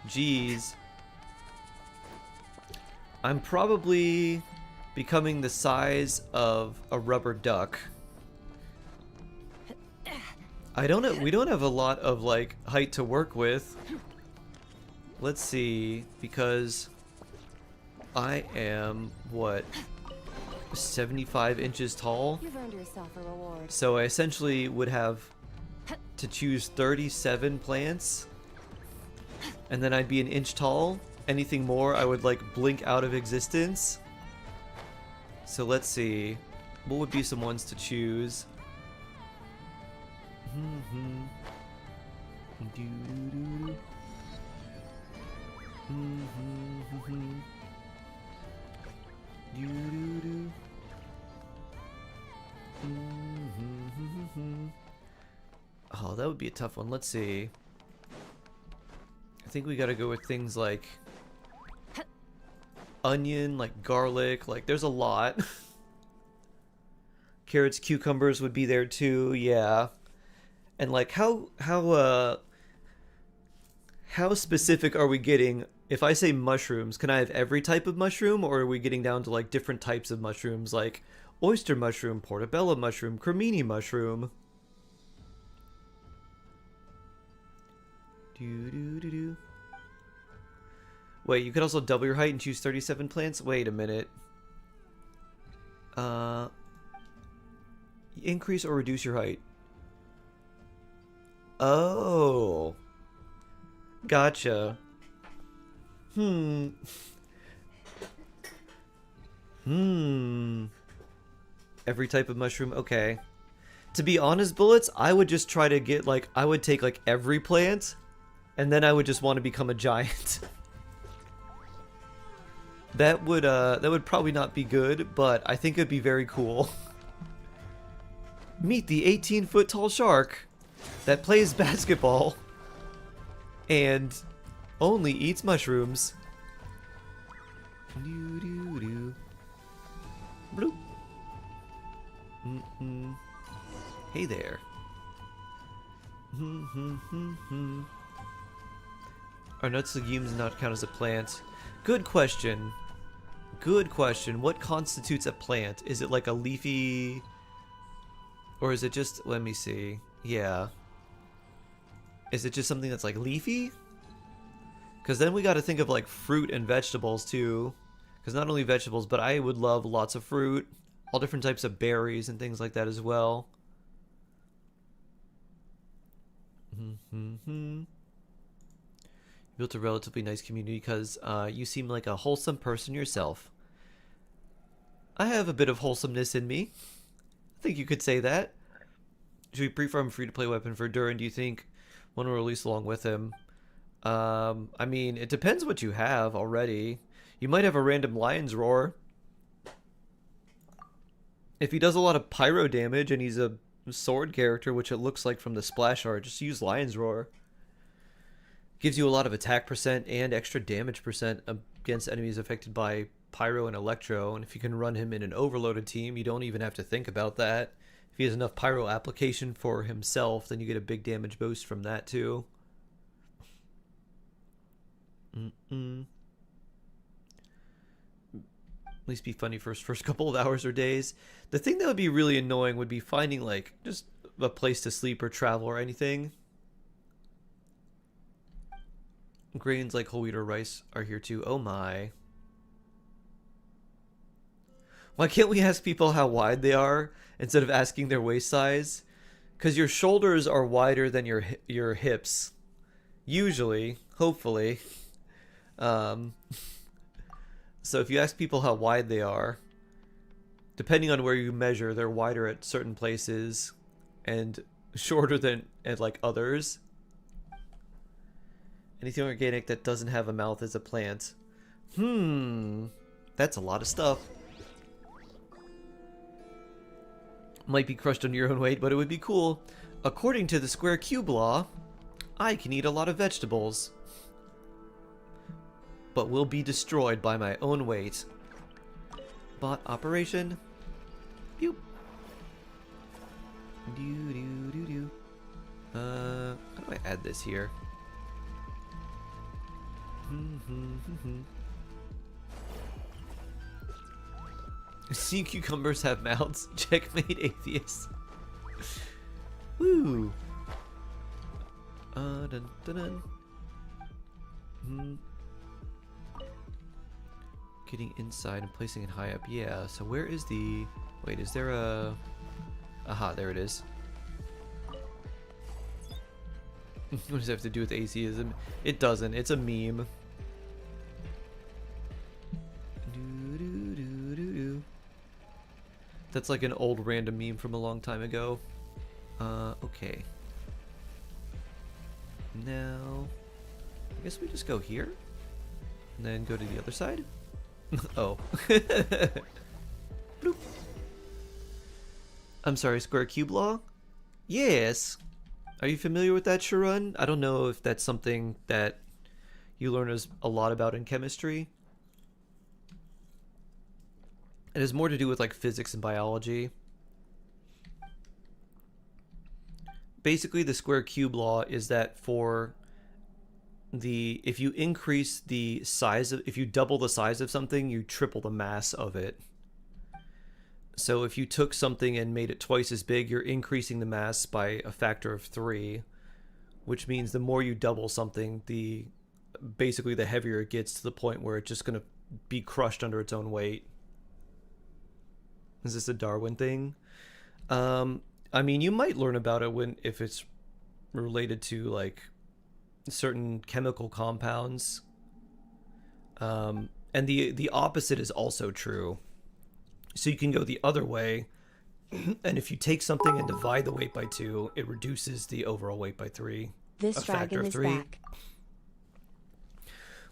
Jeez. I'm probably becoming the size of a rubber duck. We don't have a lot of like height to work with. Let's see, because I am what, 75 inches tall? You've earned yourself a reward. So I essentially would have to choose 37 plants, and then I'd be an inch tall. Anything more, I would like blink out of existence. So let's see, what would be some ones to choose? Oh, that would be a tough one. Let's see. I think we gotta go with things like onion, like garlic, like there's a lot. Carrots, cucumbers would be there too, yeah. And like how specific are we getting? If I say mushrooms, can I have every type of mushroom, or are we getting down to like different types of mushrooms, like oyster mushroom, portobello mushroom, cremini mushroom? Wait, you could also double your height and choose 37 plants? Wait a minute. Increase or reduce your height? Oh. Gotcha. Every type of mushroom? Okay. To be honest, Bullets, I would just try to get, like, I would take, like, every plant, and then I would just want to become a giant. That would probably not be good, but I think it'd be very cool. Meet the 18-foot tall shark that plays basketball and only eats mushrooms. Bloop. Hey there. Are nuts, legumes not count as a plant? Good question. Good question. What constitutes a plant? Is it like a leafy... Or is it just... Let me see. Yeah. Is it just something that's like leafy? Because then we got to think of like fruit and vegetables too. Because not only vegetables, but I would love lots of fruit. All different types of berries and things like that as well. Built a relatively nice community because you seem like a wholesome person yourself. I have a bit of wholesomeness in me. I think you could say that. Should we pre-farm a free-to-play weapon for Durin? Do you think one will release along with him? I mean, it depends what you have already. You might have a random Lion's Roar. If he does a lot of pyro damage and he's a sword character, which it looks like from the splash art, just use Lion's Roar. Gives you a lot of attack percent and extra damage percent against enemies affected by pyro and electro, and if you can run him in an overloaded team, you don't even have to think about that. If he has enough pyro application for himself, then you get a big damage boost from that too. At least be funny first couple of hours or days. The thing that would be really annoying would be finding like just a place to sleep or travel or anything. Grains like whole wheat or rice are here too. Oh my. Why can't we ask people how wide they are instead of asking their waist size? Because your shoulders are wider than your hips. Usually. Hopefully. So if you ask people how wide they are, depending on where you measure, they're wider at certain places and shorter than at like others. Anything organic that doesn't have a mouth is a plant. That's a lot of stuff. Might be crushed under your own weight, but it would be cool. According to the square cube law, I can eat a lot of vegetables, but will be destroyed by my own weight. Bot operation. Boop. How do I add this here? Sea cucumbers have mouths. Checkmate atheists. Woo. Dun, dun, dun. Getting inside and placing it high up. Yeah, so where is the... Wait, is there a... Aha, there it is. What does it have to do with atheism? It doesn't. It's a meme. That's like an old random meme from a long time ago. Okay. Now... I guess we just go here. And then go to the other side. Oh. Bloop. I'm sorry, square cube law? Yes. Are you familiar with that, Sharon? I don't know if that's something that you learn a lot about in chemistry. It has more to do with like physics and biology. Basically, the square cube law is that for the, if you increase the size of, if you double the size of something, you triple the mass of it. So if you took something and made it twice as big, you're increasing the mass by a factor of 3, which means the more you double something, the basically the heavier it gets, to the point where it's just going to be crushed under its own weight. Is this a Darwin thing? I mean, you might learn about it if it's related to like certain chemical compounds. And the opposite is also true. So you can go the other way, and if you take something and divide the weight by 2, it reduces the overall weight by 3. This dragon is back.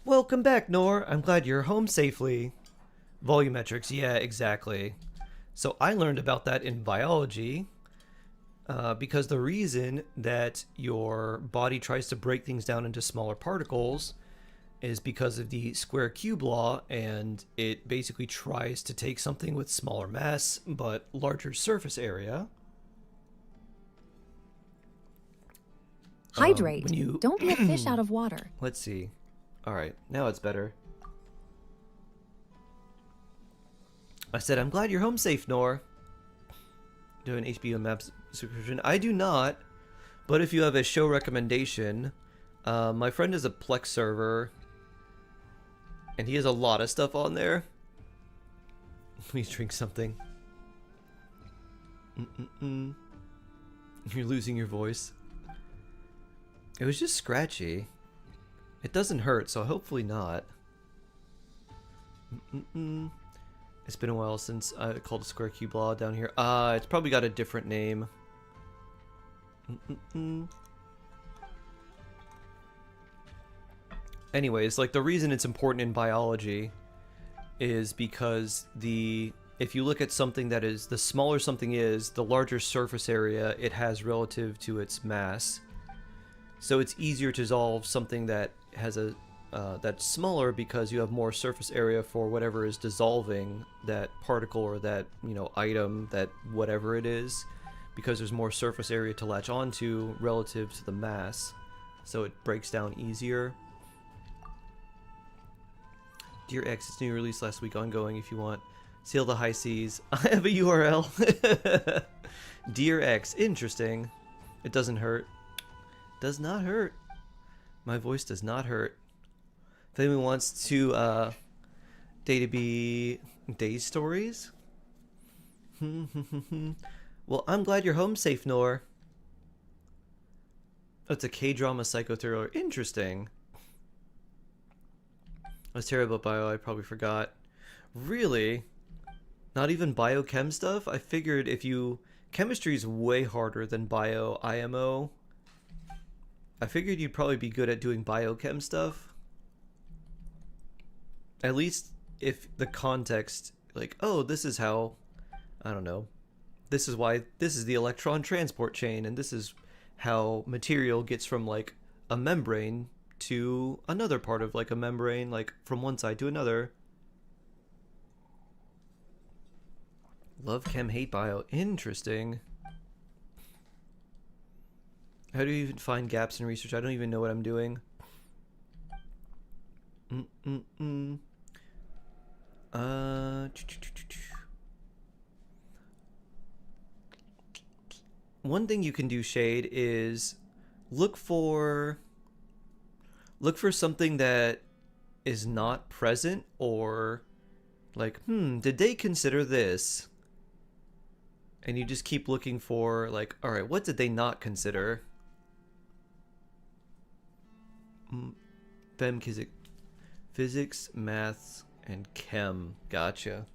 Welcome back, Nor. I'm glad you're home safely. Volumetrics, yeah, exactly. So I learned about that in biology, because the reason that your body tries to break things down into smaller particles is because of the square cube law, and it basically tries to take something with smaller mass but larger surface area. Hydrate. Don't be a fish out of water. Let's see. Alright, now it's better. I said, I'm glad you're home safe, Nor. Do an HBO Maps subscription? I do not, but if you have a show recommendation, my friend is a Plex server, and he has a lot of stuff on there. Please drink something. You're losing your voice. It was just scratchy. It doesn't hurt, so hopefully not. It's been a while since I called a square cube law down here. It's probably got a different name. Anyways, like the reason it's important in biology is because if you look at something that is, the smaller something is, the larger surface area it has relative to its mass. So it's easier to dissolve something that has a that's smaller because you have more surface area for whatever is dissolving that particle or that, you know, item, that whatever it is, because there's more surface area to latch onto relative to the mass. So it breaks down easier. Dear X, it's new release last week, ongoing if you want. Sail the high seas. I have a URL. Dear X, interesting. It doesn't hurt. Does not hurt. My voice does not hurt. If anyone wants to data be day stories. Well, I'm glad you're home safe, Nor. Oh, it's a K-drama psychothriller. Interesting. I was terrible at bio, I probably forgot. Really? Not even biochem stuff? I figured if you... Chemistry is way harder than bio IMO. I figured you'd probably be good at doing biochem stuff. At least if the context, like, oh, this is how, I don't know, this is why, this is the electron transport chain, and this is how material gets from, like, a membrane to another part of, like, a membrane, like, from one side to another. Love chem, hate bio. Interesting. How do you even find gaps in research? I don't even know what I'm doing. One thing you can do, Shade, is look for something that is not present, or like, did they consider this? And you just keep looking for, like, all right, what did they not consider? Fem, physics, maths, and chem. Gotcha.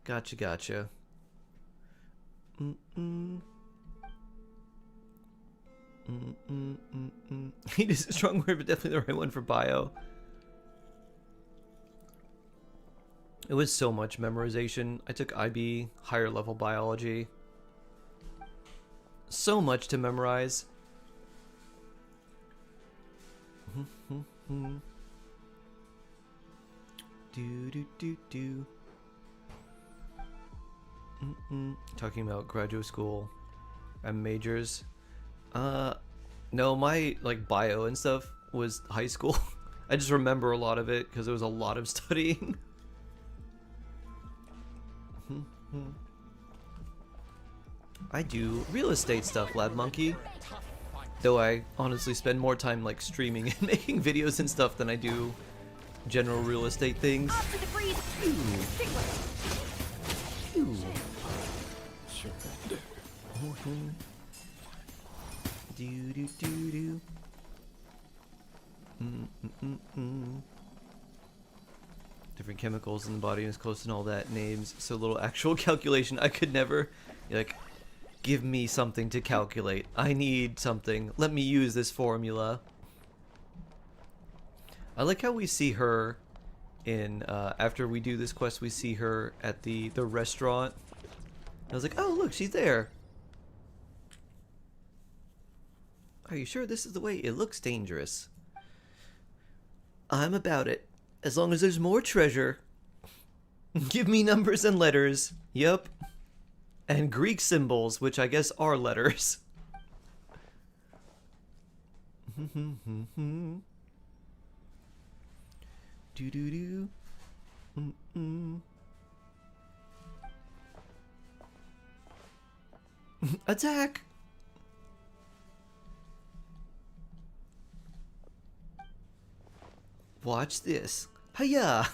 Gotcha. Hate is a strong word, but definitely the right one for bio. It was so much memorization. I took IB, higher level biology. So much to memorize. Talking about graduate school and majors. No, my like bio and stuff was high school. I just remember a lot of it because it was a lot of studying. I do real estate stuff, Lab Monkey. Though I honestly spend more time like streaming and making videos and stuff than I do general real estate things. Different chemicals in the body is close and all that, names, so little actual calculation. I could never, like, give me something to calculate. I need something. Let me use this formula. I like how we see her in, after we do this quest, we see her at the restaurant. I was like, oh, look, she's there. Are you sure this is the way? It looks dangerous. I'm about it. As long as there's more treasure. Give me numbers and letters. Yup. And Greek symbols, which I guess are letters. Do. Attack! Watch this. Hiya!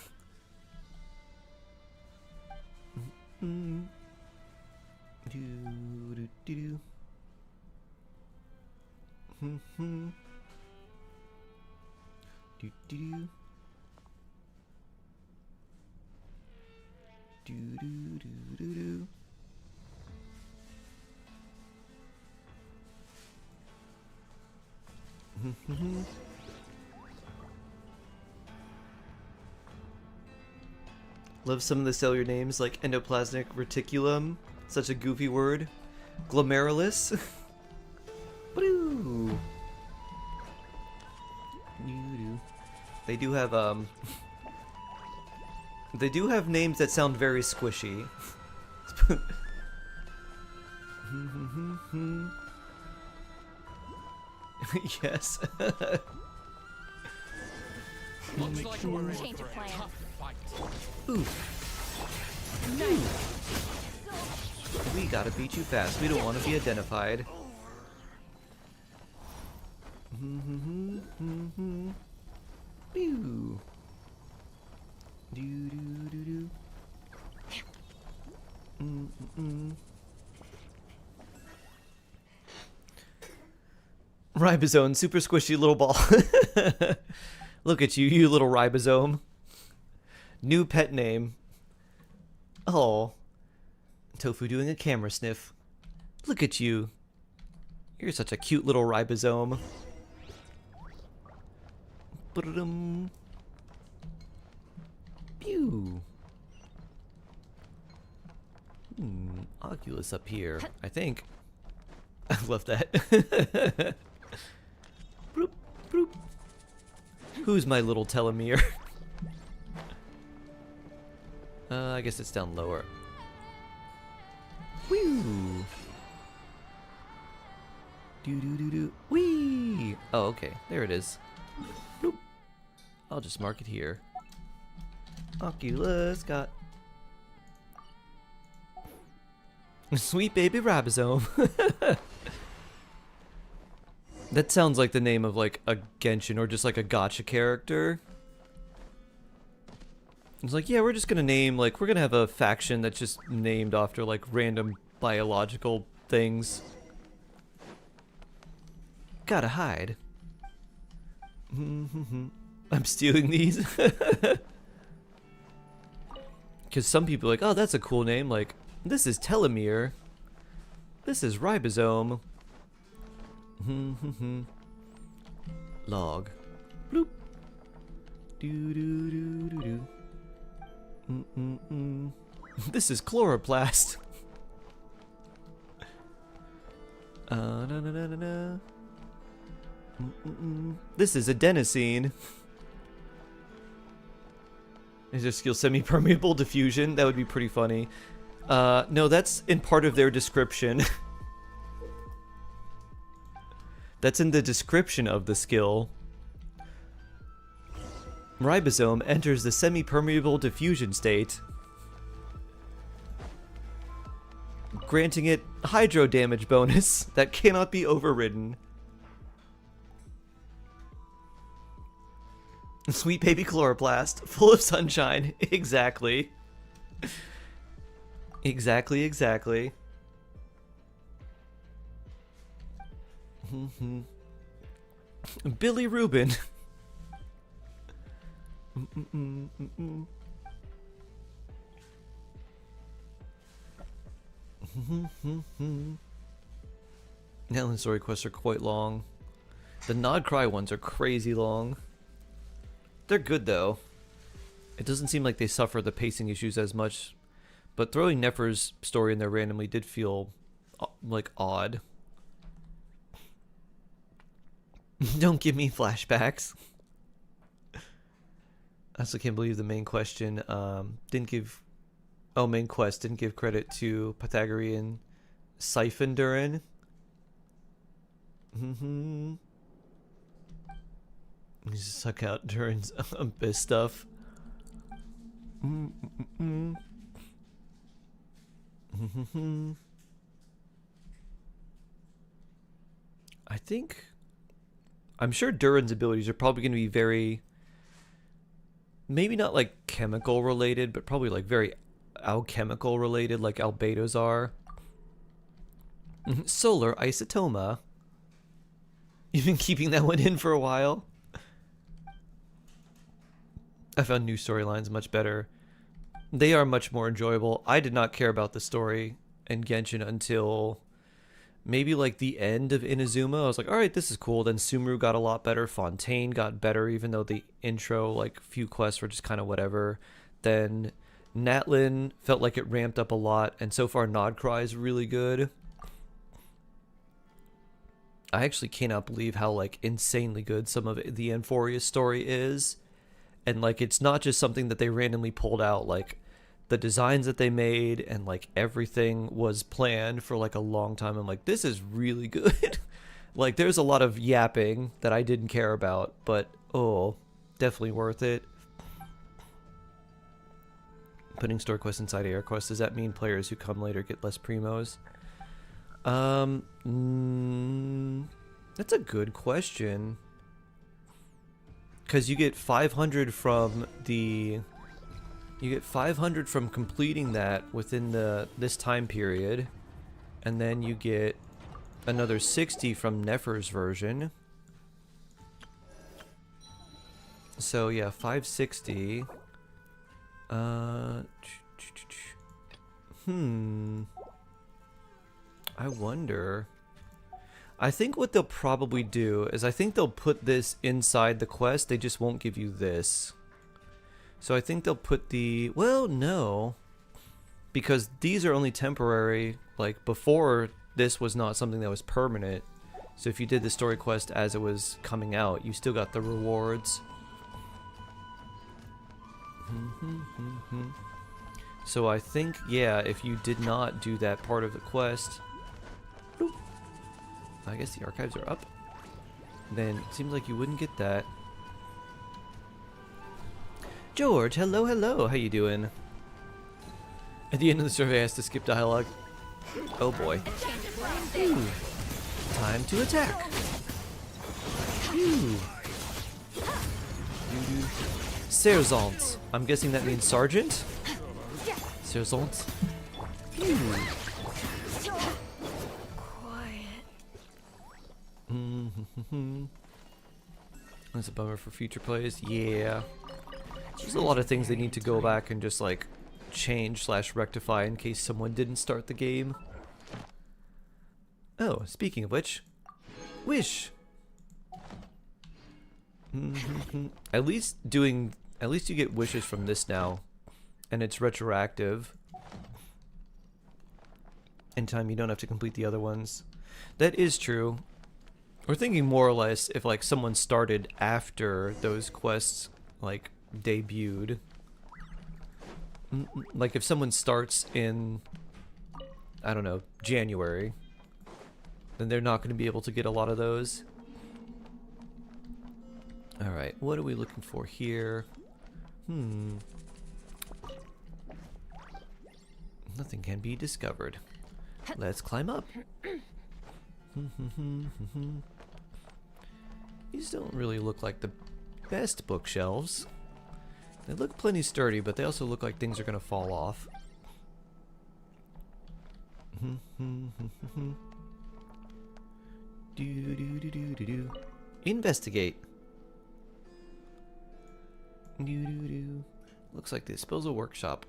Do. Love some of the cellular names like endoplasmic reticulum, such a goofy word. Glomerulus. They do have names that sound very squishy. Yes. Change of plan. Ooh. We gotta beat you fast. We don't want to be identified. Pew. Do. Ribosome, super squishy little ball. Look at you, you little ribosome. New pet name. Oh. Tofu doing a camera sniff. Look at you. You're such a cute little ribosome. Ba-da-dum. Pew. Oculus up here, I think. I love that. Broop, broop. Who's my little telomere? I guess it's down lower. Woo! Do. Wee! Oh, okay. There it is. Bloop. I'll just mark it here. Oculus got sweet baby ribosome. That sounds like the name of like a Genshin or just like a gacha character. It's like, yeah, we're just gonna name, like, we're gonna have a faction that's just named after like random biological things. Gotta hide. I'm stealing these. Because some people are like, oh, that's a cool name. Like, this is telomere. This is ribosome. Log. Bloop. Do. This is chloroplast. This is adenosine. Is there skill semi-permeable diffusion? That would be pretty funny. No, that's in part of their description. That's in the description of the skill. Ribosome enters the semi-permeable diffusion state, granting it hydro damage bonus that cannot be overridden. Sweet baby chloroplast, full of sunshine. Exactly. Exactly. Billy Rubin. Nellen story quests are quite long. The Nod Cry ones are crazy long. They're good though. It doesn't seem like they suffer the pacing issues as much, but throwing Nefer's story in there randomly did feel like odd. Don't give me flashbacks. I also can't believe the main question didn't give... Oh, main quest didn't give credit to Pythagorean Siphon Durin. You just suck out Durin's abyss stuff. I think... I'm sure Durin's abilities are probably going to be very... Maybe not like chemical related, but probably like very alchemical related, like Albedo's are. Solar isotoma. You've been keeping that one in for a while. I found new storylines much better. They are much more enjoyable. I did not care about the story in Genshin until maybe like the end of Inazuma. I was like, alright, this is cool. Then Sumru got a lot better. Fontaine got better, even though the intro, like, few quests were just kind of whatever. Then Natlin felt like it ramped up a lot. And so far, Nodcry is really good. I actually cannot believe how, like, insanely good some of the Amphoria story is. And, like, it's not just something that they randomly pulled out. Like, the designs that they made and like everything was planned for like a long time. I'm like, this is really good. Like, there's a lot of yapping that I didn't care about, but oh, definitely worth it. Putting store quests inside air quests, does that mean players who come later get less primos? That's a good question. Because you get 500 from the... You get 500 from completing that within this time period, and then you get another 60 from Nefer's version. So yeah, 560. I wonder. I think what they'll probably do is I think they'll put this inside the quest. They just won't give you this. So I think they'll put the... Well, no. Because these are only temporary. Like, before, this was not something that was permanent. So if you did the story quest as it was coming out, you still got the rewards. So I think, yeah, if you did not do that part of the quest... Boop, I guess the archives are up. Then it seems like you wouldn't get that. George, hello, hello. How you doing? At the end of the survey, I has to skip dialogue. Oh boy. Ooh. Time to attack. Ooh. Sergeant. I'm guessing that means sergeant. Sergeant. That's a bummer for future plays. Yeah. There's a lot of things they need to go back and just like change / rectify in case someone didn't start the game. Oh, speaking of which, wish. At least you get wishes from this now, and it's retroactive. In time, you don't have to complete the other ones. That is true. We're thinking more or less if like someone started after those quests like debuted. Like if someone starts in, I don't know, January, then they're not going to be able to get a lot of those. Alright, what are we looking for here? Nothing can be discovered. Let's climb up. These don't really look like the best bookshelves. They look plenty sturdy, but they also look like things are gonna fall off. Investigate. Looks like the disposal workshop.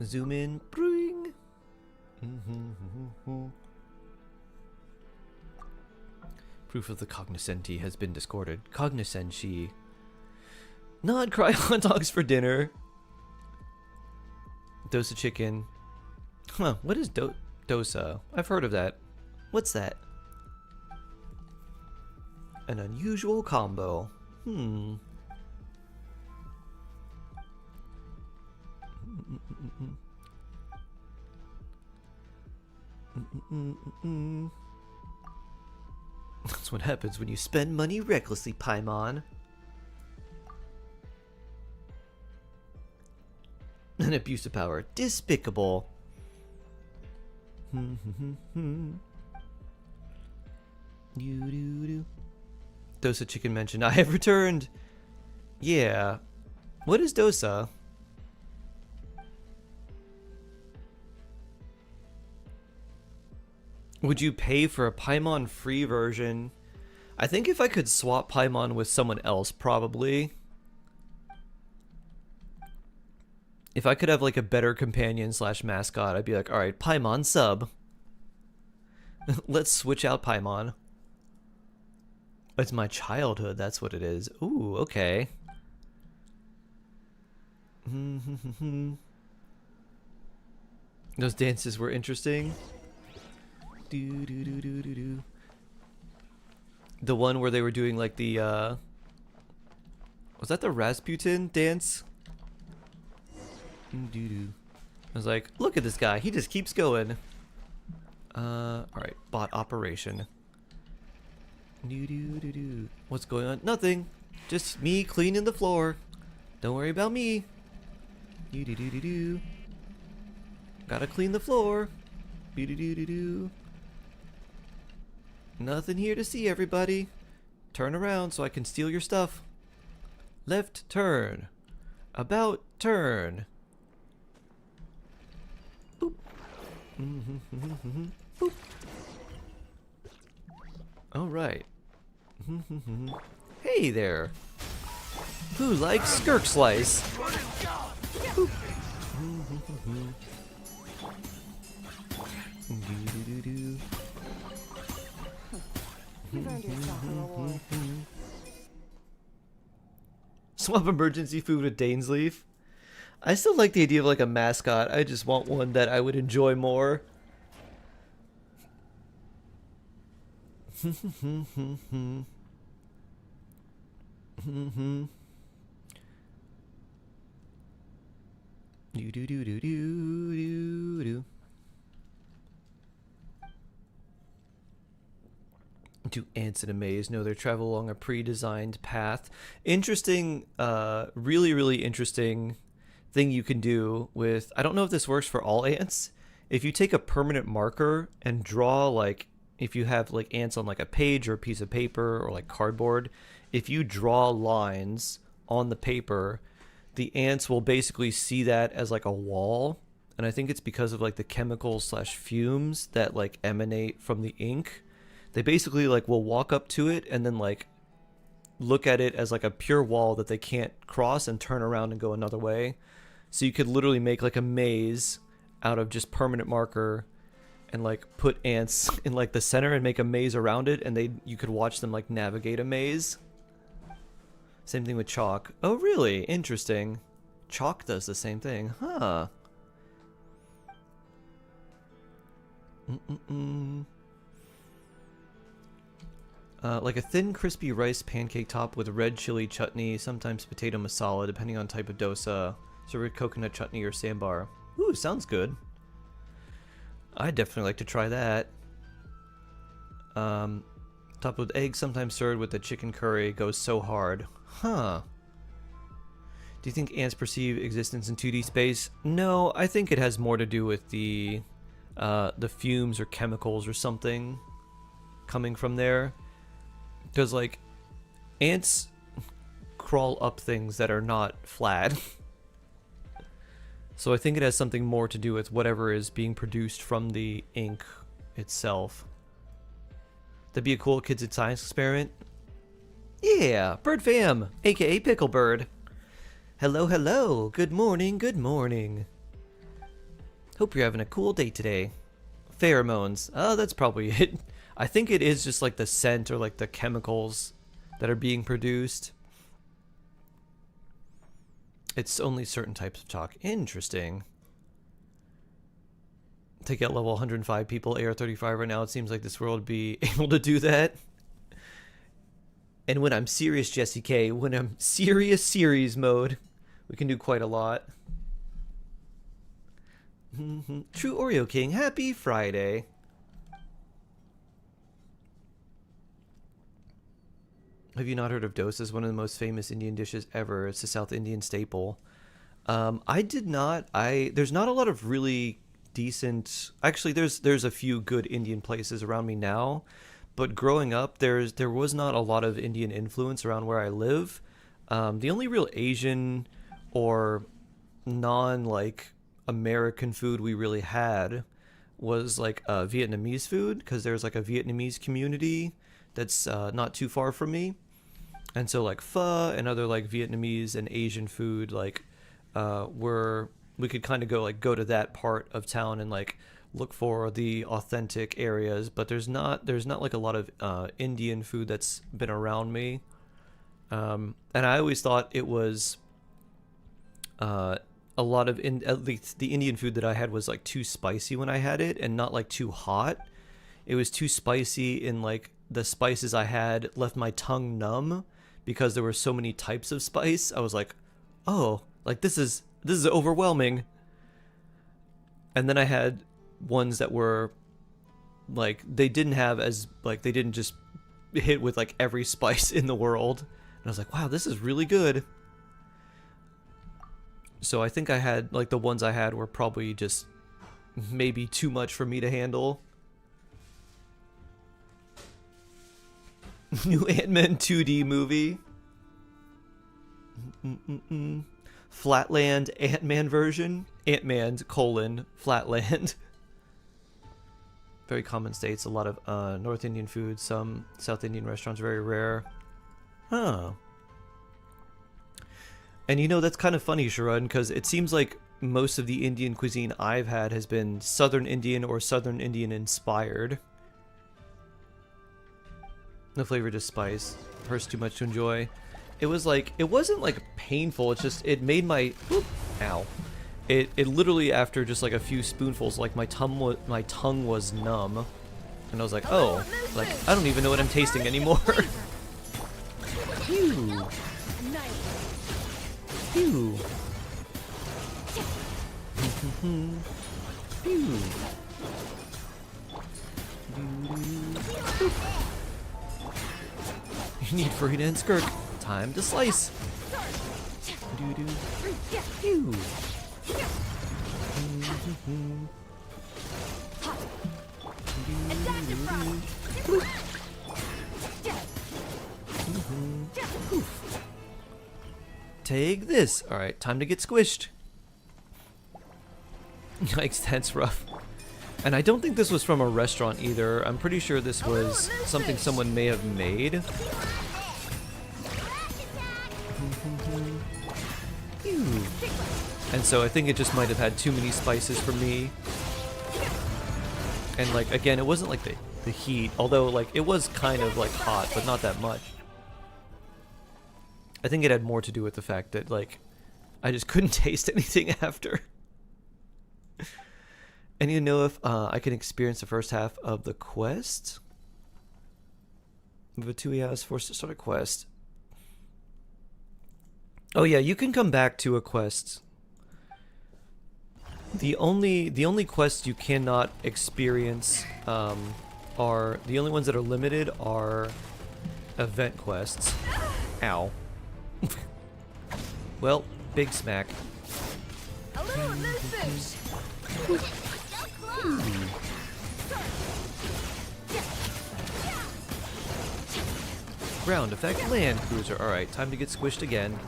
Zoom in. Bring. Proof of the cognoscenti has been discorded. Cognoscenti. Not cry hot dogs for dinner. Dosa chicken. Huh, what is dosa? I've heard of that. What's that? An unusual combo. That's what happens when you spend money recklessly, Paimon. An abuse of power. Despicable. Dosa chicken mentioned. I have returned. Yeah. What is dosa? Would you pay for a Paimon free version? I think if I could swap Paimon with someone else, probably. If I could have like a better companion / mascot, I'd be like, alright, Paimon sub. Let's switch out Paimon. It's my childhood, that's what it is. Ooh, okay. Those dances were interesting. The one where they were doing like the was that the Rasputin dance? I was like, look at this guy, he just keeps going. Alright, bot operation. What's going on? Nothing. Just me cleaning the floor. Don't worry about me. Gotta clean the floor. Nothing here to see, everybody. Turn around so I can steal your stuff. Left turn. About turn. Boop. Boop. All right. Hey there. Who likes skirk slice? You've earned yourself a reward. Swap emergency food with Dane's Leaf. I still like the idea of like a mascot. I just want one that I would enjoy more. Do do do do do do do. Do ants in a maze? No, they travel along a pre-designed path. Interesting, really interesting thing you can do with, I don't know if this works for all ants. If you take a permanent marker and draw, like, if you have like ants on like a page or a piece of paper or like cardboard, if you draw lines on the paper, the ants will basically see that as like a wall. And I think it's because of like the chemicals / fumes that like emanate from the ink. They basically like will walk up to it and then like look at it as like a pure wall that they can't cross and turn around and go another way. So you could literally make like a maze out of just permanent marker and like put ants in like the center and make a maze around it, and you could watch them like navigate a maze. Same thing with chalk. Oh really? Interesting. Chalk does the same thing. Huh. Like a thin, crispy rice pancake top with red chili chutney, sometimes potato masala, depending on type of dosa. Served with coconut chutney or sambar. Ooh, sounds good. I'd definitely like to try that. Topped with eggs, sometimes served with the chicken curry. Goes so hard. Huh. Do you think ants perceive existence in 2D space? No, I think it has more to do with the fumes or chemicals or something coming from there. Because, like, ants crawl up things that are not flat. So I think it has something more to do with whatever is being produced from the ink itself. That'd be a cool Kids at Science experiment. Yeah, Bird Fam, aka Pickle Bird. Hello, hello. Good morning, good morning. Hope you're having a cool day today. Pheromones. Oh, that's probably it. I think it is just like the scent or like the chemicals that are being produced. It's only certain types of chalk. Interesting. Take out level 105 people, AR-35 right now. It seems like this world would be able to do that. And when I'm serious, Jesse K, when I'm serious series mode, we can do quite a lot. True Oreo King, happy Friday. Have you not heard of dosa? One of the most famous Indian dishes ever. It's a South Indian staple. I did not. There's not a lot of really decent. Actually, there's a few good Indian places around me now, but growing up, there was not a lot of Indian influence around where I live. The only real Asian or non like American food we really had was like Vietnamese food, because there's like a Vietnamese community that's not too far from me. And so like pho and other like Vietnamese and Asian food like we could kind of go to that part of town and like look for the authentic areas, but there's not like a lot of Indian food that's been around me. And I always thought it was a lot of at least the Indian food that I had was like too spicy when I had it, and not like too hot. It was too spicy, and like the spices I had left my tongue numb because there were so many types of spice. I was like, oh, like this is overwhelming. And then I had ones that were like they didn't just hit with like every spice in the world. And I was like, wow, this is really good. So I think I had like the ones I had were probably just maybe too much for me to handle. New Ant-Man 2D movie. Flatland Ant-Man version. Ant-Man, Flatland. Very common states. A lot of North Indian food. Some South Indian restaurants, very rare. Huh. And you know, that's kind of funny, Sharon, because it seems like most of the Indian cuisine I've had has been Southern Indian or Southern Indian inspired. No flavor to spice. Hurts too much to enjoy. It was like, it wasn't like painful, it's just, it made my, whoop, ow. It literally, after just like a few spoonfuls, like my tongue was numb. And I was like, oh, like, I don't even know what I'm tasting anymore. Phew. Phew. Phew. You need Farida and Skirk. Time to slice. Phew. Take this. Alright, time to get squished. Yikes, that's rough. And I don't think this was from a restaurant either. I'm pretty sure this was something someone may have made. And so I think it just might have had too many spices for me. And like, again, it wasn't like the heat, although like it was kind of like hot, but not that much. I think it had more to do with the fact that like I just couldn't taste anything after. And you know, if I can experience the first half of the quest. Move 2 hours forced to start a quest. Oh yeah, you can come back to a quest. The only quests you cannot experience are the only ones that are limited are event quests. Ow. Well, big smack. A little amuse bouche. Ground effect land cruiser. Alright, time to get squished again.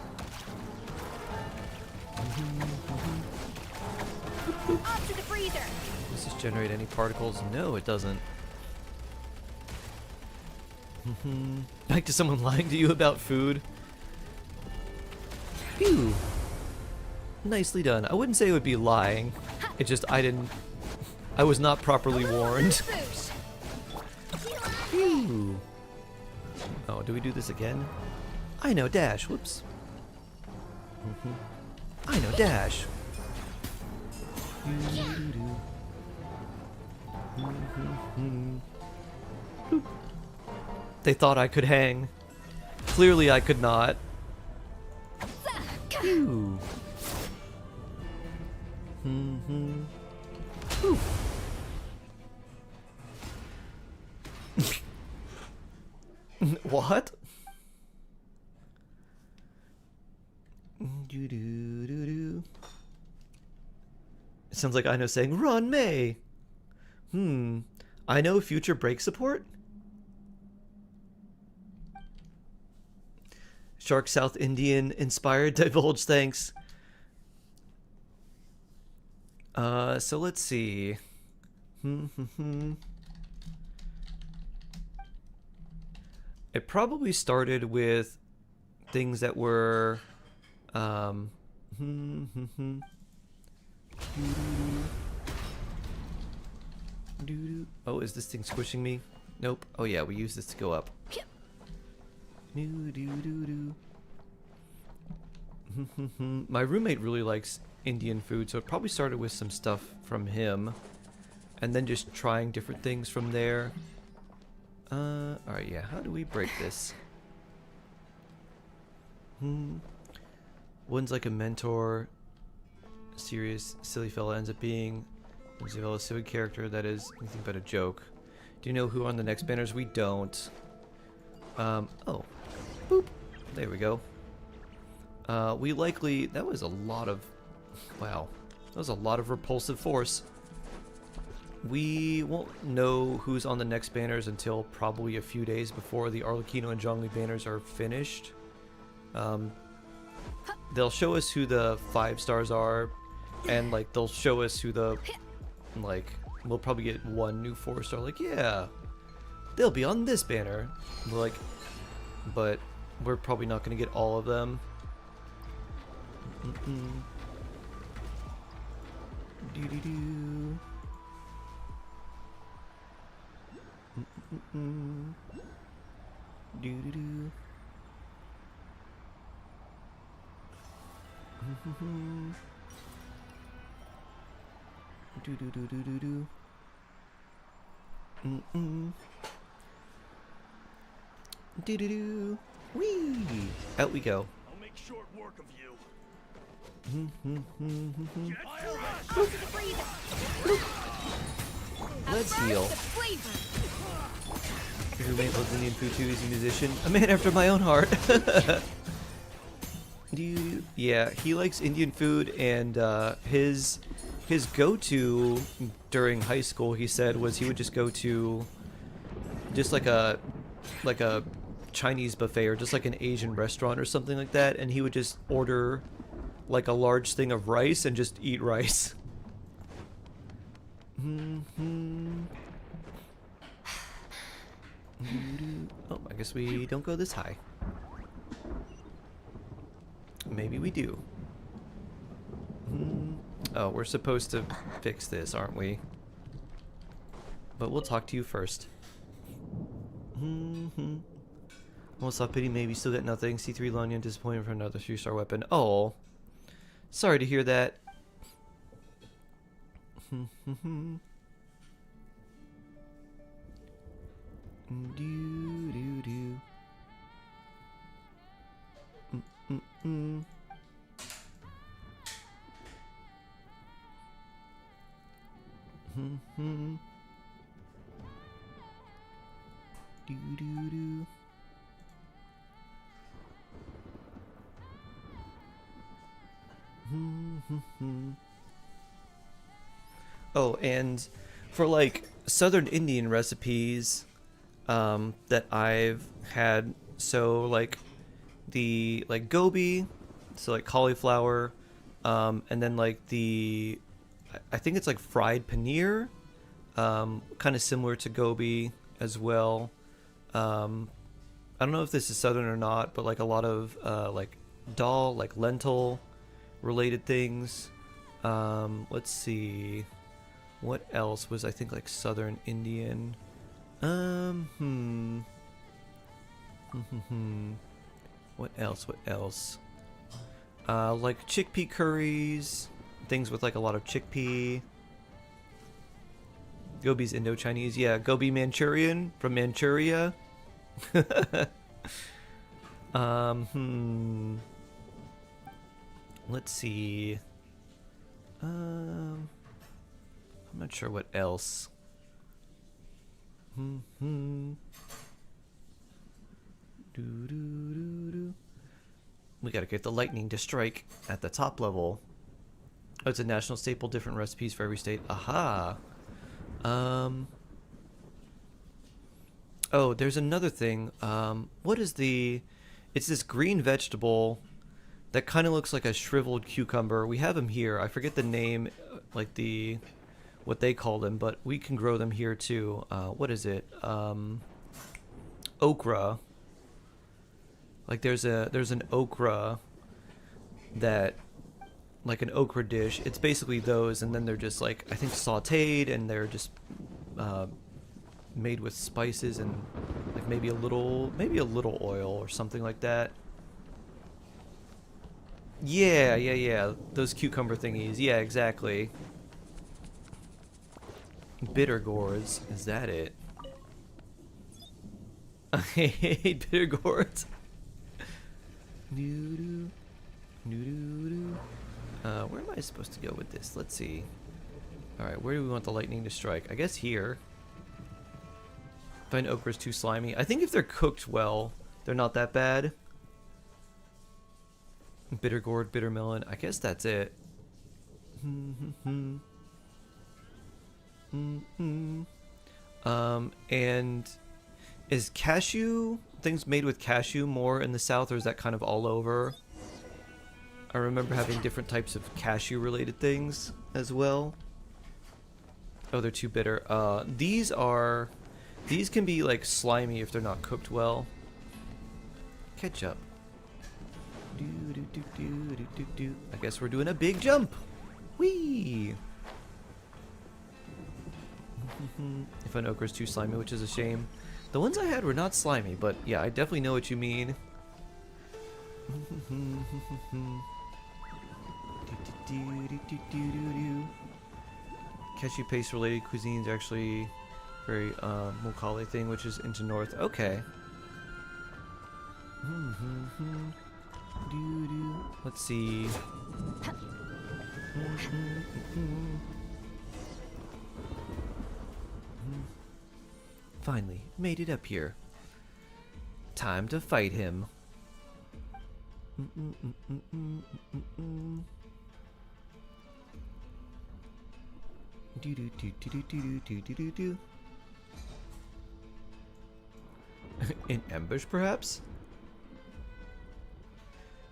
Off to the freezer. Does this generate any particles? No, it doesn't. Back to someone lying to you about food. Phew. Nicely done. I wouldn't say it would be lying. It just, I was not properly warned. Phew. Oh, do we do this again? I know dash. Whoops. I know dash. They thought I could hang. Clearly I could not. Phew. What? It sounds like I know saying, Run, May! I know future break support? Shark South Indian inspired divulge, thanks. So let's see. It probably started with things that were oh, is this thing squishing me? Nope. Oh yeah, we use this to go up. My roommate really likes Indian food, so it probably started with some stuff from him, and then just trying different things from there. Alright, yeah, how do we break this? One's like a mentor, a serious, silly fella ends up being a silly character that is anything but a joke. Do you know who on the next banners? We don't. Oh. Boop. There we go. We likely, that was a lot of, wow, that was a lot of repulsive force. We won't know who's on the next banners until probably a few days before the Arlecchino and Zhongli banners are finished. They'll show us who the 5 stars are, and like they'll show us who the, like, we'll probably get one new 4-star, like, yeah, they'll be on this banner. Like, but we're probably not going to get all of them. Do-do-do. Do-do-do. Do-do-do-do-do-do. Do-do-do. Whee! Out we go. I'll make short work of you. Let's heal. Your roommate loves Indian food too. He's a musician. A man after my own heart. Yeah, he likes Indian food, and his go-to during high school, he said, was he would just go to just like a Chinese buffet or just like an Asian restaurant or something like that, and he would just order like a large thing of rice and just eat rice. Oh, I guess we don't go this high. Maybe we do. Oh, we're supposed to fix this, aren't we? But we'll talk to you first. Almost saw pity, maybe still got nothing. C3 Lanyan disappointed for another 3-star weapon. Oh, sorry to hear that. Oh, and for like Southern Indian recipes that I've had, so like the gobi, so like cauliflower, and then like I think it's like fried paneer, kind of similar to gobi as well. I don't know if this is Southern or not, but like a lot of like dal, like lentil related things. Let's see, what else was I think like Southern Indian? What else? Like chickpea curries, things with like a lot of chickpea. Gobi's Indo-Chinese, yeah. Gobi Manchurian from Manchuria. Let's see. I'm not sure what else. We gotta get the lightning to strike at the top level. Oh, it's a national staple, different recipes for every state. Aha. Oh, there's another thing. What is it's this green vegetable that kind of looks like a shriveled cucumber. We have them here. I forget the name, like what they call them, but we can grow them here too. What is it? Okra. Like there's an okra that, like an okra dish. It's basically those, and then they're just like, I think, sautéed, and they're just made with spices and like maybe a little oil or something like that. Yeah. Those cucumber thingies. Yeah, exactly. Bitter gourds. Is that it? I hate bitter gourds. Where am I supposed to go with this? Let's see. Alright, where do we want the lightning to strike? I guess here. Find okra's too slimy. I think if they're cooked well, they're not that bad. Bitter gourd, bitter melon. I guess that's it. And is things made with cashew more in the South, or is that kind of all over? I remember having different types of cashew related things as well. Oh, they're too bitter. These can be like slimy if they're not cooked well. Ketchup. I guess we're doing a big jump. Whee! If an okra's too slimy, which is a shame. The ones I had were not slimy, but yeah, I definitely know what you mean. Cashew paste related cuisines are actually very Mokale thing, which is into north. Okay. Let's see. Finally, made it up here. Time to fight him. In ambush, perhaps?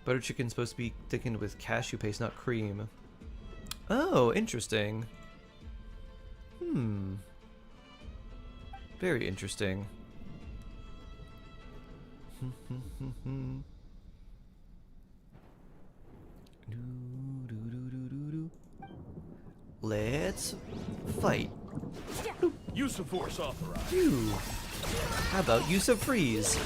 Butter chicken's supposed to be thickened with cashew paste, not cream. Oh, interesting. Very interesting. Let's fight. Use of force authorized. Phew. How about use of freeze?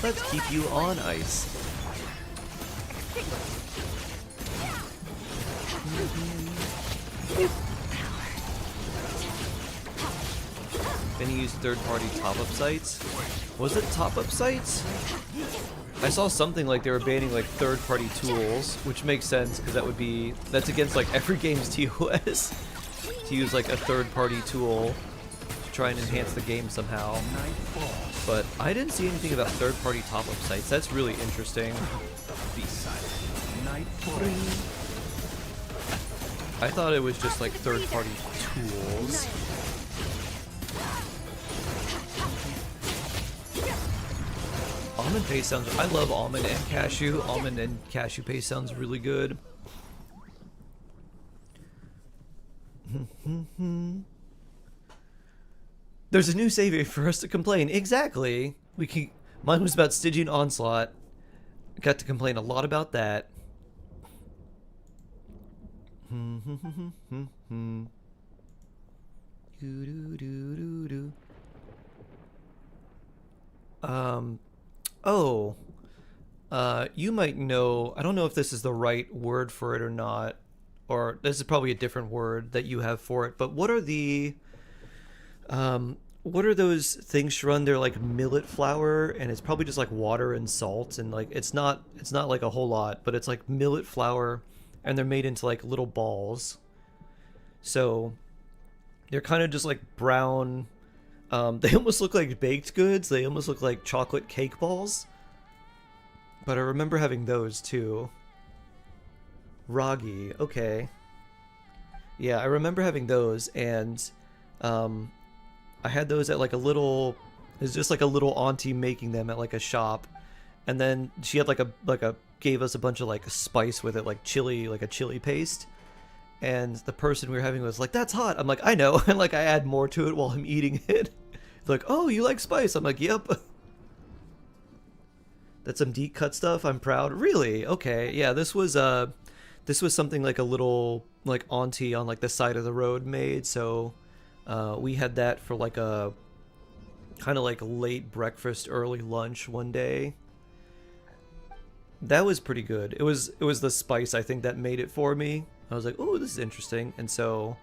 Let's keep you on ice. Then he used third-party top-up sites. Was it top-up sites? I saw something like they were banning like third-party tools, which makes sense because that's against like every game's TOS to use like a third-party tool to try and enhance the game somehow. But I didn't see anything about third-party top-up sites. That's really interesting. I thought it was just like third-party tools. Almond paste sounds. I love almond and cashew. Almond and cashew paste sounds really good. There's a new save for us to complain. Exactly. Mine was about Stygian Onslaught. Got to complain a lot about that. You might know, I don't know if this is the right word for it or not, or this is probably a different word that you have for it, but what are those things, Shrun? They're like millet flour, and it's probably just like water and salt, and like it's not like a whole lot, but it's like millet flour, and they're made into like little balls. So they're kind of just like brown. They almost look like baked goods. They almost look like chocolate cake balls. But I remember having those too. Ragi, okay. Yeah, I remember having those, and I had those at like a little. It's just like a little auntie making them at like a shop, and then she had gave us a bunch of like spice with it, like chili, like a chili paste. And the person we were having was like, "That's hot." I'm like, "I know," and like I add more to it while I'm eating it. It's like, "Oh, you like spice?" I'm like, "Yep." That's some deep cut stuff. I'm proud. Really? Okay. Yeah, this was something like a little like auntie on like the side of the road made. So we had that for like a kind of like late breakfast, early lunch one day. That was pretty good. It was the spice, I think, that made it for me. I was like, "Oh, this is interesting." And so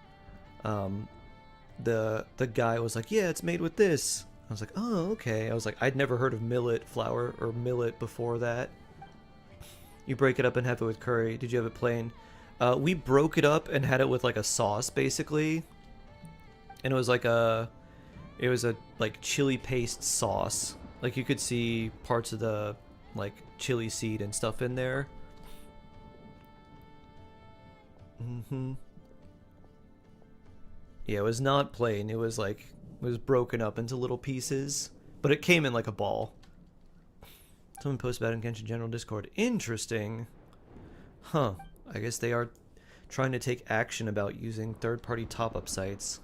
the guy was like, "Yeah, it's made with this." I was like, "Oh, okay." I was like, I'd never heard of millet flour or millet before that. You break it up and have it with curry. Did you have it plain? We broke it up and had it with like a sauce, basically. And it was a like chili paste sauce. Like you could see parts of the like chili seed and stuff in there. Yeah, it was not plain. It was broken up into little pieces, but it came in like a ball. Someone posted about it in Genshin General Discord. Interesting. Huh. I guess they are trying to take action about using third-party top-up sites.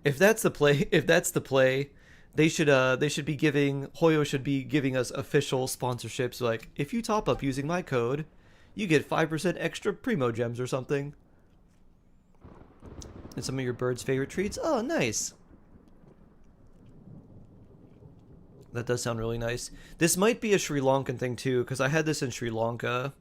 If that's the play, they should be giving Hoyo should be giving us official sponsorships. Like, if you top up using my code, you get 5% extra Primo Gems or something. And some of your bird's favorite treats. Oh, nice. That does sound really nice. This might be a Sri Lankan thing too, because I had this in Sri Lanka.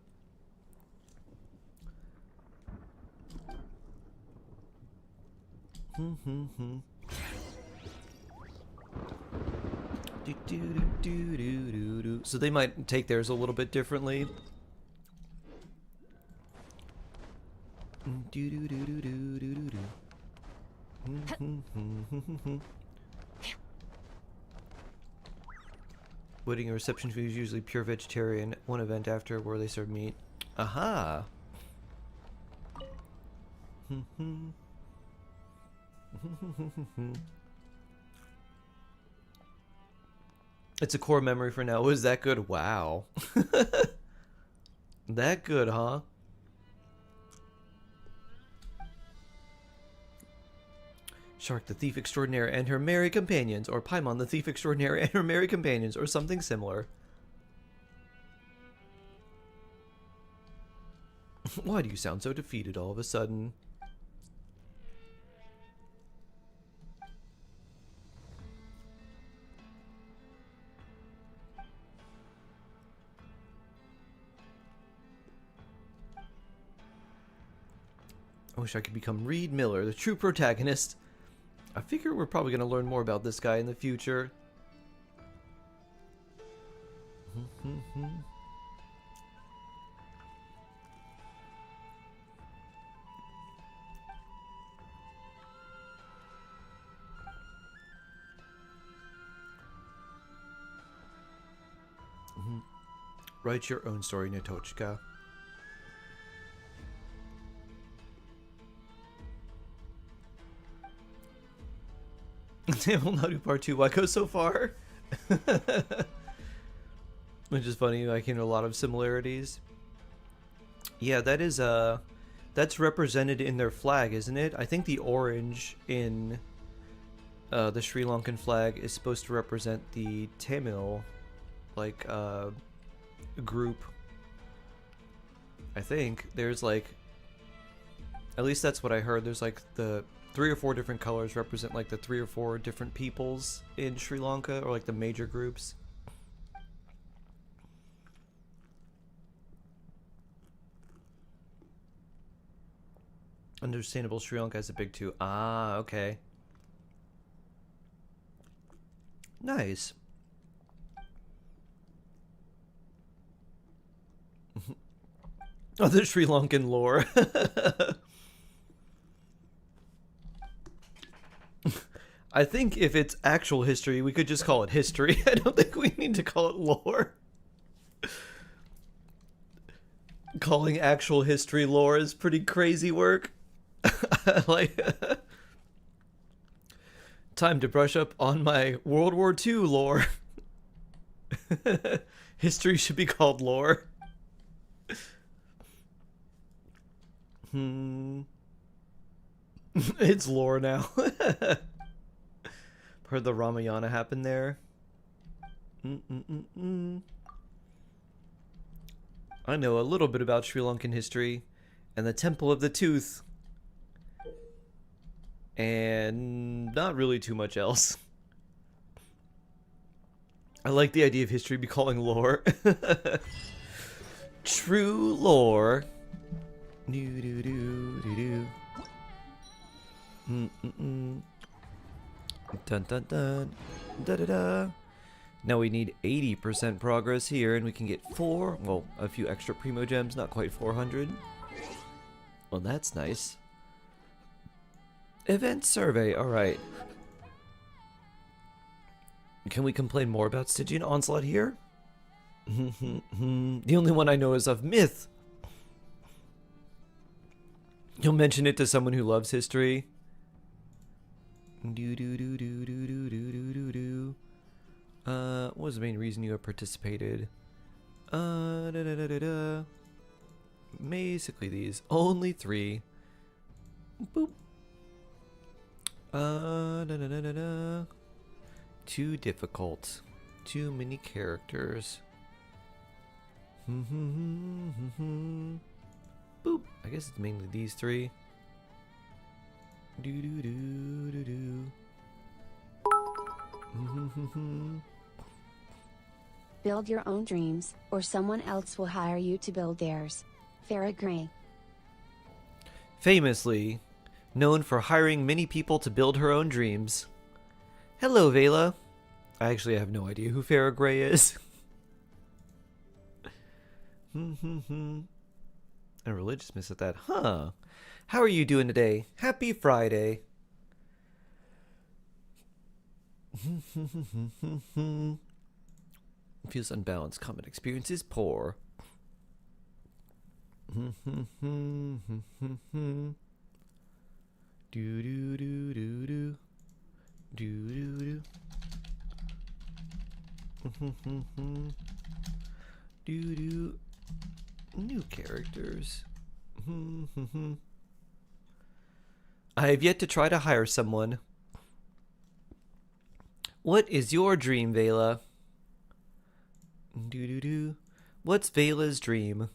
So they might take theirs a little bit differently. Wedding and reception food is usually pure vegetarian. One event after where they serve meat. Aha! It's a core memory for now. Was that good? Wow. That good, huh? Shark the Thief Extraordinaire and her merry companions, or Paimon the Thief Extraordinaire and her merry companions, or something similar. Why do you sound so defeated all of a sudden? I wish I could become Reed Miller, the true protagonist. I figure we're probably going to learn more about this guy in the future. Write your own story, Natochka. Tamil Nadu Part 2. Why go so far? Which is funny, like, a lot of similarities. Yeah, that is that's represented in their flag, isn't it? I think the orange in the Sri Lankan flag is supposed to represent the Tamil, like, group. I think there's, like, at least that's what I heard. There's, like, the 3 or 4 different colors represent, like, the 3 or 4 different peoples in Sri Lanka, or, like, the major groups. Understandable, Sri Lanka has a big 2. Ah, okay. Nice. Other Sri Lankan lore. I think if it's actual history, we could just call it history. I don't think we need to call it lore. Calling actual history lore is pretty crazy work. Like, time to brush up on my World War II lore. History should be called lore. It's lore now. Heard the Ramayana happened there. I know a little bit about Sri Lankan history and the Temple of the Tooth. And not really too much else. I like the idea of history be calling lore. True lore. Dun dun dun. Da da da. Now we need 80% progress here, and we can get 4, well, a few extra Primo Gems, not quite 400. Well, that's nice. Event survey, alright. Can we complain more about Stygian Onslaught here? The only one I know is of myth. You'll mention it to someone who loves history. was the main reason you have participated? Basically these. Only 3. Boop. Too difficult. Too many characters. Boop. I guess it's mainly these 3. Build your own dreams, or someone else will hire you to build theirs. Farrah Gray. Famously known for hiring many people to build her own dreams. Hello, Vela. I actually have no idea who Farrah Gray is. A religious miss at that. Huh. How are you doing today? Happy Friday. Feels unbalanced. Common experience is poor. Do do do do do do do do. New characters. I have yet to try to hire someone. What is your dream, Vela? Do do do. What's Vela's dream?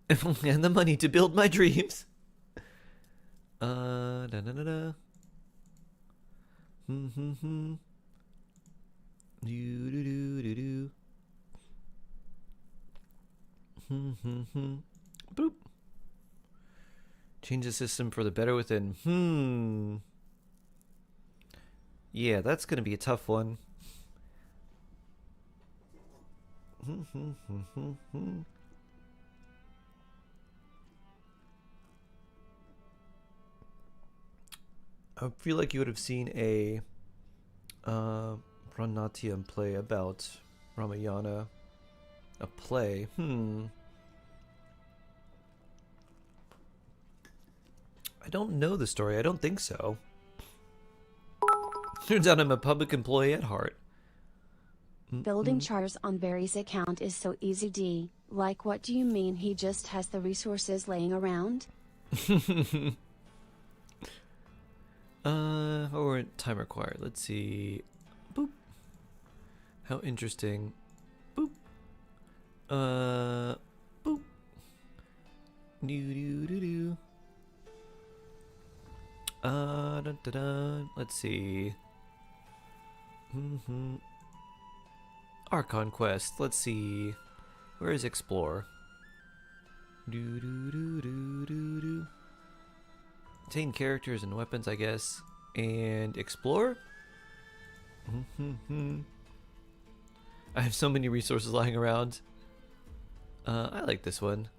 If only I had the money to build my dreams. Da da da da. Do do do do do. Boop. Change the system for the better within. Yeah, that's gonna be a tough one. I feel like you would have seen a Brahmanatyam play about Ramayana. A play. I don't know the story. I don't think so. Turns out I'm a public employee at heart. Building chars on Barry's account is so easy. D. Like, what do you mean he just has the resources laying around? Or time required. Let's see. Boop. How interesting. Boop. Boop. Do do do do. Dun, dun, dun. Let's see. Archon quest. Let's see. Where is Explore? Do do do do do do. Obtain characters and weapons, I guess. And Explore? I have so many resources lying around. I like this one.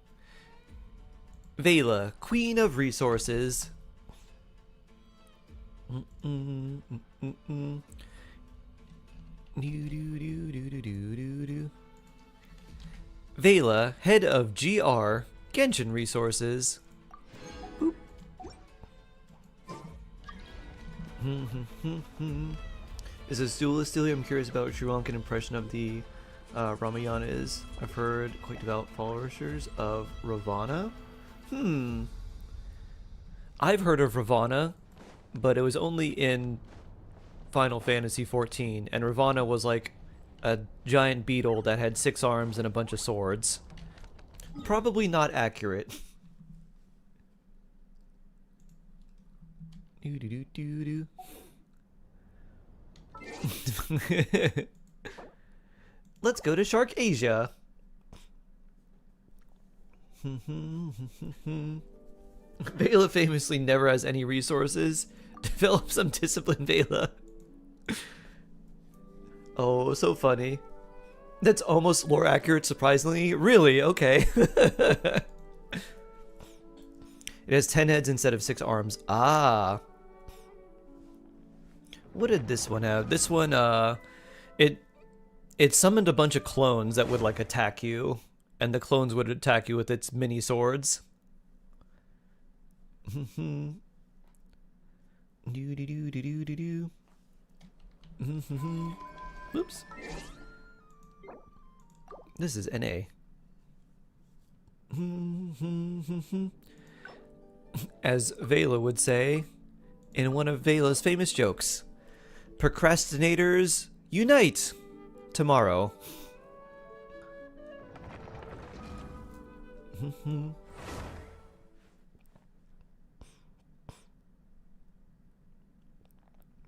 Vela, Queen of Resources. Vela, head of GR, Genshin Resources. Boop. Is this duelist still here? I'm curious about what Sri Lankan impression of the Ramayana is. I've heard quite devout followers of Ravana. I've heard of Ravana, but it was only in Final Fantasy XIV, and Ravana was like a giant beetle that had 6 arms and a bunch of swords. Probably not accurate. Do do do do do. Let's go to Shark Asia. Vela famously never has any resources. Develop some discipline, Vela. Oh, so funny. That's almost lore accurate, surprisingly. Really? Okay. It has 10 heads instead of 6 arms. Ah. What did this one have? This one, it summoned a bunch of clones that would, like, attack you. And the clones would attack you with its mini swords. Do do do do do do do. Oops. This is NA. As Vela would say in one of Vela's famous jokes, procrastinators unite tomorrow.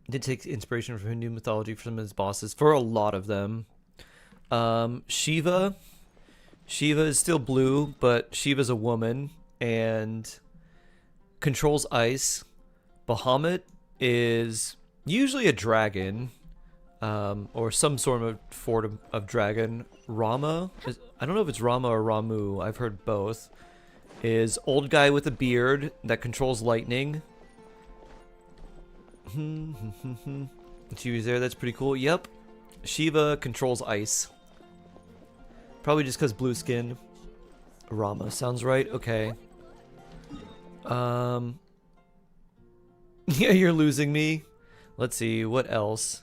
Did take inspiration from Hindu mythology for some of his bosses, for a lot of them. Shiva is still blue, but Shiva's a woman and controls ice. Bahamut is usually a dragon, or some sort of form of dragon. Rama, I don't know if it's Rama or Ramu, I've heard both, is old guy with a beard that controls lightning. Shiva's there, that's pretty cool. Yep, Shiva controls ice. Probably just because blue skin. Rama sounds right. Okay. Yeah, you're losing me. Let's see what else.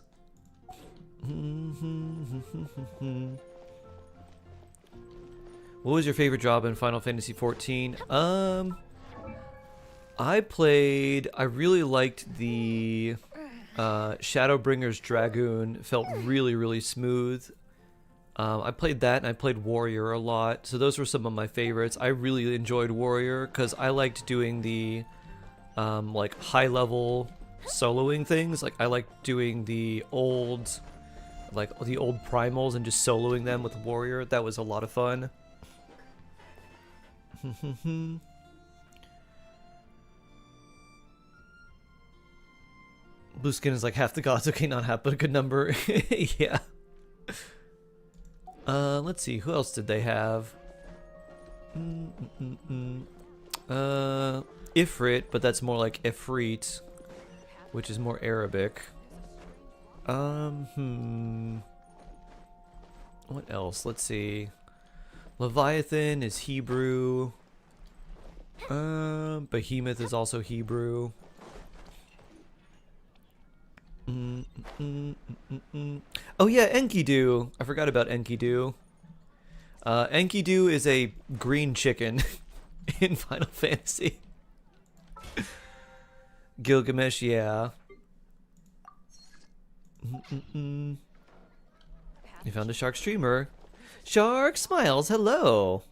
What was your favorite job in Final Fantasy XIV? I really liked the Shadowbringer's Dragoon. Felt really smooth. I played that, and I played Warrior a lot, so those were some of my favorites. I really enjoyed Warrior because I liked doing the like high-level soloing things. Like I liked doing the old primals and just soloing them with Warrior. That was a lot of fun. Blue skin is like half the gods. Okay, not half, but a good number. Yeah. Let's see, who else did they have? Ifrit, but that's more like Ifrit, which is more Arabic. What else? Let's see. Leviathan is Hebrew. Behemoth is also Hebrew. Oh yeah, Enkidu. I forgot about Enkidu. Enkidu is a green chicken in Final Fantasy. Gilgamesh, yeah. You found a shark streamer. Shark smiles, hello.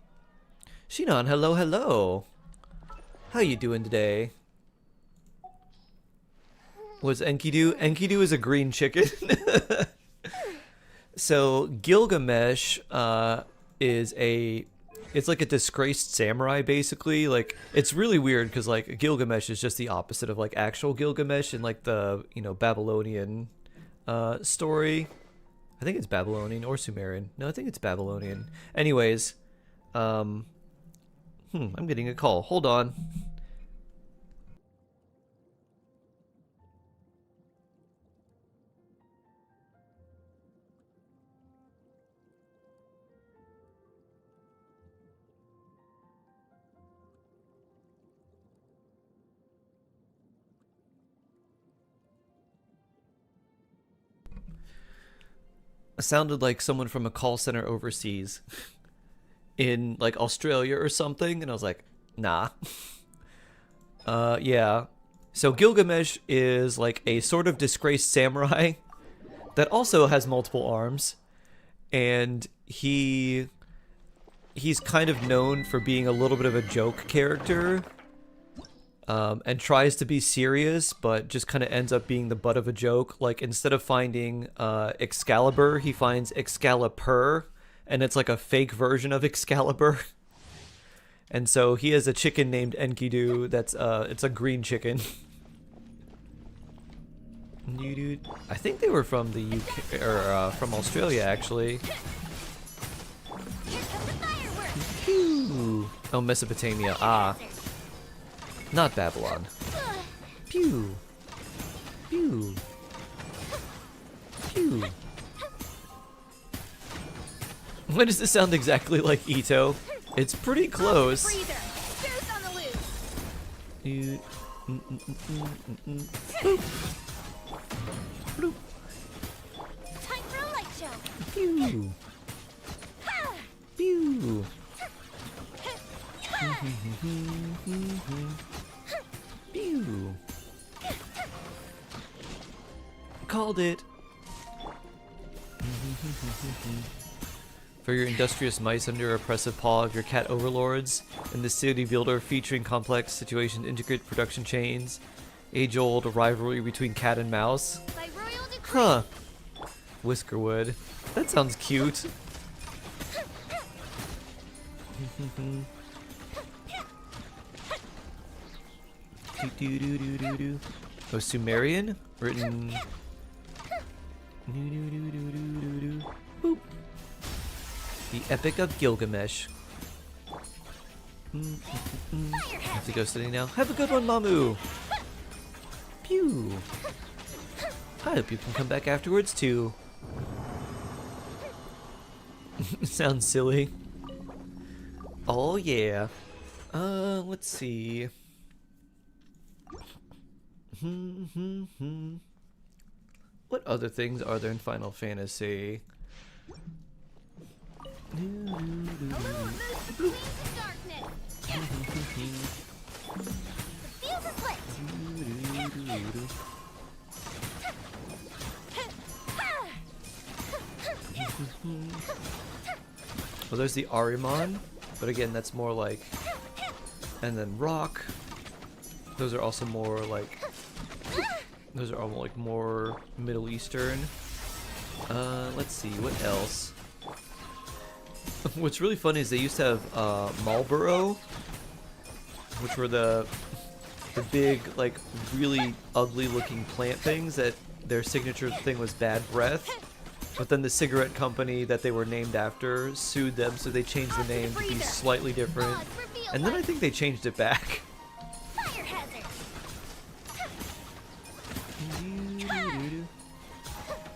Shinon, hello. How you doing today? Was Enkidu? Enkidu is a green chicken. So Gilgamesh it's like a disgraced samurai, basically. Like, it's really weird because like Gilgamesh is just the opposite of like actual Gilgamesh in like the, you know, Babylonian story. I think it's Babylonian or Sumerian. No, I think it's Babylonian. Anyways, I'm getting a call. Hold on. Sounded like someone from a call center overseas in like Australia or something, and I was like, nah. Yeah. So Gilgamesh is like a sort of disgraced samurai that also has multiple arms, and he's kind of known for being a little bit of a joke character. And tries to be serious, but just kind of ends up being the butt of a joke. Like, instead of finding Excalibur, he finds Excalibur, and it's like a fake version of Excalibur. And so he has a chicken named Enkidu that's, it's a green chicken. I think they were from the UK, or from Australia, actually. Pew! Oh, Mesopotamia, ah. Not Babylon. Pew. Pew. Pew. Why does this sound exactly like Ito? It's pretty close. Pew! Pew! Pew! Called it! For your industrious mice under oppressive paw of your cat overlords, in the city builder featuring complex situations, intricate production chains, age-old rivalry between cat and mouse. By royal decree. Huh. Whiskerwood. That sounds cute. Oh, Sumerian? Written... Boop. The Epic of Gilgamesh. Have to go study now. Have a good one, Mamu! Pew! I hope you can come back afterwards, too. Sounds silly. Oh, yeah. Let's see. What other things are there in Final Fantasy? Well, there's the Arimon, but again, that's more like... And then Rock. Those are also more like... Those are all like more Middle Eastern. Let's see, what else? What's really funny is they used to have Marlboro, which were the big, like, really ugly looking plant things that their signature thing was bad breath. But then the cigarette company that they were named after sued them, so they changed the name to be slightly different. And then I think they changed it back. Fire hazard.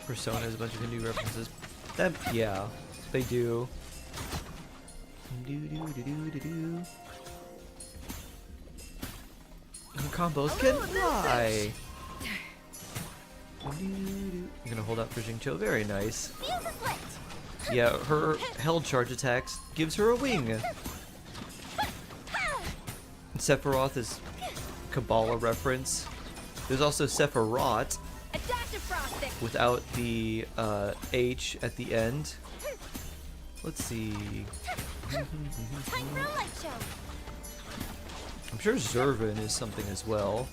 Persona has a bunch of new references. That, yeah, they do. Combos can fly. I'm gonna hold out for Jingcho. Very nice. Yeah, her held charge attacks gives her a wing. Sephiroth is Kabbalah reference. There's also Sephiroth without the H at the end. Let's see. I'm sure Zervin is something as well.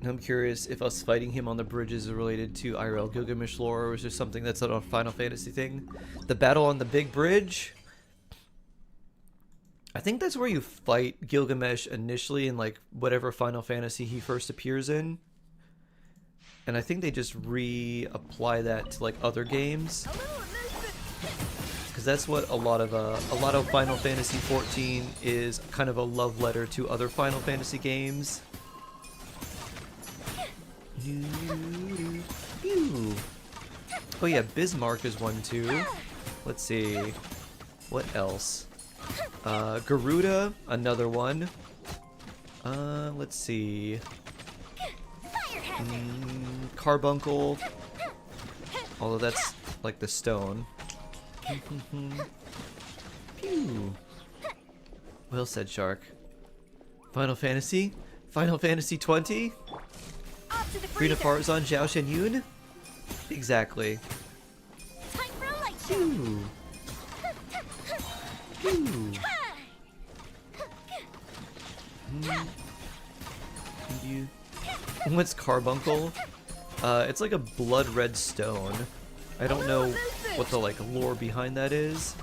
I'm curious if us fighting him on the bridges is related to IRL Gilgamesh lore, or is there something that's not a Final Fantasy thing? The battle on the big bridge? I think that's where you fight Gilgamesh initially in like whatever Final Fantasy he first appears in. And I think they just reapply that to like other games. Because that's what a lot of Final Fantasy 14 is, kind of a love letter to other Final Fantasy games. Oh yeah, Bismarck is one too. Let's see. What else? Garuda, another one. Let's see. Carbuncle. Although that's like the stone. Pew. Well said, Shark. Final Fantasy? Final Fantasy 20? Green of Farzan, Zhao Shenyun? Exactly. Pew. Pew. What's Carbuncle? It's like a blood red stone. I don't know what the like lore behind that is.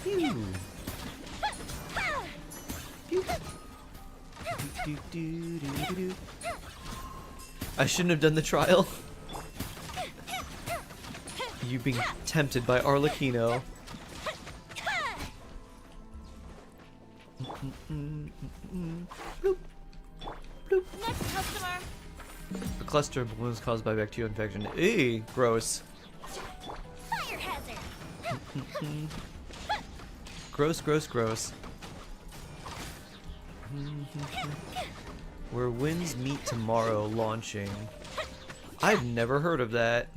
Pew. Pew. I shouldn't have done the trial. You being tempted by Arlecchino. Bloop. Bloop. Next customer. A cluster of balloons caused by bacterial infection. Eee, gross. Fire hazard. Gross, gross, gross. Where winds meet tomorrow launching. I've never heard of that.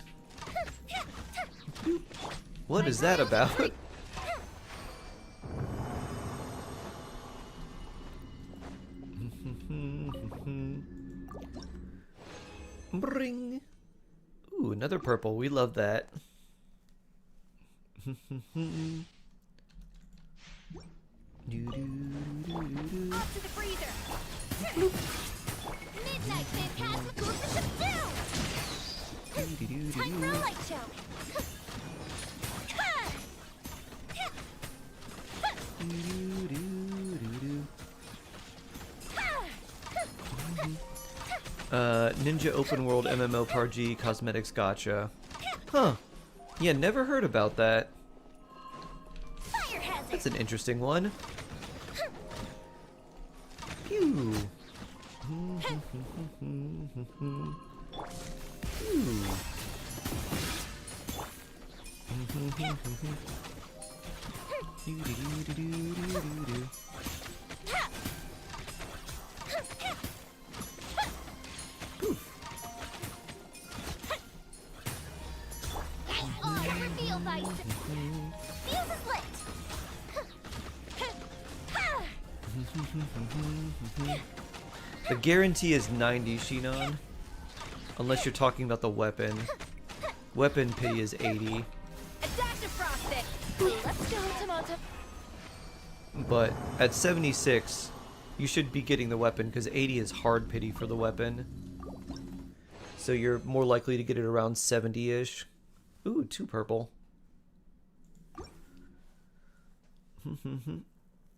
What is that about? Bring. Ooh, another purple. We love that. Off to the freezer. Midnight fantastical down. Time for a light show. Ninja Open World MMORPG Cosmetics Gotcha. Huh. Yeah, never heard about that. That's an interesting one. Pew. The guarantee is 90, Shinon. Unless you're talking about the weapon. Weapon pity is 80. But at 76, you should be getting the weapon because 80 is hard pity for the weapon. So you're more likely to get it around 70-ish. Ooh, 2 purple.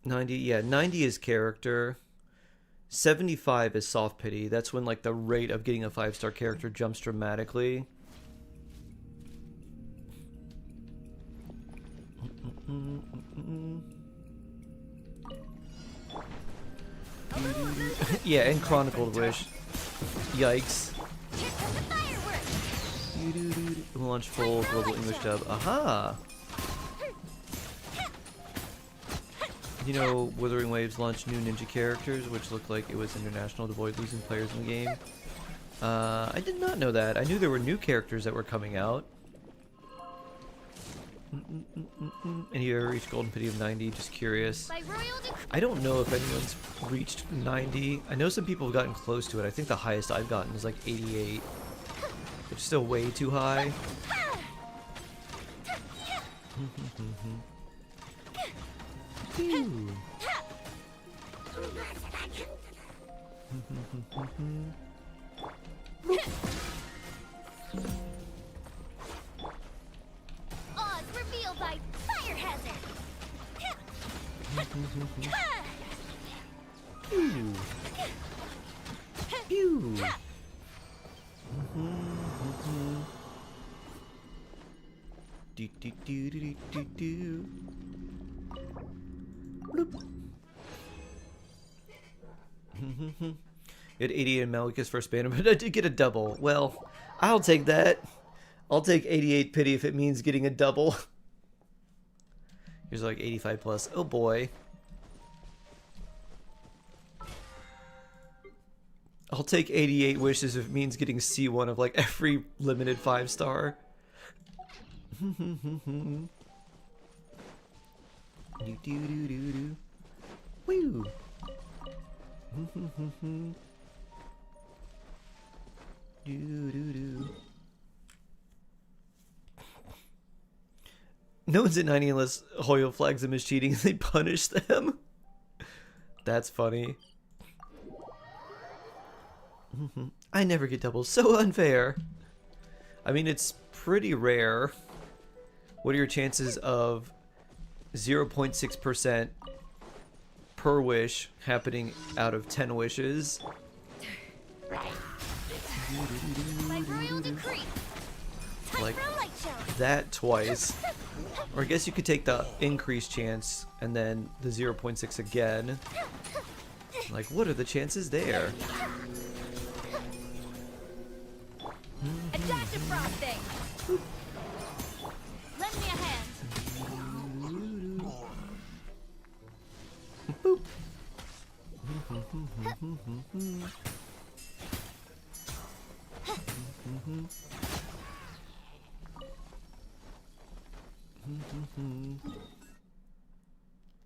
90, yeah, 90 is character. 75 is soft pity. That's when like the rate of getting a 5-star character jumps dramatically. Yeah, and Chronicled Wish. Yikes. Launch full global English dub. Aha! You know, Withering Waves launched new ninja characters, which looked like it was international to avoid losing players in the game. I did not know that. I knew there were new characters that were coming out. And you ever reached Golden Pity of 90? Just curious. I don't know if anyone's reached 90. I know some people have gotten close to it. I think the highest I've gotten is like 88. Which is still way too high. Oz revealed by fire hazard. You had 88 in Malika's first banner, but I did get a double. Well, I'll take that. I'll take 88 pity if it means getting a double. Here's like 85 plus. Oh boy. I'll take 88 wishes if it means getting C1 of like every limited 5-star. Woo. No one's at 90 unless Hoyo flags them as cheating and they punish them. That's funny. I never get doubles. So unfair. I mean, it's pretty rare. What are your chances of 0.6% per wish happening out of 10 wishes? By royal decree. Like that twice. Or I guess you could take the increased chance and then the 0.6 again. Like, what are the chances there? Adaptive frosting. Lend me a hand.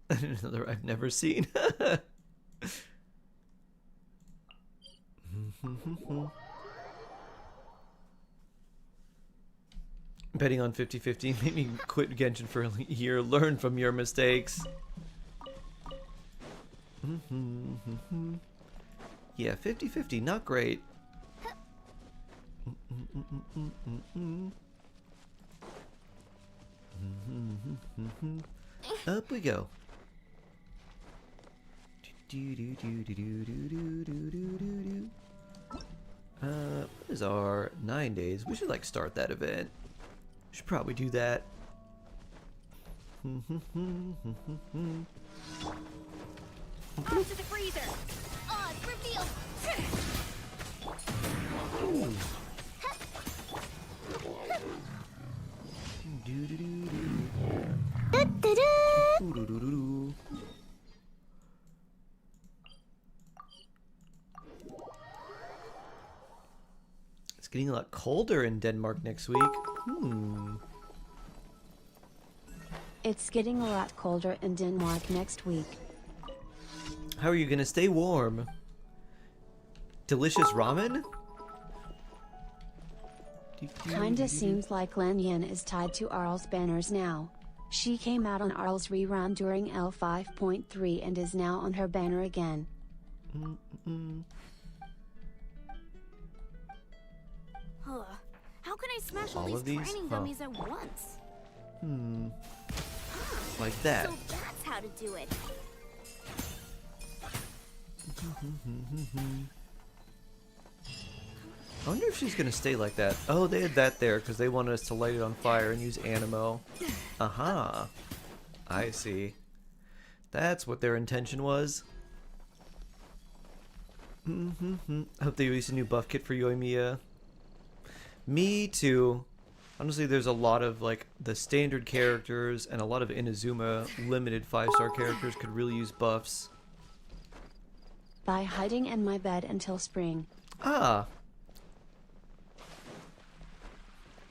Another I've never seen. Betting on 50-50 made me quit Genshin for a year. Learn from your mistakes. Yeah, 50-50, not great. Up we go. What is our 9 days? We should like start that event. Should probably do that. Off to the freezer. Odds revealed. It's getting a lot colder in Denmark next week. It's getting a lot colder in Denmark next week. How are you gonna stay warm? Delicious ramen? Kinda seems like Lan Yin is tied to Arl's banners now. She came out on Arl's rerun during L5.3 and is now on her banner again. How can I smash All all of these these? training dummies at once? Like that. So that's how to do it. I wonder if she's gonna stay like that. Oh, they had that there because they wanted us to light it on fire and use Animo. Aha. I see. That's what their intention was. I hope they release a new buff kit for Yoimiya. Me too. Honestly, there's a lot of like the standard characters and a lot of Inazuma limited 5-star characters could really use buffs. By hiding in my bed until spring. Ah.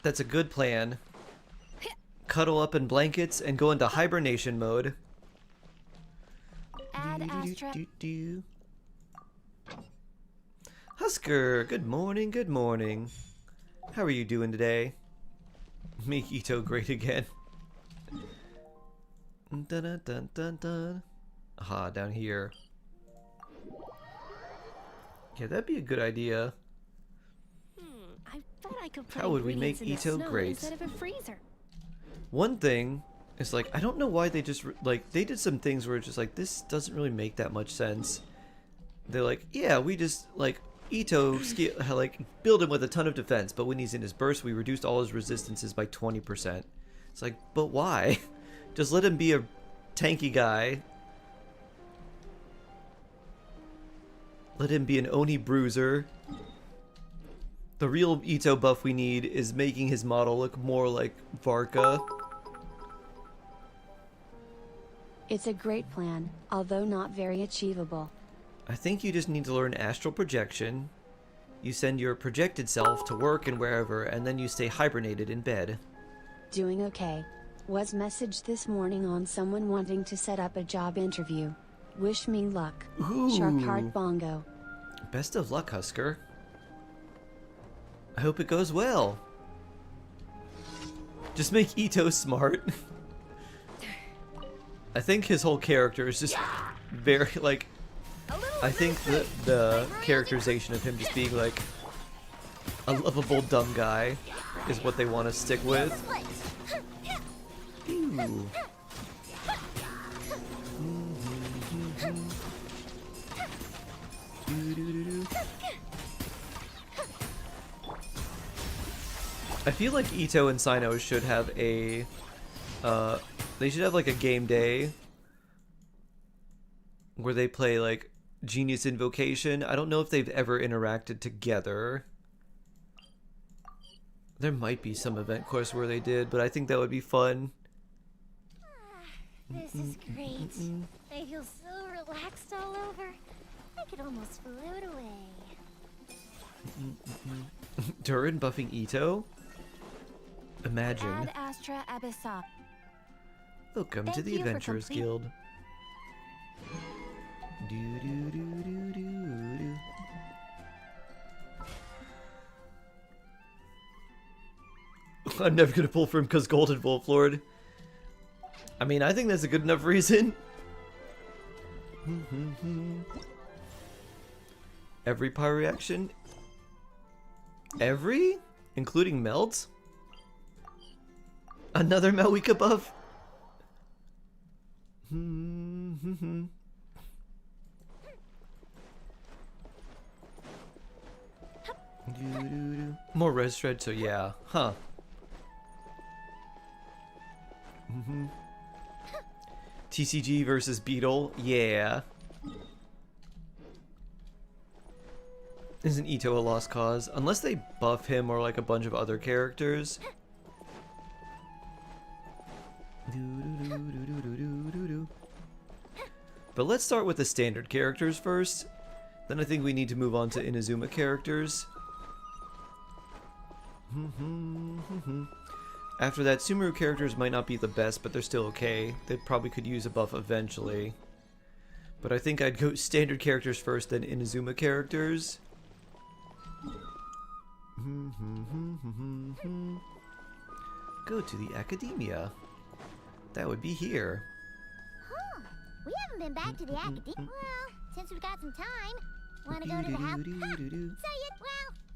That's a good plan. Cuddle up in blankets and go into hibernation mode. Add Astra. Husker, good morning, good morning. How are you doing today? Make Ito great again. Dun dun dun dun dun. Aha, down here. Yeah, that'd be a good idea. I bet I could put How would we make ingredients in the Ito snow great? instead of a freezer. One thing is like, I don't know why they just like they did some things where it's just like this doesn't really make that much sense. They're like, yeah, we just like Ito like build him with a ton of defense, but when he's in his burst, we reduced all his resistances by 20%. It's like, but why? Just let him be a tanky guy. Let him be an Oni bruiser. The real Ito buff we need is making his model look more like Varka. It's a great plan, although not very achievable. I think you just need to learn astral projection. You send your projected self to work and wherever, and then you stay hibernated in bed. Doing okay. Was messaged this morning on someone wanting to set up a job interview. Wish me luck. Ooh. Shark Heart Bongo. Best of luck, Husker. I hope it goes well. Just make Ito smart. I think his whole character is just very, like... I think the characterization of him just being, like, a lovable dumb guy is what they want to stick with. Ooh. I feel like Ito and Sino should have a, they should have like a game day where they play like Genius Invocation. I don't know if they've ever interacted together. There might be some event course where they did, but I think that would be fun. This is great. I feel so relaxed all over. I could almost float away. Durin buffing Ito? Imagine. Ad Astra Abyssa. Welcome to Thank the you for Adventurers complete- Guild. Do do do do do do. I'm never gonna pull for him because Golden Wolf Lord. I mean, I think that's a good enough reason. Every power reaction? Every? Including melt? Another melt week above? More res shred, so yeah. Huh. TCG versus Beetle? Yeah. Isn't Ito a lost cause? Unless they buff him or like a bunch of other characters. But let's start with the standard characters first. Then I think we need to move on to Inazuma characters. After that, Sumeru characters might not be the best, but they're still okay. They probably could use a buff eventually. But I think I'd go standard characters first, then Inazuma characters. Go to the Academia. That would be here. Huh. We haven't been back to the academia. Well, since we've got some time, want to go to the house?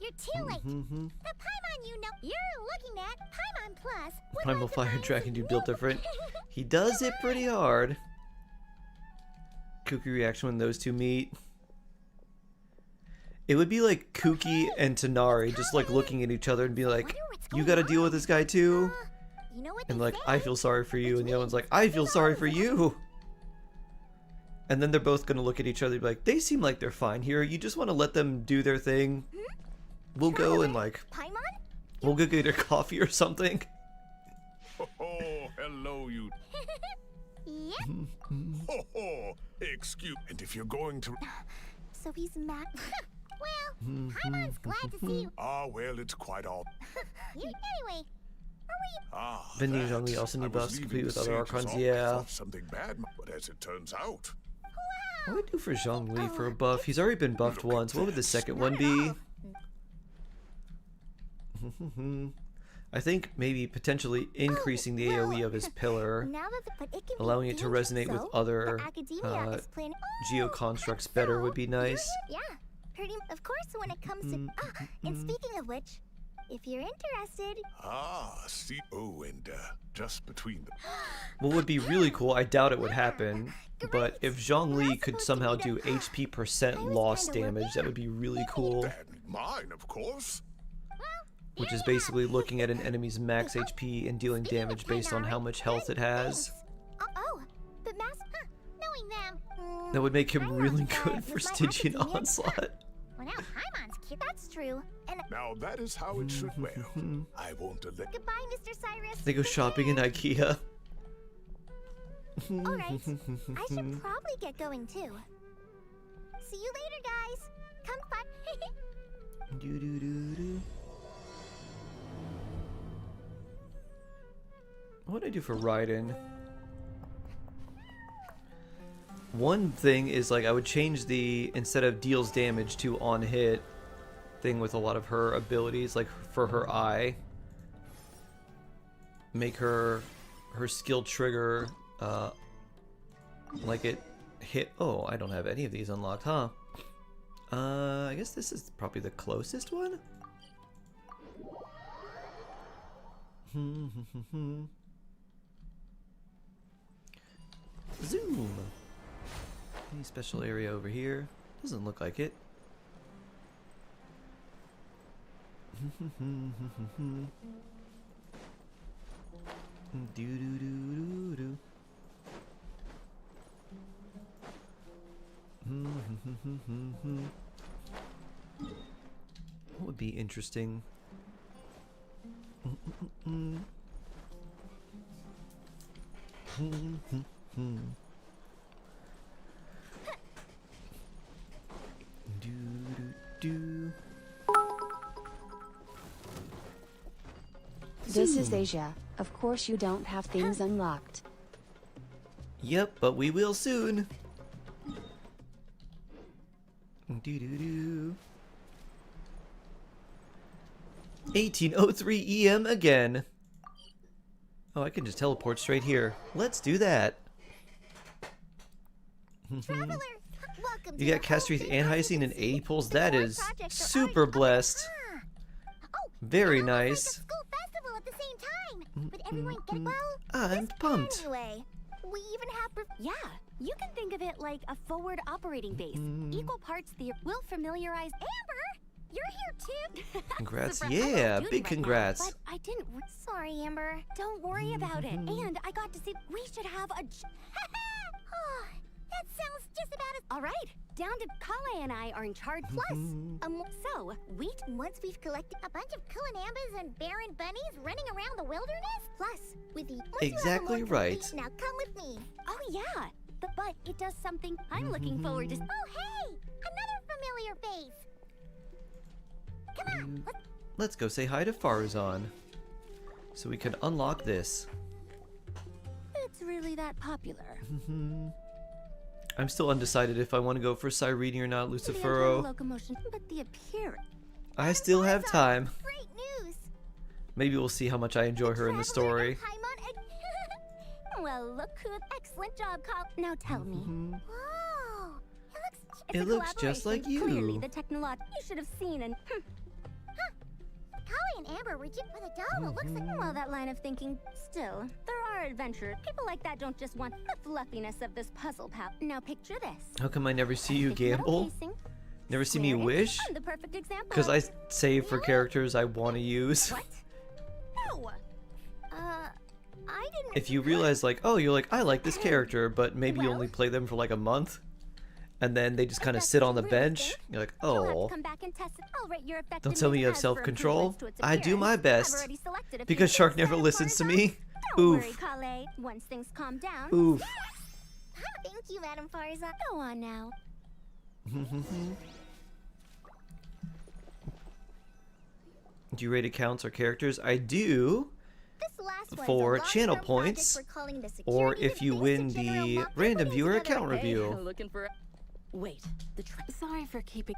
You're too late. The Paimon you know, you're looking at Paimon Plus. Primal Fire Dragon dude built different. He does hit pretty hard. Kooky reaction when those two meet. It would be like Kuki and Tanari just like looking at each other and be like, you gotta deal with this guy too? You know what And they like, say? I feel sorry for you, and the other one's like, I feel sorry for you. And then they're both gonna look at each other and be like, they seem like they're fine here. You just want to let them do their thing. We'll go and like, Paimon? we'll go get a coffee or something. Oh, hello, you. Yep. Oh, excuse. And if you're going to. So he's mad. Well, Paimon's glad to see you. Ah, well, it's quite all. Anyway, Ah, Then that. Zhongli also I need was buffs leaving complete with to other say it was archons. all- I Yeah. thought something bad, but as it turns out. What would I do for Zhongli for a buff? He's already been buffed once. What would the second one be? I think maybe potentially increasing the AoE of his pillar, now that but it can allowing be it to resonate with so, other the academia is planning. geoconstructs better would be nice. Yeah, pretty. Of course, when it comes to. And speaking of which, if you're interested, Ah, see. Oh, and just between them. What would be really cool, I doubt it would happen, but if Zhongli could somehow do HP percent loss damage, that would be really cool. And mine, of course. Which is basically looking at an enemy's max HP and dealing damage based on how much health it has. but knowing them. That would make him really Paimon's good for with my Stygian academia. Onslaught. Well, now Paimon's cute. That's true. And Now that is how it should. Well, I won't let. goodbye, Mr. Cyrus. They go shopping in IKEA. All right, I should probably get going too. See you later, guys. Come find. Do-do-do-do. What would I do for Raiden? One thing is like I would change the instead of deals damage to on hit thing with a lot of her abilities, like for her eye. Make her skill trigger like it hit. Oh, I don't have any of these unlocked, huh? I guess this is probably the closest one. Zoom. Any special area over here? Doesn't look like it. Do do do do do. What would be interesting? Do do do. This is Asia. Of course you don't have things unlocked. Yep, but we will soon. Doo-doo-doo. 1803 EM again. Oh, I can just teleport straight here. Let's do that. Traveler, welcome You to got the Castrice and Hyacinth and 80 pulls. That is projects are super already- blessed. Oh, Very it's almost nice. like a school festival at the same time. But everyone get well. I'm pumped. Anyway, we even have. Yeah, you can think of it like a forward operating base. Equal parts the will familiarize. Amber, you're here too. Congrats. Surprise. I'm Yeah, on duty big right now, congrats. but I didn't. Sorry, Amber. Don't worry about it. And I got to see. We should have a. Oh, that sounds just about as. All right, down to Kale and I are in charge. Plus, so we. Once we've collected a bunch of Kulanambas and barren bunnies running around the wilderness, plus with the. once you have Exactly them all right. complete, now come with me. Oh yeah, but it does something I'm looking forward to. Oh hey, another familiar face. Come on, Let's go say hi to Farzan. So we can unlock this. It's really that popular. I'm still undecided if I want to go for Cyrene or not, The Lucifero. locomotion, but the appearance. I still have time. great news. Maybe we'll see how much I enjoy her in the story. Well, look who. Excellent job, Kyle. Now tell me. Whoa, It's It a looks just like collaboration. Clearly, you. the technology you should have seen and. Kali and Amber were just with a doll. It looks like. Well, that line of thinking. Still, there are adventurers. People like that don't just want the fluffiness of this puzzle pal. Now picture this. How come I never see you Thick metal gamble? casing, Never see me square edge. wish? I'm the perfect example. Because I of- save for characters I want to use. What? No. I didn't. If you realize like, oh, you're like, I like this character, but maybe you only play them for like a month, and then they just kind of sit on the bench, you're like, You'll have to oh, come back and test it. I'll rate your don't tell me you have effectiveness as for self-control. improvements to its I do my appearance. I've best. already selected a few Because Shark things never that are listens to me. Don't Oof. worry, Kale. Once things calm down. Oof. Thank you, Madam Farza. Go on now. Do you rate accounts or characters? I do. This last one's For a long-term channel project points, we're calling the or Security if you Base win to General the Mock. We're random putting viewer together account a- review. Looking for. Wait, sorry for keeping.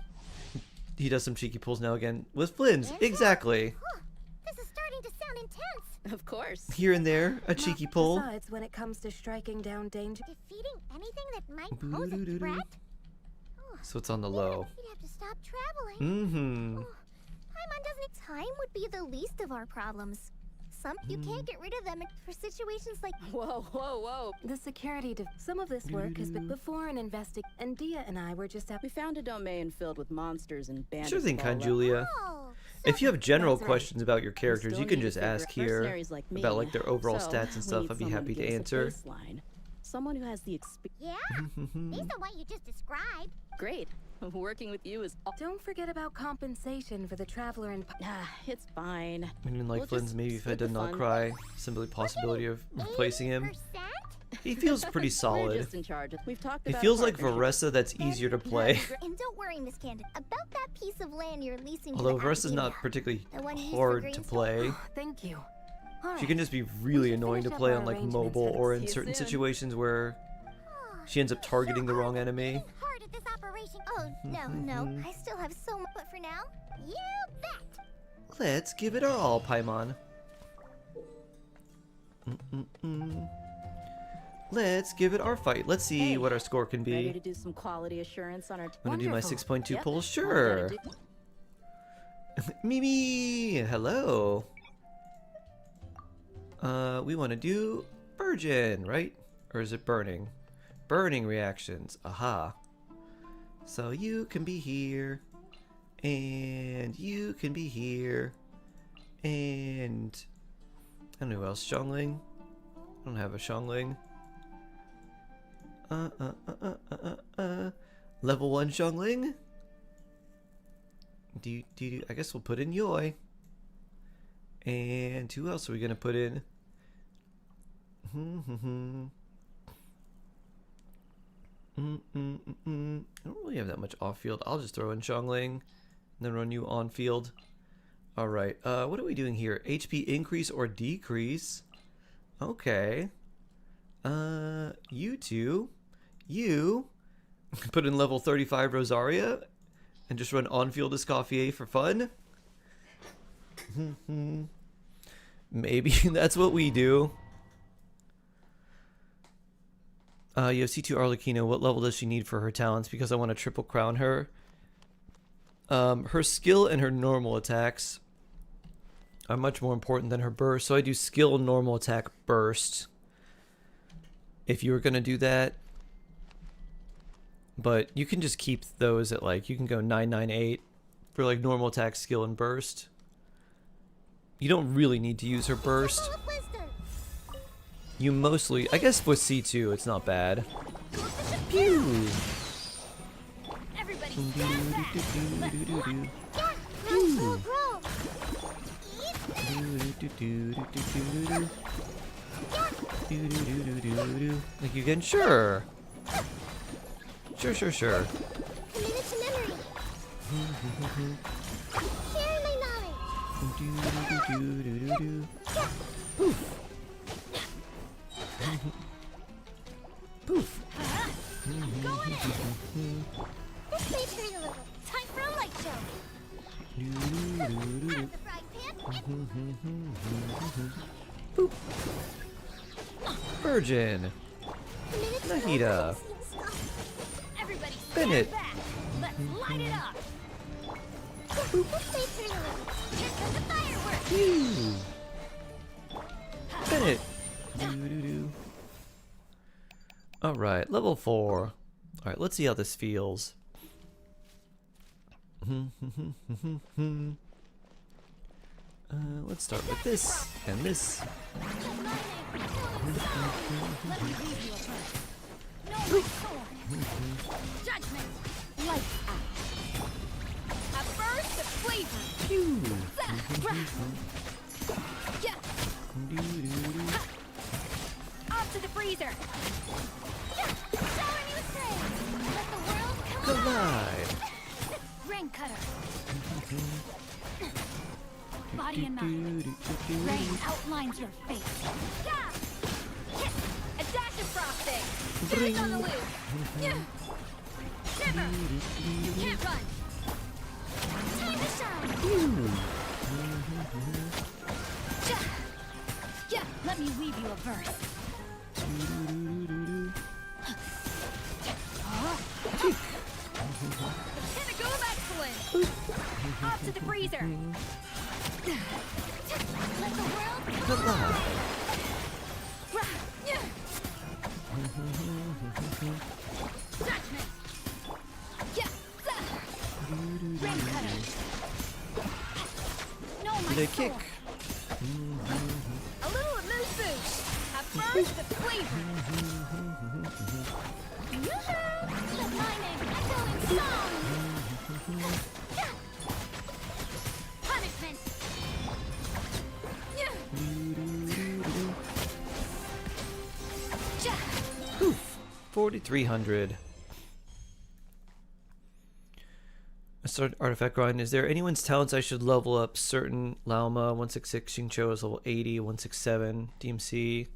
He does some cheeky pulls now again. With Flynn's, exactly. Huh, this is starting to sound intense. Of course. Here and there, a cheeky pull. Besides, when it comes to striking down danger. Defeating anything that might pose a threat? So it's on the low. You'd have to stop traveling. Mm-hmm. Paimon doesn't. Time would be the least of our problems. You can't get rid of them for situations like. Whoa. The security. Some of this work has been before an and Dia and I were just at. We found a domain filled with monsters and bandits. Sure thing, of all levels. Julia. Oh, If you have general That's right. questions about your characters, still you can need to just figure ask out here mercenaries like me. about like their overall So, stats and we stuff. need I'd be someone happy who to gives a answer. baseline. Someone who has the experience. yeah. Based on what you just described. Great. Working with you is. Don't forget about compensation for the traveler and. It's fine. I mean, like We'll Flynn's, just maybe if I split the did not fun. cry, simply possibility of replacing him. 8%? He feels pretty We're solid. just in charge. We've talked It about feels like partnership. Varessa that's easier to play. And don't worry, Miss Candid, about that piece of land you're leasing. Although to the Varessa's not academia. particularly The one used for hard green to stone. play. Thank you. She can just be really should annoying to finish up play our on like arrangements mobile for or the- in See you certain soon. situations where she ends up targeting the wrong enemy. Hard at this operation. Oh no, I still have so much. But for now, you bet. Let's give it our all, Paimon. Let's give it our fight. Let's see Hey, what our score can Ready be. to do some quality assurance on our. I'm gonna do my Wonderful. 6.2 Yep. pull. All we Sure. gotta do- Mimi, hello. We want to do Virgin, right? Or is it burning? Burning reactions. Aha. So you can be here, and you can be here, and I don't know who else. Xiangling. I don't have a Xiangling. Level 1 Xiangling. I guess we'll put in Yoi. And who else are we gonna put in? I don't really have that much off field. I'll just throw in Xiangling and then run you on field. Alright, what are we doing here? HP increase or decrease? Okay. You two, you put in level 35 Rosaria and just run on-field Escoffier for fun? Maybe that's what we do. You have C2 Arlecchino. What level does she need for her talents? Because I want to triple crown her. Her skill and her normal attacks are much more important than her burst. So I do skill, normal attack, burst. If you were going to do that. But you can just keep those at like, you can go 998 for like normal attack, skill, and burst. You don't really need to use her burst. You mostly, I guess with C2 it's not bad. Pew! Everybody stand back. Let's Like you can, sure. Sure. Committed to memory. Sharing my knowledge. Poof. Poof. Go ahead. This may turn a little. Time for a light show. Out of the frying pan. Boop. Virgin. Nahida. Everybody Bennett. stand back. Let's light it up. This may turn a little. Here comes the fireworks. Bennett. Alright, level 4. Alright, let's see how this feels. Let's start with this and this. Judgment. Lights out. A burst of flavor. Off to the freezer. Showing you straight. Let the world Collide. Rain cutter. Body and mind. Rain outlines your face. A dash of frosting. Dance on the loose. Shiver. You can't run. Time to shine. Let me weave you a verse. Pinnacle of excellence. Off to the freezer. Let the world collide. Judgment. Rain cutter. No, my Did I kick? A little of moose boost. A burst of flavor. Let my name echo in song. Punishment. 4,300. I started artifact grind. Is there anyone's talents I should level up? Certain Lauma 166, Xingqiu is level 80, 167, DMC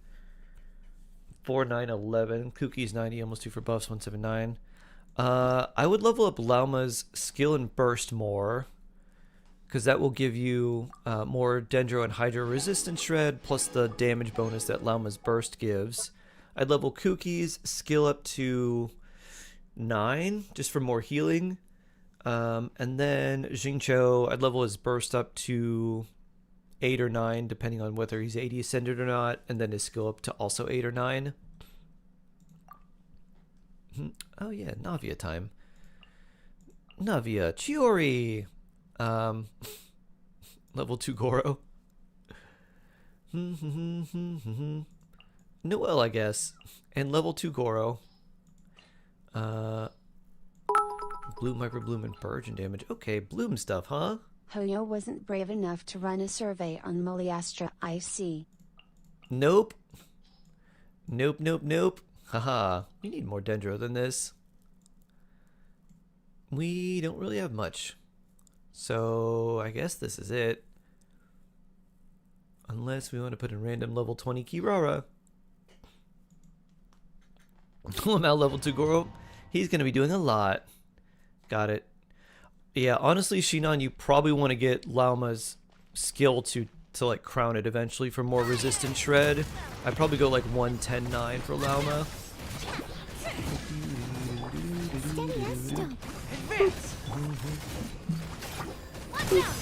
4911, Kuki's 90, almost due for buffs 179. I would level up Lauma's skill and burst more, because that will give you more Dendro and Hydro resistance shred plus the damage bonus that Lauma's burst gives. I'd level Kuki's skill up to 9 just for more healing. And then Xingqiu, I'd level his burst up to 8 or 9, depending on whether he's 80 ascended or not, and then his skill up to also 8 or 9. Oh yeah, Navia time. Navia, Chiori! Level 2 Goro. Noelle, I guess. And level 2 Goro. Bloom, Micro Bloom, and Purge and damage. Okay, Bloom stuff, huh? Hoyo wasn't brave enough to run a survey on Moliastra, I see. Nope. Nope. Haha. We need more Dendro than this. We don't really have much. So, I guess this is it. Unless we want to put in random level 20 Kirara. Lamau level 2 Goro. He's going to be doing a lot. Got it. Yeah, honestly, Shinon, you probably want to get Lauma's skill to like crown it eventually for more resistant shred. I'd probably go like 110-9 for Lauma. Steady as stone. Advance! Watch out!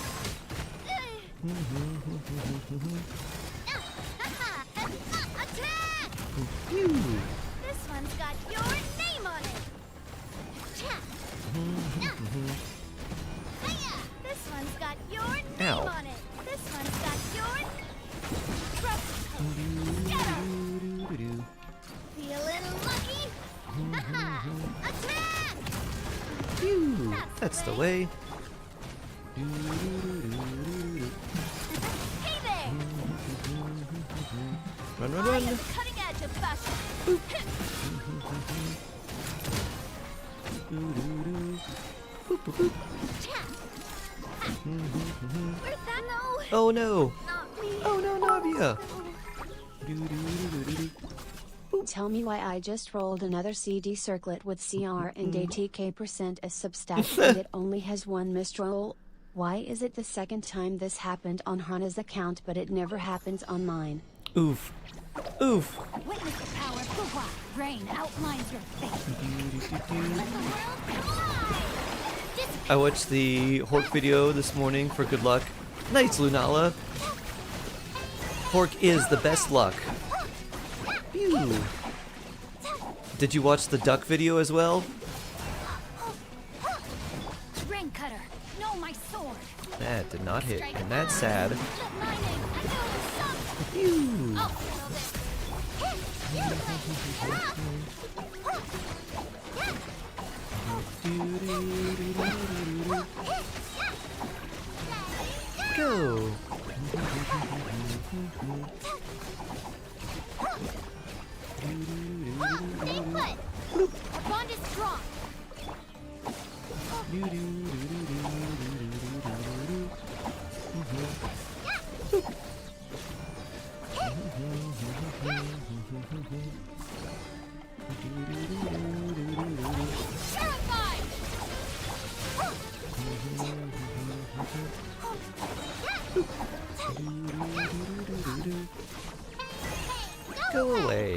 Attack! This one's got your name on it. This one's got your name Ow. on it. This one's got your feeling lucky. Attack! Phew, that's the way. Hey there! Run, run, I run. am the cutting edge of fashion. Boop, boop, boop. Where's that? No. Oh no! Not me. Oh no, Navia! Tell me why I just rolled another CD circlet with CR and ATK% as substats and it only has one missed roll. Why is it the second time this happened on Hana's account but it never happens on mine? Oof. Oof. Witness the power of Fuhua. Rain outlines your fate. I watched the Hork video this morning for good luck. Nice, Lunala. Hork is the best luck. Phew. Did you watch the duck video as well? Rain cutter. No, my sword. That did not hit, and that's sad. Let mine in. I know some. Phew. I'll handle this. Go. Stay put. Our bond is strong. Terrified. Go away.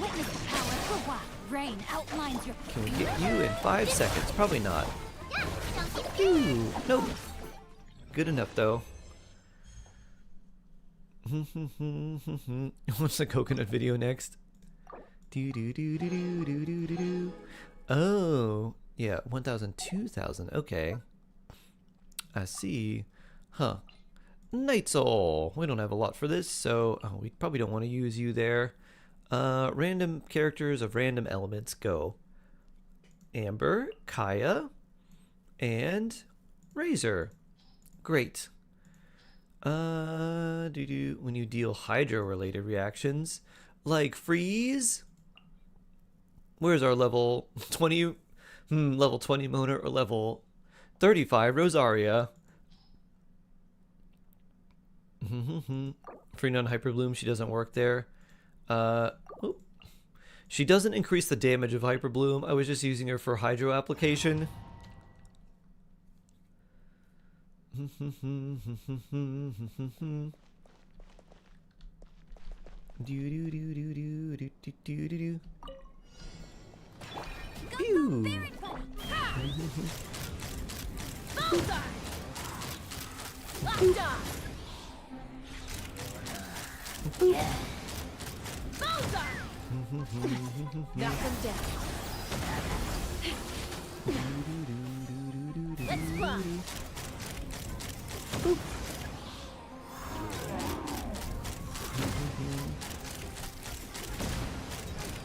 Witness the power of Fuhua. Rain outlines your Can we get you in 5 seconds? Probably not. Ooh, nope. Good enough though. What's the coconut video next? Oh, yeah, 1,000, 2,000. Okay. I see. Huh. Night Soul. We don't have a lot for this, so we probably don't want to use you there. Random characters of random elements go. Amber, Kaya, and Razor. Great. When you deal hydro-related reactions, like freeze. Where's our level 20? Level 20 Mona or level 35 Rosaria. Free non-hyper bloom. She doesn't work there. She doesn't increase the damage of hyper bloom. I was just using her for hydro application. Pew. Knock him down. Let's fly.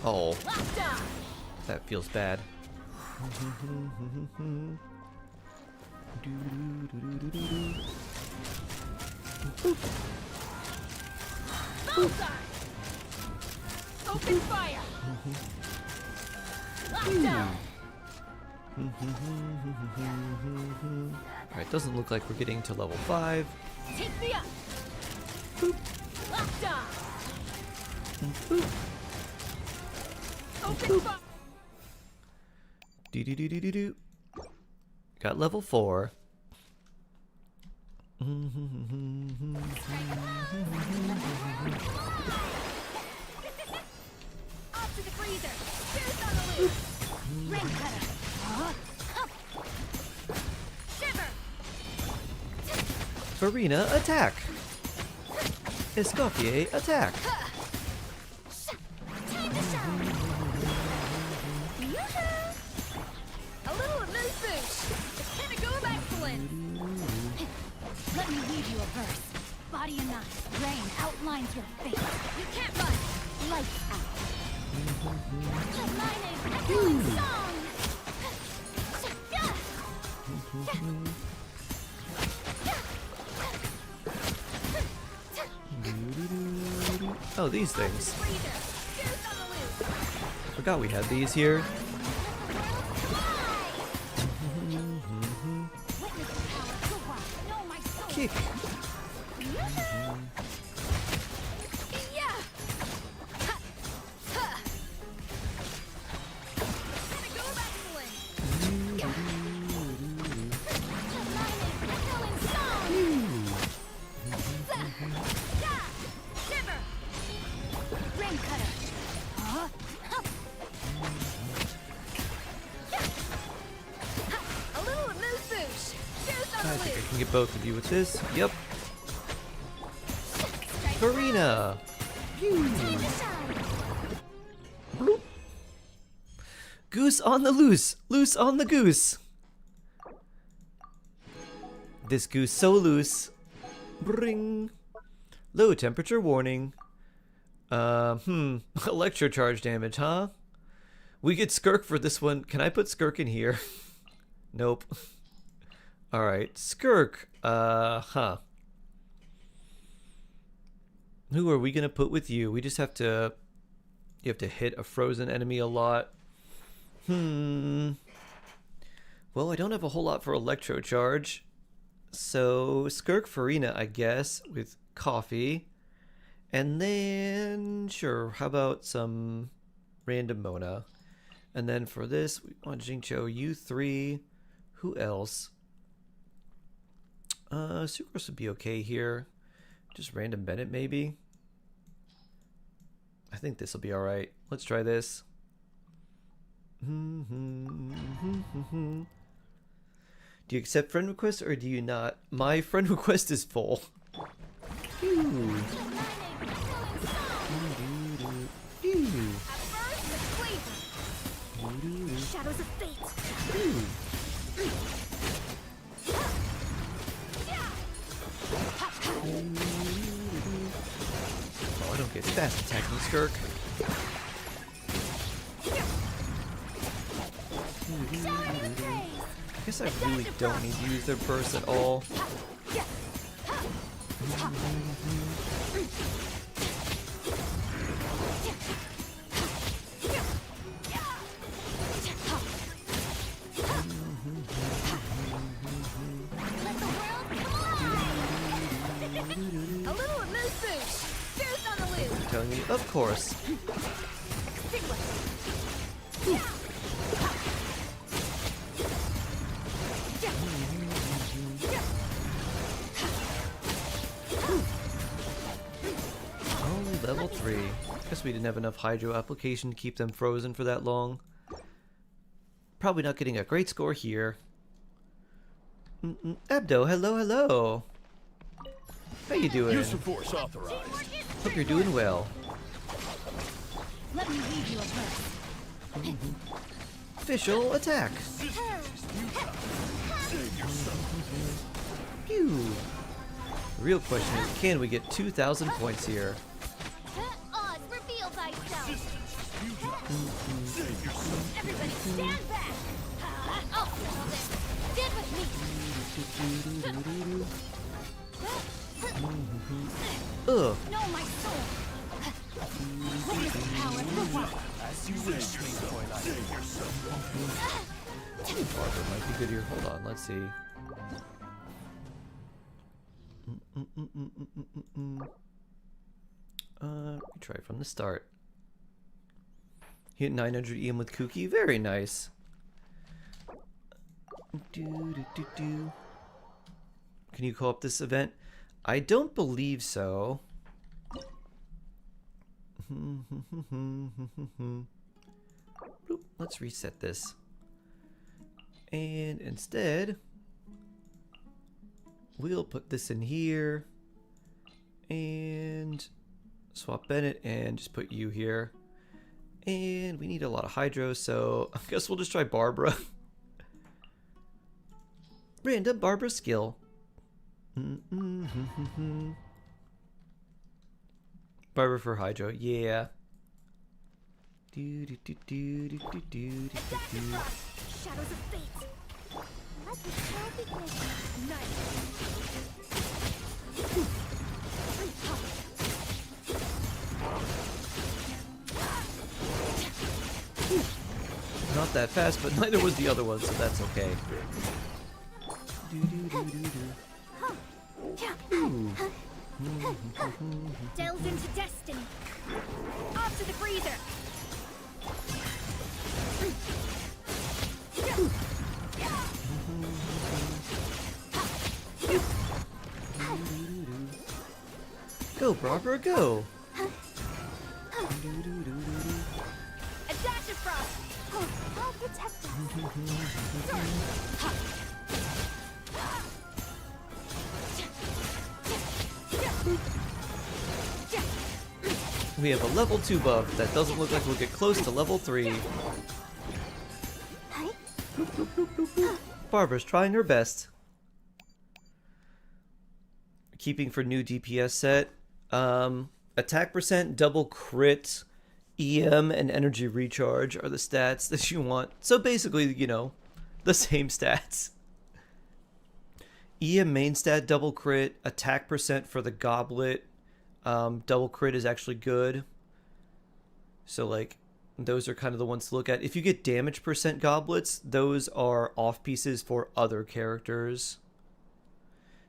Oh, that feels bad. Open fire. Lockdown. Alright, doesn't look like we're getting to level 5. Take me up. Do do do do do do. Got level 4. Up to the freezer. Here's on the loose. Rain cutter. Shiver. Farina, attack! Escoffier, attack! Time to shine. A little amuse bouche. It's pinnacle of excellence. Let me read you a verse. Body and mind. Rain outlines your fate. You can't run. Lights out. Mine is echoing song. Oh, these things. Forgot we had these here. Kick. I think I can get both of you with this. Yep. Farina! Bloop. Goose on the loose! Loose on the goose! This goose so loose. Bring. Low temperature warning. Electrocharge damage, huh? We get Skirk for this one. Can I put Skirk in here? Nope. Alright, Skirk. Who are we gonna put with you? We just have to... You have to hit a frozen enemy a lot. Well, I don't have a whole lot for Electrocharge. So, Skirk Farina, I guess, with Coffee. And then... Sure, how about some random Mona? And then for this, we want Jingcho, you 3. Who else? Sucrose would be okay here. Just random Bennett, maybe. I think this will be alright. Let's try this. Do you accept friend requests or do you not? My friend request is full. Shadows of fate. Oh, I don't get fast attacking Skirk. I guess I really don't need to use their burst at all. A little amuse bouche. Here's on the loose. You're telling me, of course. Oh, level 3. Guess we didn't have enough hydro application to keep them frozen for that long. Probably not getting a great score here. Abdo, hello, hello. How you doing? Use of force authorized. Hope you're doing well. Let me read you a verse. Official attack. Pew. The real question is, can we get 2,000 points here? Oz, reveal thyself. Everybody stand back. I'll settle this. Stand with me. Ugh. Know my soul. Witness the power for what? As you wish, Barber might be good here. Hold on, let's see. Try from the start. Hit 900 EM with Kooky. Very nice. Can you co-op this event? I don't believe so. Let's reset this. And instead, we'll put this in here. And swap Bennett and just put you here. And we need a lot of hydro, so I guess we'll just try Barbara. Random Barbara skill. Barbara for hydro, yeah. Shadows of fate. Like the perfect mission. Nice. Not that fast, but neither was the other one, so that's okay. Delves into destiny. Off to the freezer. Go, Barbara, go! A dash of frost. I'll protect us. We have a level 2 buff that doesn't look like we'll get close to level 3. Barbara's trying her best. Keeping for new DPS set. Attack percent, double crit, EM, and energy recharge are the stats that you want. So basically, you know, the same stats. EM main stat, double crit, attack percent for the goblet. Double crit is actually good. So like, those are kind of the ones to look at. If you get damage percent goblets, those are off pieces for other characters.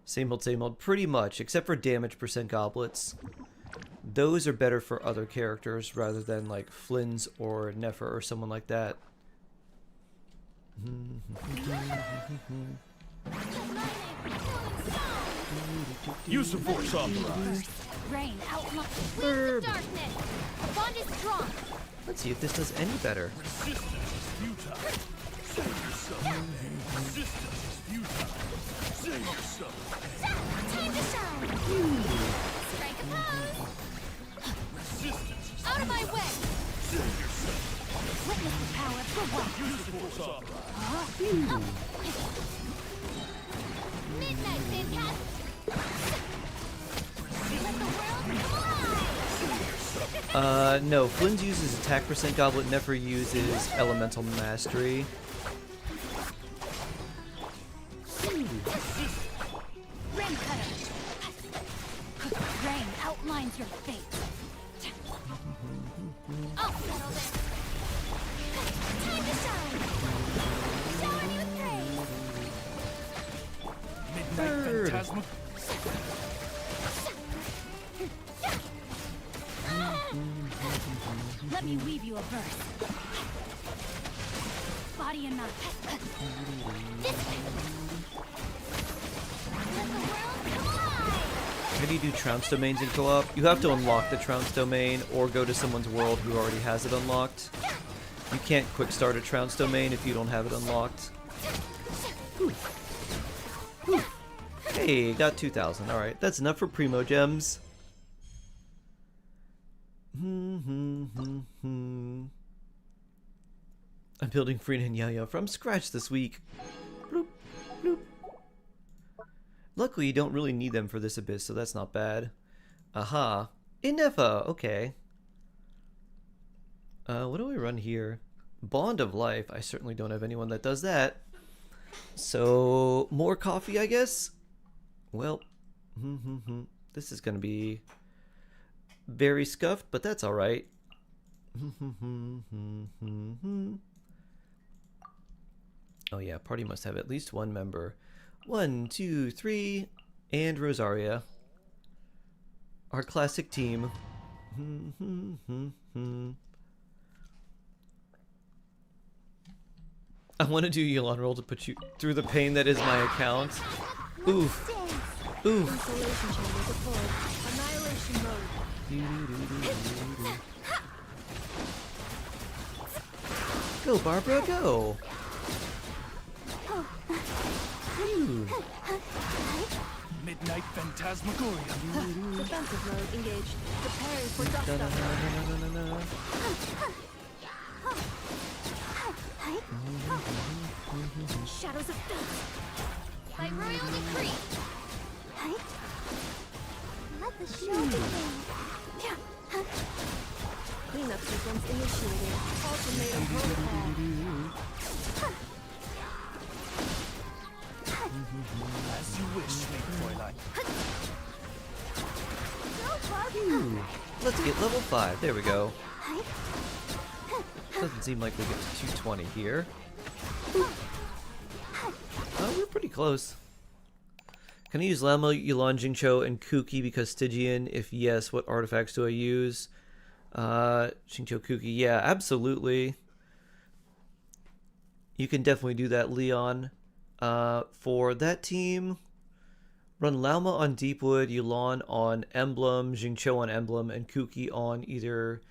Same old, pretty much, except for damage percent goblets. Those are better for other characters rather than like Flynn's or Nefer or someone like that. Use of force authorized. Rain outline. Wheels of darkness. Bond is strong. Let's see if this does any better. Resistance is futile. Save yourself. Resistance is futile. Save yourself. Time to shine. Strike a pose. Resistance is Out of my way. Save yourself. Witness the power of the one. Use of force authorized. Midnight Fantastic. Let the world fly. No, Flynn's uses attack percent goblet, Nefer uses elemental mastery. Rain cutter. Rain outlines your fate. I'll settle this. Time to shine. Shower me with praise. Midnight Phantasma. Let me weave you a verse. Body and mind. This way. Let the world collide. How do you do trounce domains in co-op? You have to unlock the trounce domain or go to someone's world who already has it unlocked. You can't quick start a trounce domain if you don't have it unlocked. Hey, got 2,000. Alright, that's enough for Primo Gems. I'm building Frina and Yaya from scratch this week. Bloop, bloop. Luckily, you don't really need them for this abyss, so that's not bad. Aha. Inefa, okay. What do we run here? Bond of Life. I certainly don't have anyone that does that. So, more coffee, I guess? Well, this is going to be very scuffed, but that's alright. Oh yeah, party must have at least one member. 1, 2, 3, and Rosaria. Our classic team. I want to do Yolanda roll to put you through the pain that is my account. Oof. Oof. Insulation chamber deployed. Annihilation mode. Go, Barbara, go. Ooh. Midnight Phantasmagoria. Defensive mode engaged. Preparing for dust up. Shadows of death. By royal decree. Let the show begin. Cleanup sequence initiated. Ultimatum protocol. As you wish, sweet Fräulein. Ooh. Let's get level 5. There we go. Doesn't seem like we get to 220 here. Oh, we're pretty close. Can I use Lama, Yulan, Jingcho, and Kuki because Stygian? If yes, what artifacts do I use? Jingcho, Kuki, yeah, absolutely. You can definitely do that, Leon. For that team, run Lauma on Deepwood, Yulan on Emblem, Jingcho on Emblem, and Kuki on either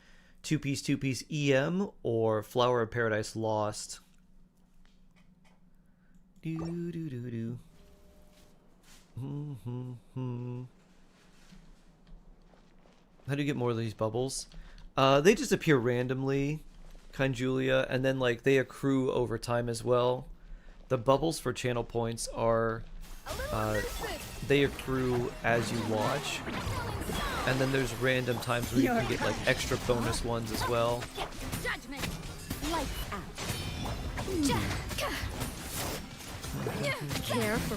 2-piece EM or Flower of Paradise Lost. Do do do do. How do you get more of these bubbles? They just appear randomly, kind Julia, and then like they accrue over time as well. The bubbles for channel points are they accrue as you watch, and then there's random times where you can get like extra bonus ones as well. Judgment. Lights out. Care for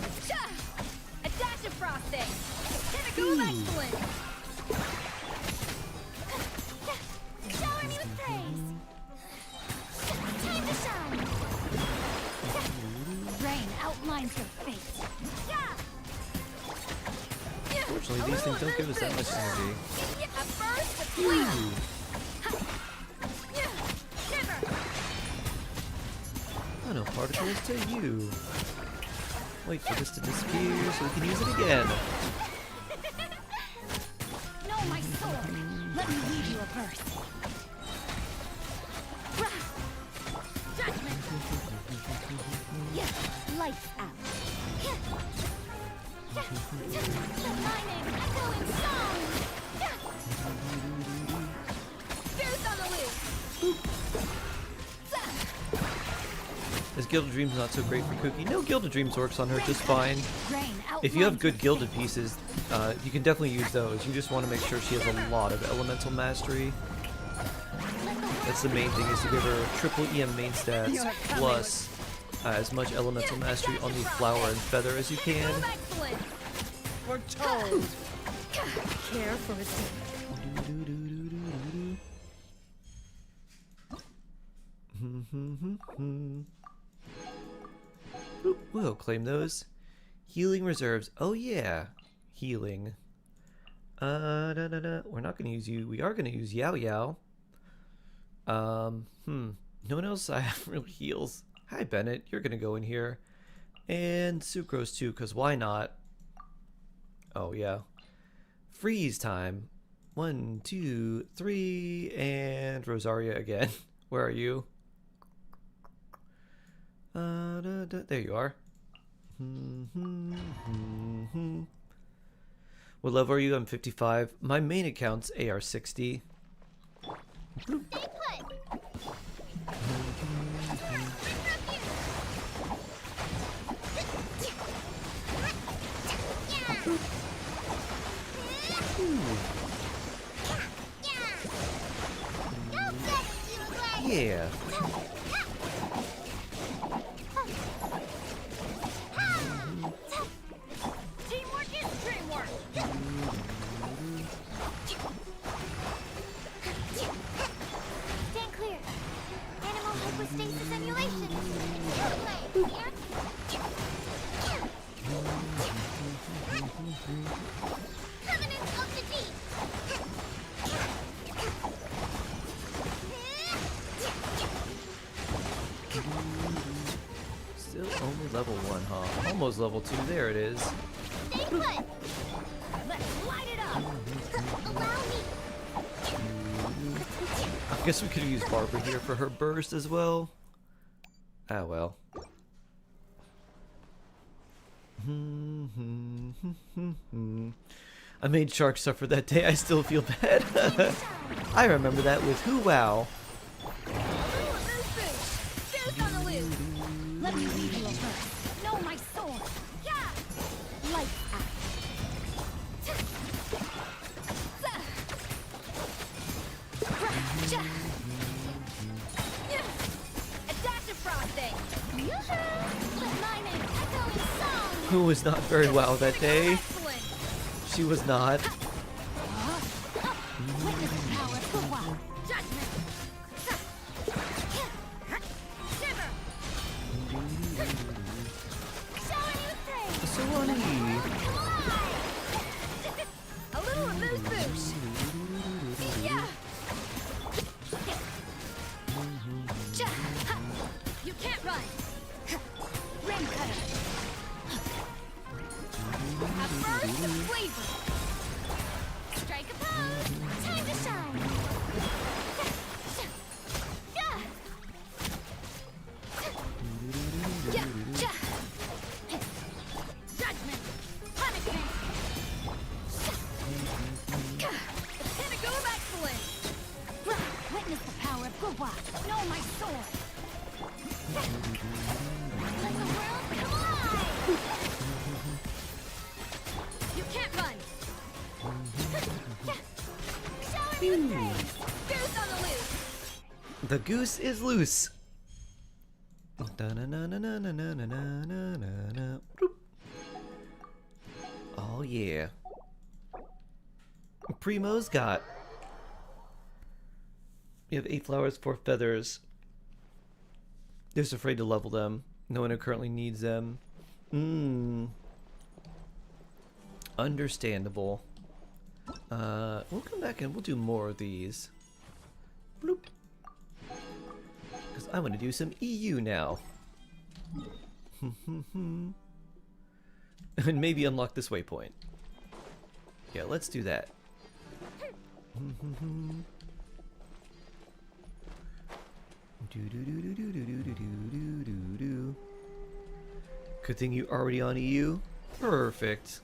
A dash of frosting. Pinnacle of excellence. Shower me with praise. Time to shine. Rain outlines your fate. Unfortunately, these things don't give us that much energy. A burst of cleanup. Oh no, particles to you. Wait for this to disappear so we can use it again. Know my sword. Let me read you a verse. Judgment. Lights out. The mining echoing song. Fierce on the loose. Is Gilded Dreams not so great for Cookie? No, Gilded Dreams works on her just fine. Rain If you have good gilded pieces, you can definitely use those. You just want to make sure she has a lot of elemental mastery. That's the main thing, is to give her triple EM main stats plus as much elemental mastery on the flower and feather as you can. We're told. Care for a Oop, we'll claim those. Healing reserves. Oh yeah, healing. We're not going to use you. We are going to use Yao Yao. No one else I have real heals. Hi Bennett, you're going to go in here. And Sucrose too, because why not? Oh yeah. Freeze time. 1, 2, 3, and Rosaria again. Where are you? There you are. What level are you? I'm 55. My main account's AR60. Stay put. Yeah. Teamwork is dreamwork. Stand clear. Animal hypostasis emulation. Covenant of the deep. level 1, huh? Almost level 2. There it is. Stay put. Let's light it up. Allow me. I guess we could use Barbara here for her burst as well. Ah, well. I made Shark suffer that day. I still feel bad. I remember that with Who Wow. Let me leave you alone. No, my sword. Yeah. Light out. A dash of frosting. Let my name echo in song. Who was not very well that day? She was not. Witness the power of good wow. Judgment. Shiver. Showing you things. So funny. A little amuse-bouche. Yeah. You can't run. Rain cutter. A burst of flavor. Strike a pose. Time to shine. Judgment. Punishment. Pinnacle of excellence. Witness the power of Gurwa. Know my sword. Let the world come alive. You can't run. Showing you things. Goose on the loose. The goose is loose. Oh yeah. Primo's got. You have 8 flowers, 4 feathers. Just afraid to level them. No one who currently needs them. Understandable. We'll come back and we'll do more of these. Bloop. Because I want to do some EU now. And maybe unlock this waypoint. Yeah, let's do that. Good thing you already on EU. Perfect.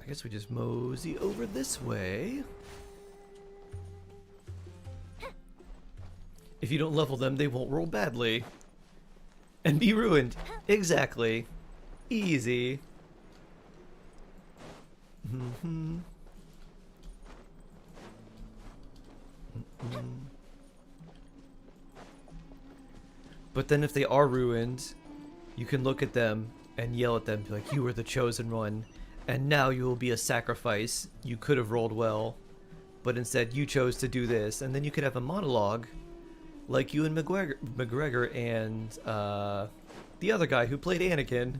I guess we just mosey over this way. If you don't level them, they won't roll badly. And be ruined. Exactly. Easy. But then if they are ruined, you can look at them and yell at them, be like, you were the chosen one, and now you will be a sacrifice. You could have rolled well, but instead you chose to do this. And then you could have a monologue, like you and McGregor and the other guy who played Anakin.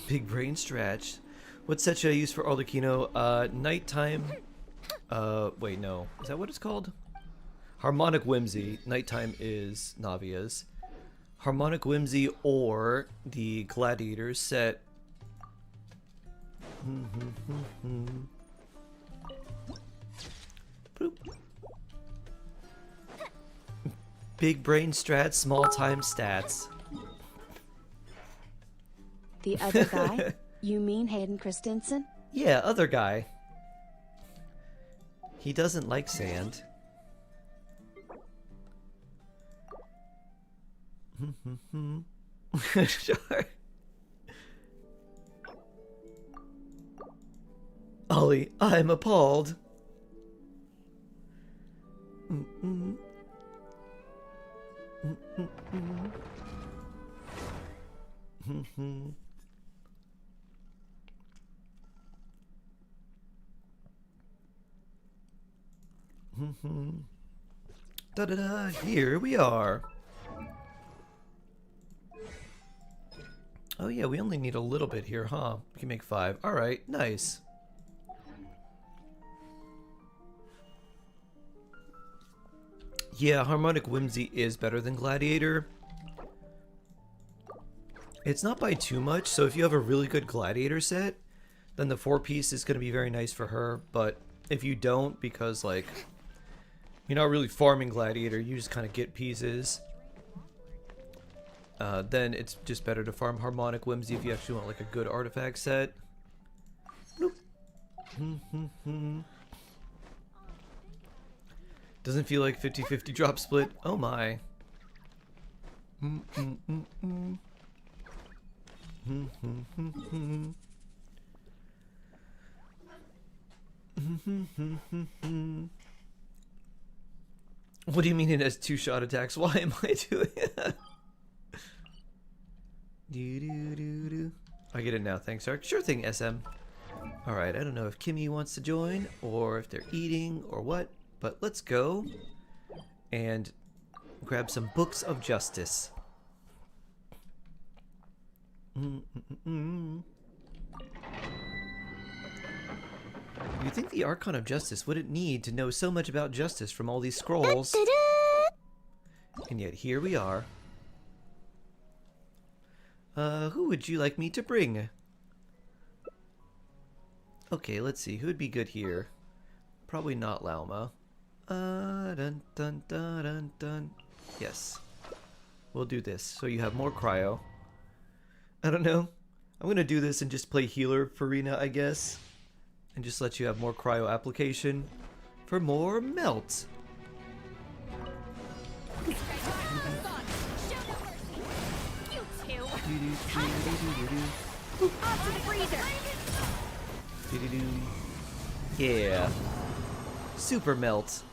Big brain stretch. What set should I use for Arlecchino? Nighttime. Wait, no. Is that what it's called? Harmonic Whimsy. Nighttime is Navia's. Harmonic Whimsy or the Gladiator set. Boop. Big brain strats, small time stats. The other guy? You mean Hayden Christensen? Yeah, other guy. He doesn't like sand. Sure. Ollie, I'm appalled. Da-da-da, here we are. Oh yeah, we only need a little bit here, huh? We can make 5. Alright, nice. Yeah, Harmonic Whimsy is better than Gladiator. It's not by too much, so if you have a really good Gladiator set, then the 4-piece is going to be very nice for her, but if you don't, because, like, you're not really farming Gladiator, you just kind of get pieces, then it's just better to farm Harmonic Whimsy if you actually want, like, a good artifact set. Nope. Doesn't feel like 50-50 drop split. Oh my. What do you mean it has 2-shot attacks? Why am I doing that? I get it now, thanks, Ark. Sure thing, SM. Alright, I don't know if Kimmy wants to join, or if they're eating, or what, but let's go and grab some Books of Justice. You think the Archon of Justice wouldn't need to know so much about justice from all these scrolls? And yet here we are. Who would you like me to bring? Okay, let's see. Who would be good here? Probably not Lauma. Dun, dun, dun, dun, dun. Yes. We'll do this, so you have more cryo. I don't know. I'm gonna do this and just play healer for Rena, I guess. And just let you have more cryo application for more melt. Yeah. Super melt.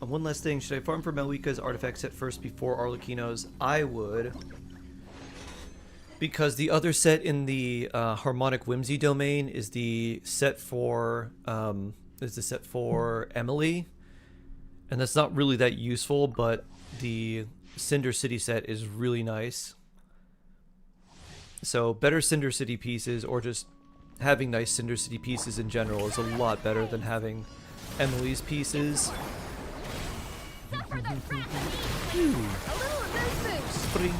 And one last thing, should I farm for Malwika's artifact set first before Arlecchino's? I would. Because the other set in the Harmonic Whimsy domain is the set for Emily. And that's not really that useful, but the Cinder City set is really nice. So better Cinder City pieces, or just having nice Cinder City pieces in general, is a lot better than having Emily's pieces. Spring.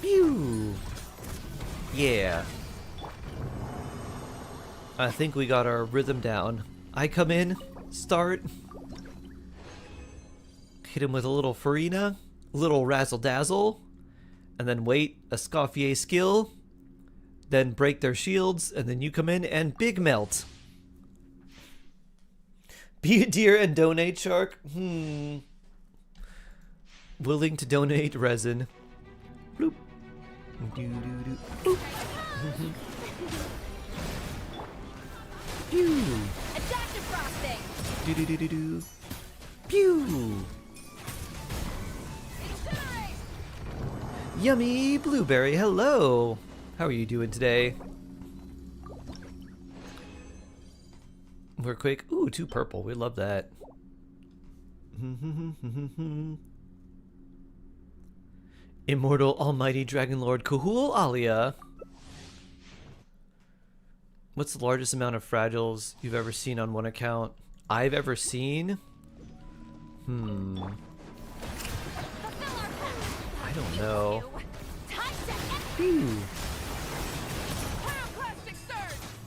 Pew! Yeah. I think we got our rhythm down. I come in, start, hit him with a little Farina, a little Razzle Dazzle, and then wait, a Scoffier skill, then break their shields, and then you come in and big melt. Be a dear and donate, Shark? Willing to donate resin. Bloop. Boop. Pew. Adaptive frosting. Do. Pew. Yummy blueberry. Hello. How are you doing today? We're quick. Ooh, 2 purple. We love that. Immortal Almighty Dragon Lord Kahul Alia. What's the largest amount of fragiles you've ever seen on one account? I've ever seen? I don't know.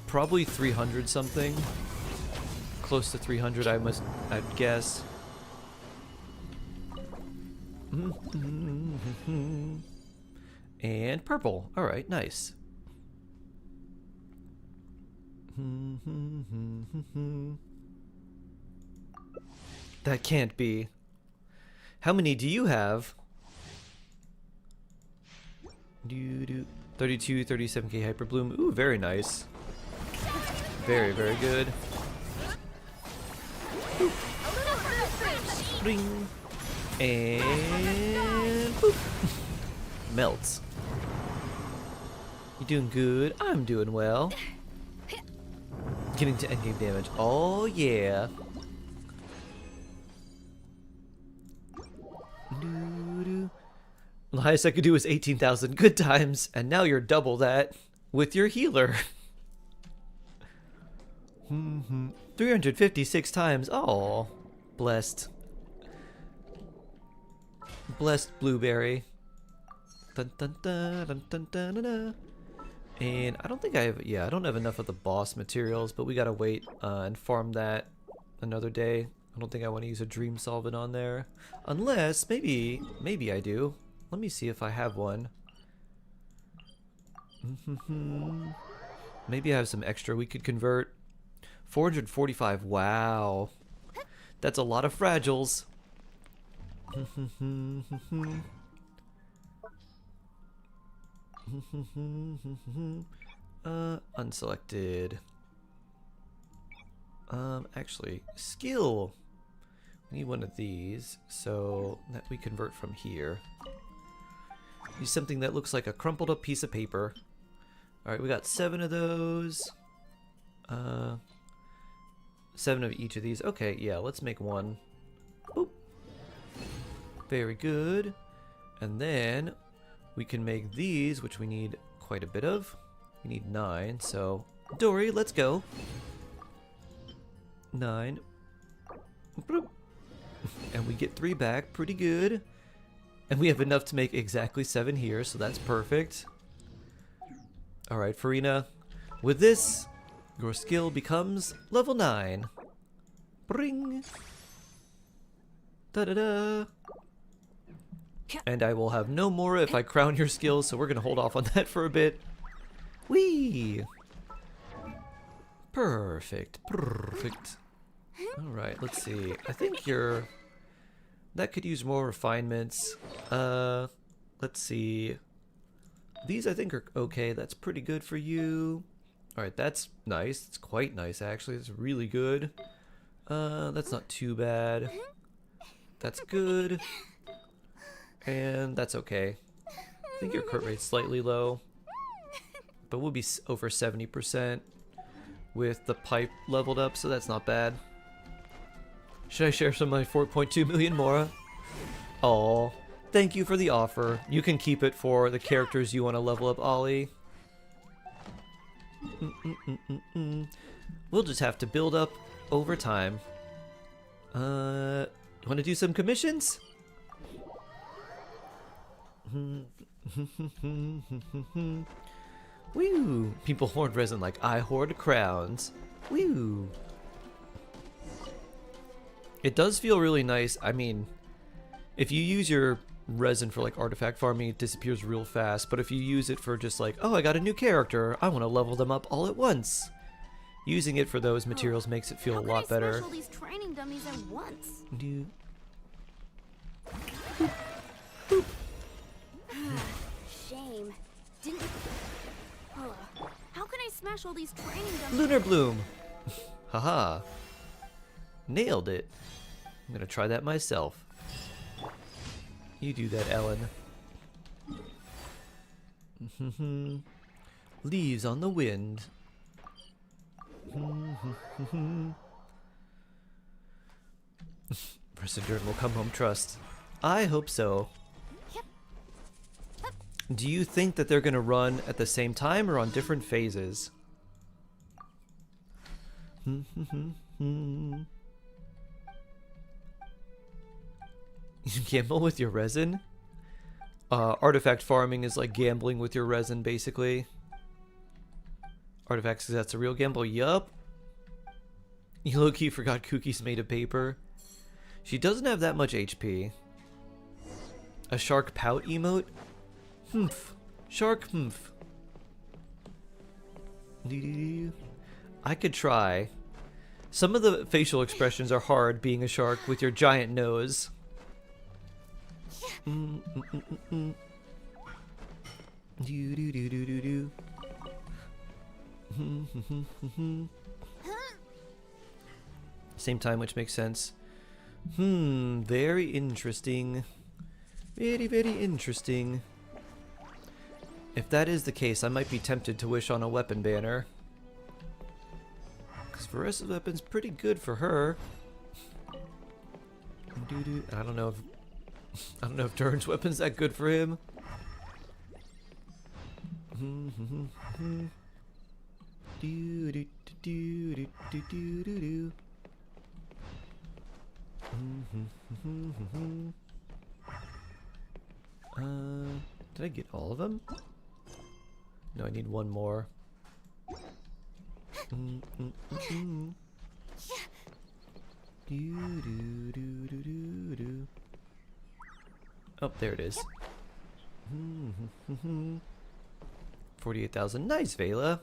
Probably 300 something. Close to 300, I'd guess. And purple. Alright, nice. That can't be. How many do you have? 32, 37k Hyper Bloom. Ooh, very nice. Very, very good. Ring. And boop. Melts. You doing good? I'm doing well. Getting to endgame damage. Oh yeah. The highest I could do is 18,000 good times, and now you're double that with your healer. 356 times. Oh, blessed. Blessed blueberry. Dun, dun, dun, dun, dun, dun, dun, dun. And I don't think I have, yeah, I don't have enough of the boss materials, but we gotta wait and farm that another day. I don't think I want to use a dream solvent on there. Unless, maybe I do. Let me see if I have one. Maybe I have some extra we could convert. 445, wow. That's a lot of fragiles. Unselected. Actually, skill. We need one of these, so that we convert from here. Use something that looks like a crumpled up piece of paper. Alright, we got 7 of those. 7 of each of these. Okay, yeah, let's make one. Boop. Very good. And then we can make these, which we need quite a bit of. We need 9, so Dory, let's go. 9. Boop. And we get 3 back, pretty good. And we have enough to make exactly 7 here, so that's perfect. Alright, Farina, with this, your skill becomes level 9. Bring. Da-da-da. And I will have no more if I crown your skills, so we're going to hold off on that for a bit. Whee! Perfect, perfect. Alright, let's see. I think you're... That could use more refinements. Let's see. These I think are okay. That's pretty good for you. Alright, that's nice. It's quite nice, actually. It's really good. That's not too bad. That's good. And that's okay. I think your crit rate's slightly low. But we'll be over 70% with the pipe leveled up, so that's not bad. Should I share some of my 4.2 million Mora? Oh, thank you for the offer. You can keep it for the characters you want to level up, Ollie. We'll just have to build up over time. You want to do some commissions? Woo! People hoard resin like I hoard crowns. Woo! It does feel really nice. I mean, if you use your resin for like artifact farming, it disappears real fast. But if you use it for just like, oh, I got a new character, I want to level them up all at once. Using it for those materials makes it feel a lot better. How can I smash all these training dummies at once? Shame. Didn't. How can I smash all these training dummies? Lunar Bloom. Haha. Nailed it. I'm gonna try that myself. You do that, Ellen. Leaves on the wind. Resident will come home trust. I hope so. Do you think that they're gonna run at the same time or on different phases? You gamble with your resin? Artifact farming is like gambling with your resin, basically. Artifacts, that's a real gamble? Yup. You low-key forgot Cookie's made of paper. She doesn't have that much HP. A shark pout emote? Humph. Shark humph. I could try. Some of the facial expressions are hard being a shark with your giant nose. Same time, which makes sense. Very interesting. Very, very interesting. If that is the case, I might be tempted to wish on a weapon banner. Because Veresa's weapon's pretty good for her. I don't know if I don't know if Durin's weapon's that good for him. Did I get all of them? No, I need one more. Oh, there it is. 48,000. Nice, Vela.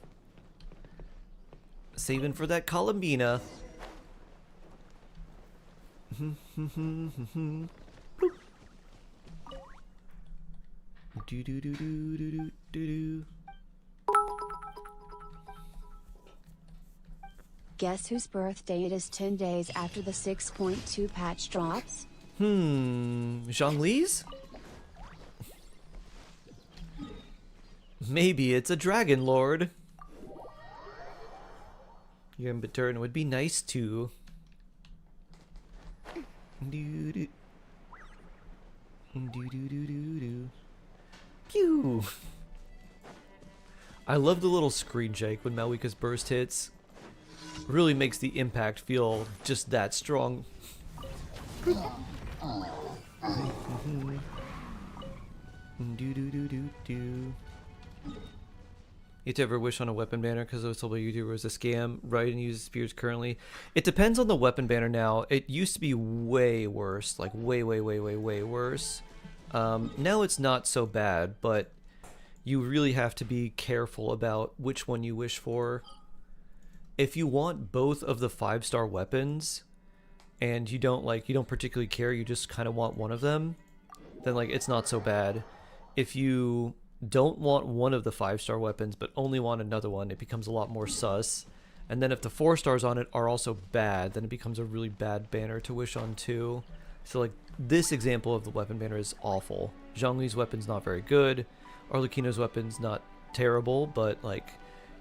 Saving for that Columbina. Guess whose birthday it is 10 days after the 6.2 patch drops? Zhongli's? Maybe it's a Dragon Lord. Your Turn would be nice too. Pew! I love the little screen shake when Malwika's burst hits. Really makes the impact feel just that strong. You to ever wish on a weapon banner because I was told by YouTuber was a scam, right? And uses spears currently. It depends on the weapon banner now. It used to be way worse, like way worse. Now it's not so bad, but you really have to be careful about which one you wish for. If you want both of the 5-star weapons and you don't particularly care, you just kind of want one of them, then like it's not so bad. If you don't want one of the 5-star weapons but only want another one, it becomes a lot more sus. And then if the 4 stars on it are also bad, then it becomes a really bad banner to wish on too. So like this example of the weapon banner is awful. Zhongli's weapon's not very good. Arlecchino's weapon's not terrible, but like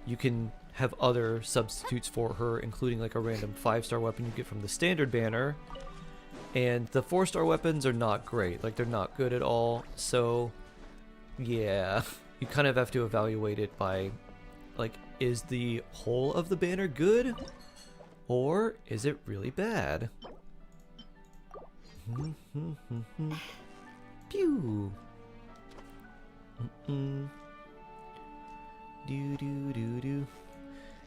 you can have other substitutes for her, including like a random 5-star weapon you get from the standard banner. And the 4-star weapons are not great, like they're not good at all. So yeah, you kind of have to evaluate it by like, is the whole of the banner good or is it really bad? Pew.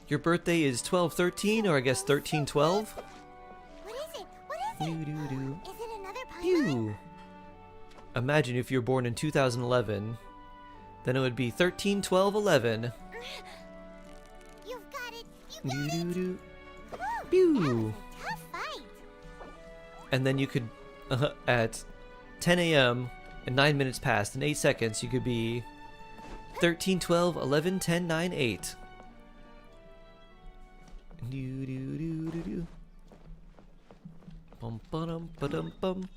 Your birthday is 12/13, or I guess 13/12. What is it? What is it? Is it another Paimon? Pew. Imagine if you were born in 2011, then it would be 13/12/11. You've got it. You got it. Pew. Tough fight. And then you could, at 10 a.m. and 9 minutes past and 8 seconds, you could be 13/12/11/10/9/8. Bum ba-dum ba-dum bum.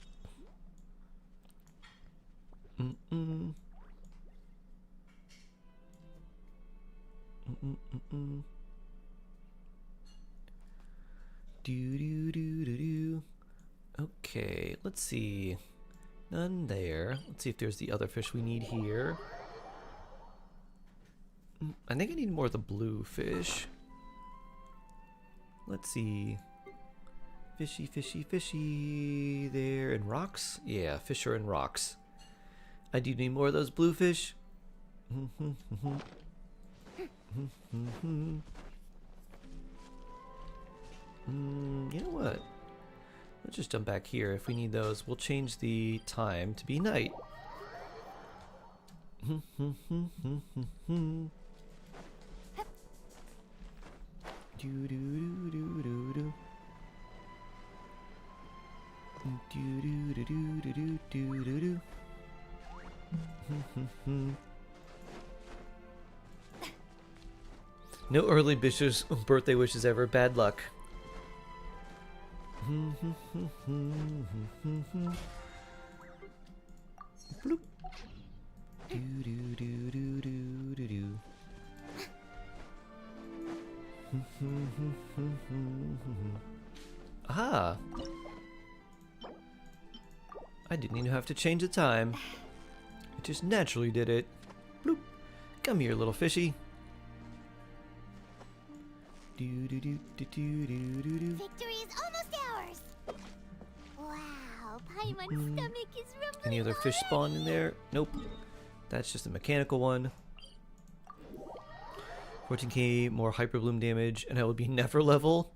Okay, let's see. None there. Let's see if there's the other fish we need here. I think I need more of the blue fish. Let's see. Fishy, fishy, fishy. There and rocks? Yeah, fish are in rocks. I do need more of those blue fish. You know what? Let's just jump back here. If we need those, we'll change the time to be night. No early birthday wishes ever. Bad luck. Bloop. Ah. I didn't even have to change the time. It just naturally did it. Bloop. Come here, little fishy. Victory is almost ours. Wow, Paimon's stomach is rumbling. Any other fish spawn in there? Nope. That's just a mechanical one. 14k more hyper bloom damage, and that would be never level.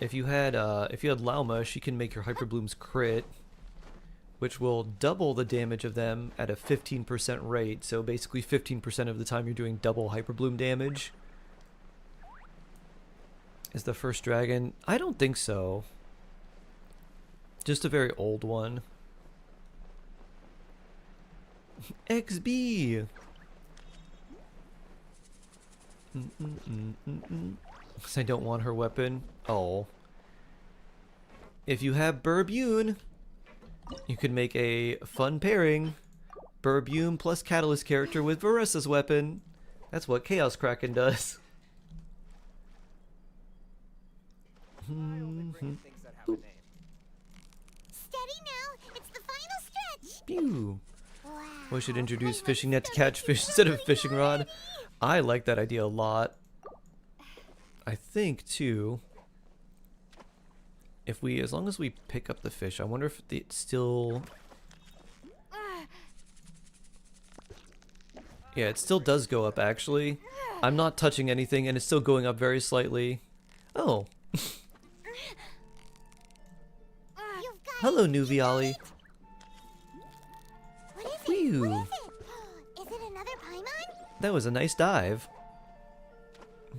If you had Lauma, she can make your hyper blooms crit, which will double the damage of them at a 15% rate. So basically 15% of the time you're doing double hyper bloom damage. Is the first dragon? I don't think so. Just a very old one. XB. Because I don't want her weapon. Oh. If you have Burbune, you could make a fun pairing. Burbune plus Catalyst character with Varessa's weapon. That's what Chaos Kraken does. Steady now, it's the final stretch. Pew. Wow. We should introduce fishing net to catch fish instead of fishing rod. I like that idea a lot. I think too, if we, as long as we pick up the fish, I wonder if it still, yeah, it still does go up actually. I'm not touching anything and it's still going up very slightly. Oh. Hello, Nuviali. Phew. Is it another Paimon? That was a nice dive.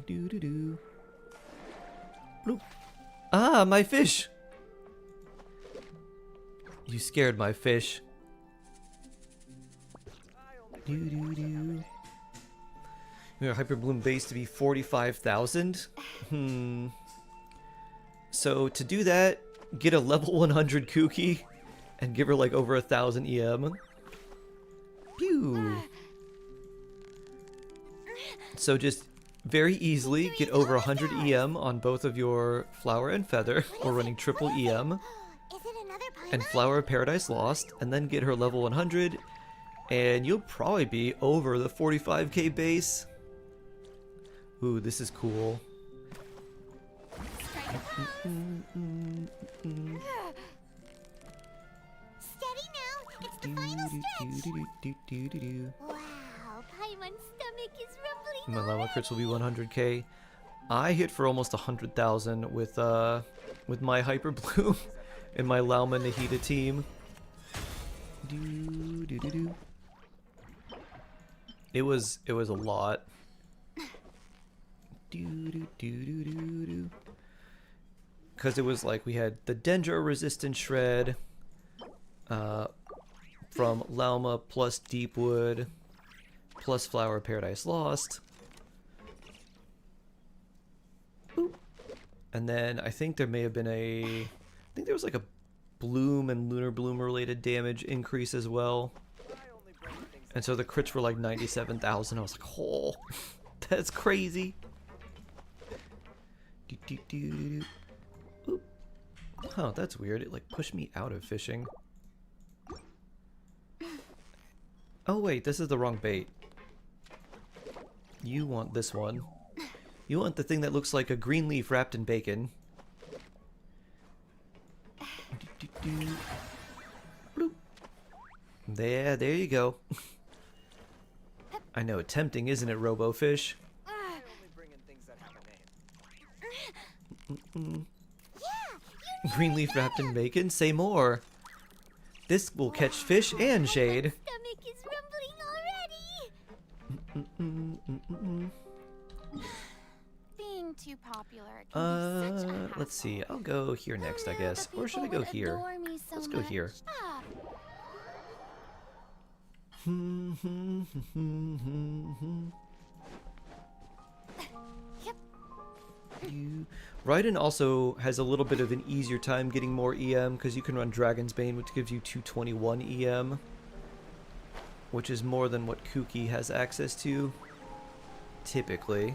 Doo doo doo. Bloop. Ah, my fish! You scared my fish. Doo doo doo. We have Hyper Bloom base to be 45,000. So to do that, get a level 100 Kuki and give her like over 1,000 EM. Pew. So just very easily get over 100 EM on both of your Flower and Feather. We're running triple EM. And Flower of Paradise Lost, and then get her level 100, and you'll probably be over the 45k base. Ooh, this is cool. Steady now, it's the final stretch. Wow, Paimon's stomach is rumbling. My Llama crits will be 100k. I hit for almost 100,000 with my Hyper Bloom and my Lauma Nahida team. It was a lot. Because it was like we had the Dendro resistant shred from Lauma plus Deepwood plus Flower of Paradise Lost. Boop. And then I think there may have been I think there was like a Bloom and Lunar Bloom related damage increase as well. And so the crits were like 97,000. I was like, oh, that's crazy. Oop. Huh, that's weird. It like pushed me out of fishing. Oh wait, this is the wrong bait. You want this one. You want the thing that looks like a green leaf wrapped in bacon. Bloop. There you go. I know, tempting, isn't it, RoboFish? Green leaf wrapped in bacon? Say more. This will catch fish and shade. Stomach is rumbling already. Being too popular can be such a hassle. Let's see. I'll go here next, I guess. Or should I go here? Let's go here. Raiden also has a little bit of an easier time getting more EM because you can run Dragon's Bane, which gives you 221 EM, which is more than what Kuki has access to, typically.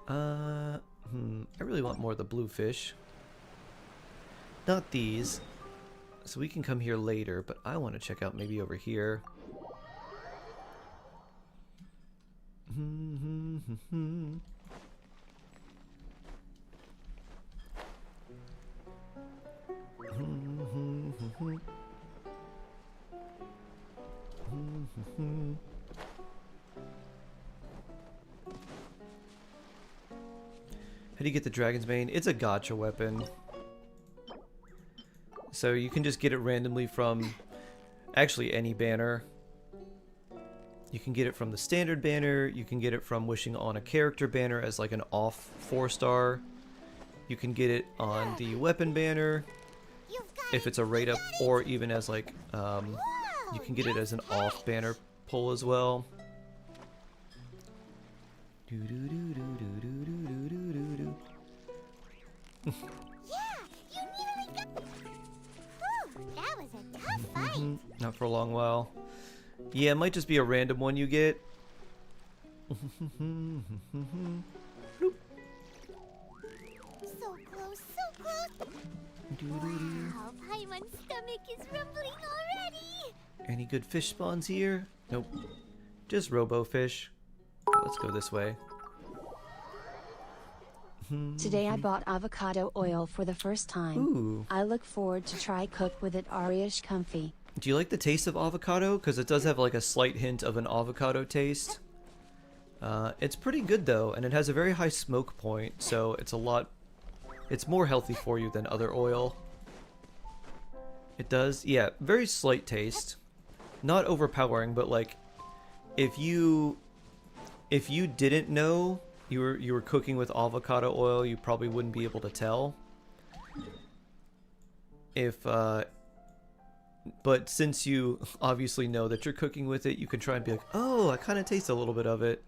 I really want more of the blue fish. Not these. So we can come here later, but I want to check out maybe over here. How do you get the Dragon's Mane? It's a gacha weapon. So you can just get it randomly from actually any banner. You can get it from the standard banner, you can get it from wishing on a character banner as like an off 4-star. You can get it on the weapon banner if it's a rate up, or even as like you can get it as an off banner pull as well. That was a tough fight. Not for a long while. Yeah, it might just be a random one you get. So close, so close. Wow, Paimon's stomach is rumbling already. Any good fish spawns here? Nope. Just robo fish. Let's go this way. Today I bought avocado oil for the first time. Ooh. I look forward to try cook with it Arish comfy. Do you like the taste of avocado? Because it does have like a slight hint of an avocado taste. It's pretty good though, and it has a very high smoke point, so it's more healthy for you than other oil. It does, yeah, very slight taste. Not overpowering, but like if you didn't know you were cooking with avocado oil, you probably wouldn't be able to tell. But since you obviously know that you're cooking with it, you can try and be like, oh, I kind of taste a little bit of it.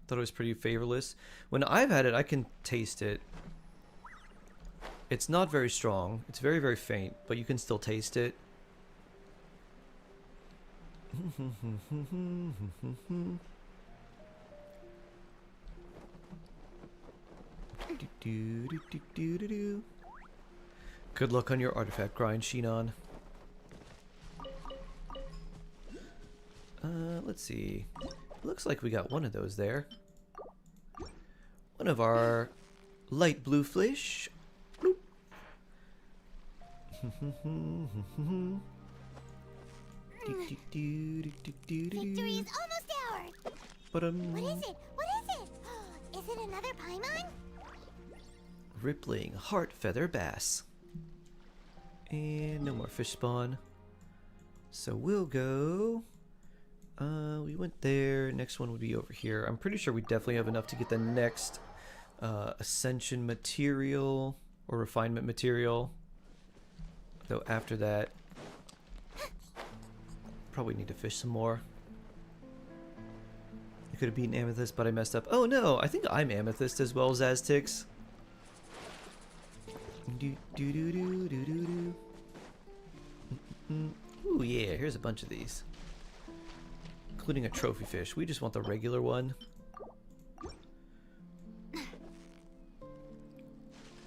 Thought it was pretty flavorless. When I've had it, I can taste it. It's not very strong. It's very, very faint, but you can still taste it. Good luck on your artifact grind, Shinon. Let's see. Looks like we got one of those there. One of our light blue fish. Bloop. Victory is almost ours. What is it? What is it? Is it another Paimon? Rippling heart feather bass. And no more fish spawn. So we'll go. We went there. Next one would be over here. I'm pretty sure we definitely have enough to get the next ascension material or refinement material. Though after that, probably need to fish some more. I could have beaten Amethyst, but I messed up. Oh no, I think I'm Amethyst as well as Aztix. Ooh yeah, here's a bunch of these. Including a trophy fish. We just want the regular one.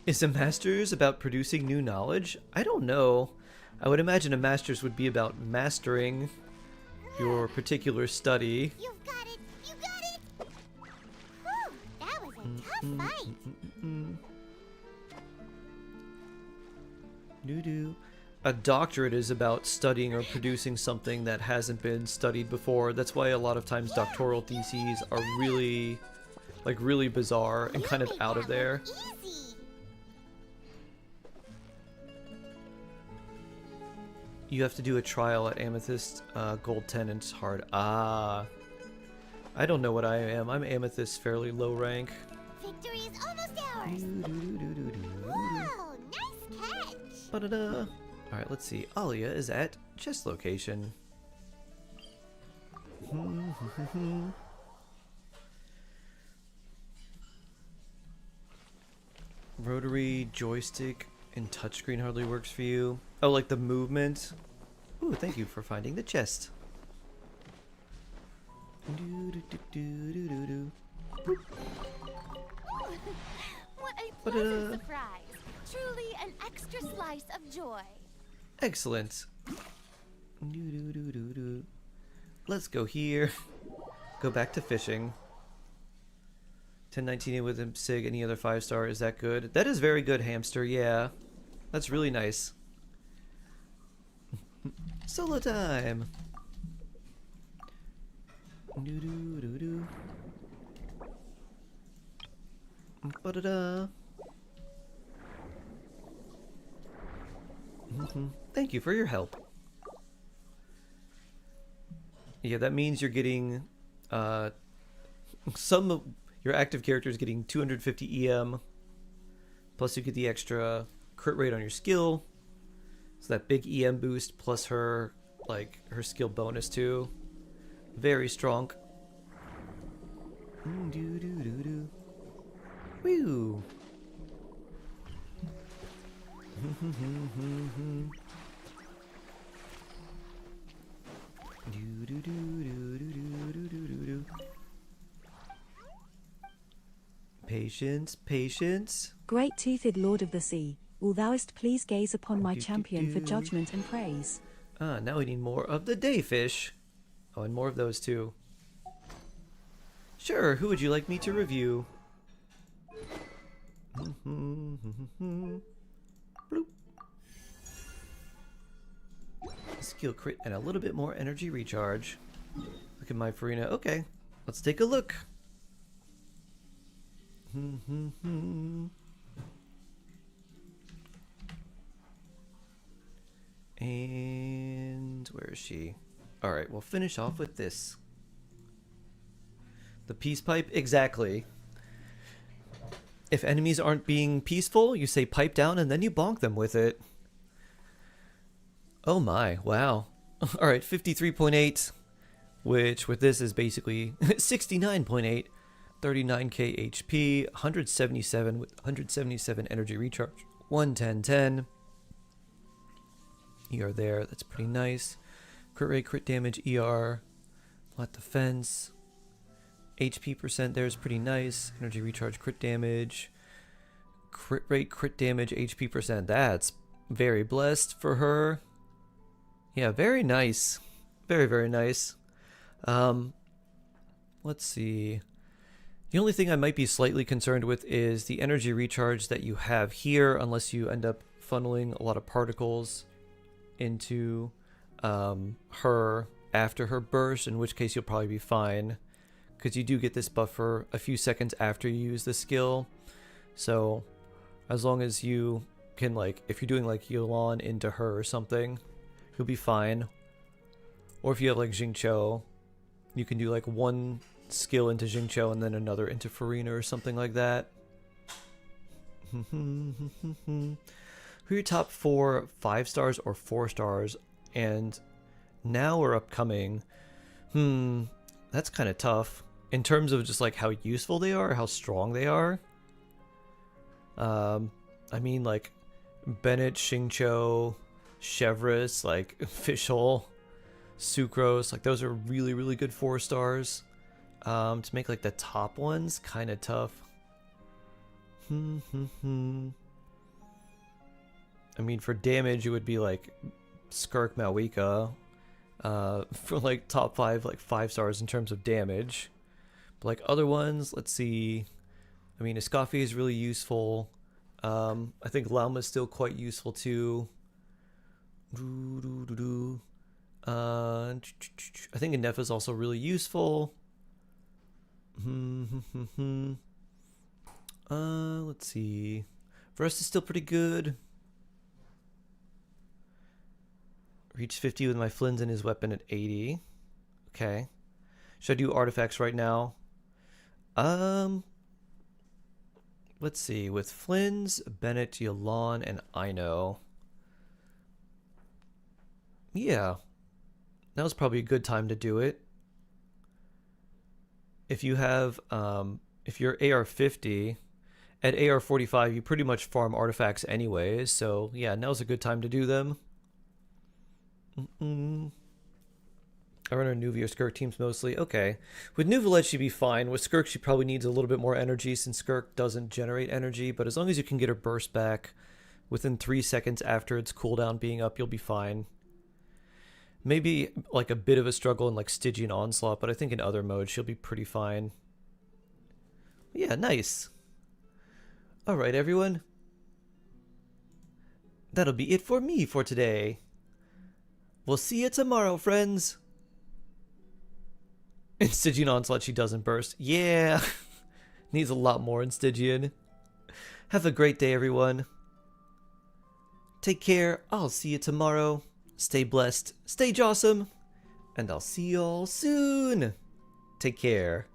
Is a master's about producing new knowledge? I don't know. I would imagine a master's would be about mastering your particular study. You've got it! You got it! Whew, that was a tough fight. Doo-doo. A doctorate is about studying or producing something that hasn't been studied before. That's why a lot of times doctoral theses are really, really bizarre and kind of out of there. You have to do a trial at Amethyst Gold 10 and it's hard. Ah. I don't know what I am. I'm Amethyst fairly low rank. Victory is almost ours. Whoa, nice catch. Ba-da-da. Alright, let's see. Alia is at chest location. Rotary, joystick, and touchscreen hardly works for you. Oh, like the movement? Ooh, thank you for finding the chest. What a pleasant surprise. Truly an extra slice of joy. Excellent. Let's go here. Go back to fishing. 1019 with him sig. Any other 5-star? Is that good? That is very good, hamster. Yeah, that's really nice. Solo time. Ba-da-da. Thank you for your help. Yeah, that means you're getting your active character is getting 250 EM, plus you get the extra crit rate on your skill, so that big EM boost plus her skill bonus too. Very strong. Woo. Patience, patience. Great-toothed Lord of the Sea, will thouest please gaze upon my champion for judgment and praise. Ah, now we need more of the dayfish. Oh, and more of those too. Sure, who would you like me to review? Bloop. Skill crit and a little bit more energy recharge. Look at my Farina. Okay, let's take a look. And where is she? Alright, we'll finish off with this. The peace pipe? Exactly. If enemies aren't being peaceful, you say pipe down and then you bonk them with it. Oh my, wow. Alright, 53.8, which with this is basically 69.8, 39k HP, 177 with 177 energy recharge, 11010. ER there, that's pretty nice. Crit rate, crit damage, ER, lot defense. HP percent there is pretty nice. Energy recharge, crit damage. Crit rate, crit damage, HP percent. That's very blessed for her. Yeah, very nice. Very, very nice. Let's see. The only thing I might be slightly concerned with is the energy recharge that you have here, unless you end up funneling a lot of particles into her after her burst, in which case you'll probably be fine, because you do get this buffer a few seconds after you use the skill. So as long as you can, if you're doing Yulan into her or something, you'll be fine. Or if you have Xingqiu, you can do one skill into Xingqiu and then another into Farina or something like that. Who are your top 4 5-stars or 4-stars? And now or upcoming? That's kind of tough. In terms of just how useful they are, how strong they are. I mean Bennett, Xingqiu, Chevreuse, Fischl, Sucrose, those are really, really good 4-stars. To make the top ones, kind of tough. I mean, for damage, it would be Skirk Malwika, for top 5, 5-stars in terms of damage. But other ones, let's see. I mean, Escoffier is really useful. I think Lauma is still quite useful too. I think Inef is also really useful. Let's see. Rust is still pretty good. Reach 50 with my Flins and his weapon at 80. Okay. Should I do artifacts right now? Let's see. With Flins, Bennett, Yulan, and Ino. Yeah. That was probably a good time to do it. If you have, if you're AR50, at AR45 you pretty much farm artifacts anyways, so yeah, now's a good time to do them. I run our Nuvia Skirk teams mostly. Okay. With Nuvaled she'd be fine. With Skirk she probably needs a little bit more energy since Skirk doesn't generate energy, but as long as you can get her burst back, Within 3 seconds after its cooldown being up, you'll be fine. Maybe like a bit of a struggle in like Stygian Onslaught, but I think in other modes she'll be pretty fine. Yeah, nice. Alright, everyone. That'll be it for me for today. We'll see you tomorrow, friends. In Stygian Onslaught, she doesn't burst. Yeah. Needs a lot more in Stygian. Have a great day, everyone. Take care. I'll see you tomorrow. Stay blessed. Stay jawsome. And I'll see y'all soon. Take care.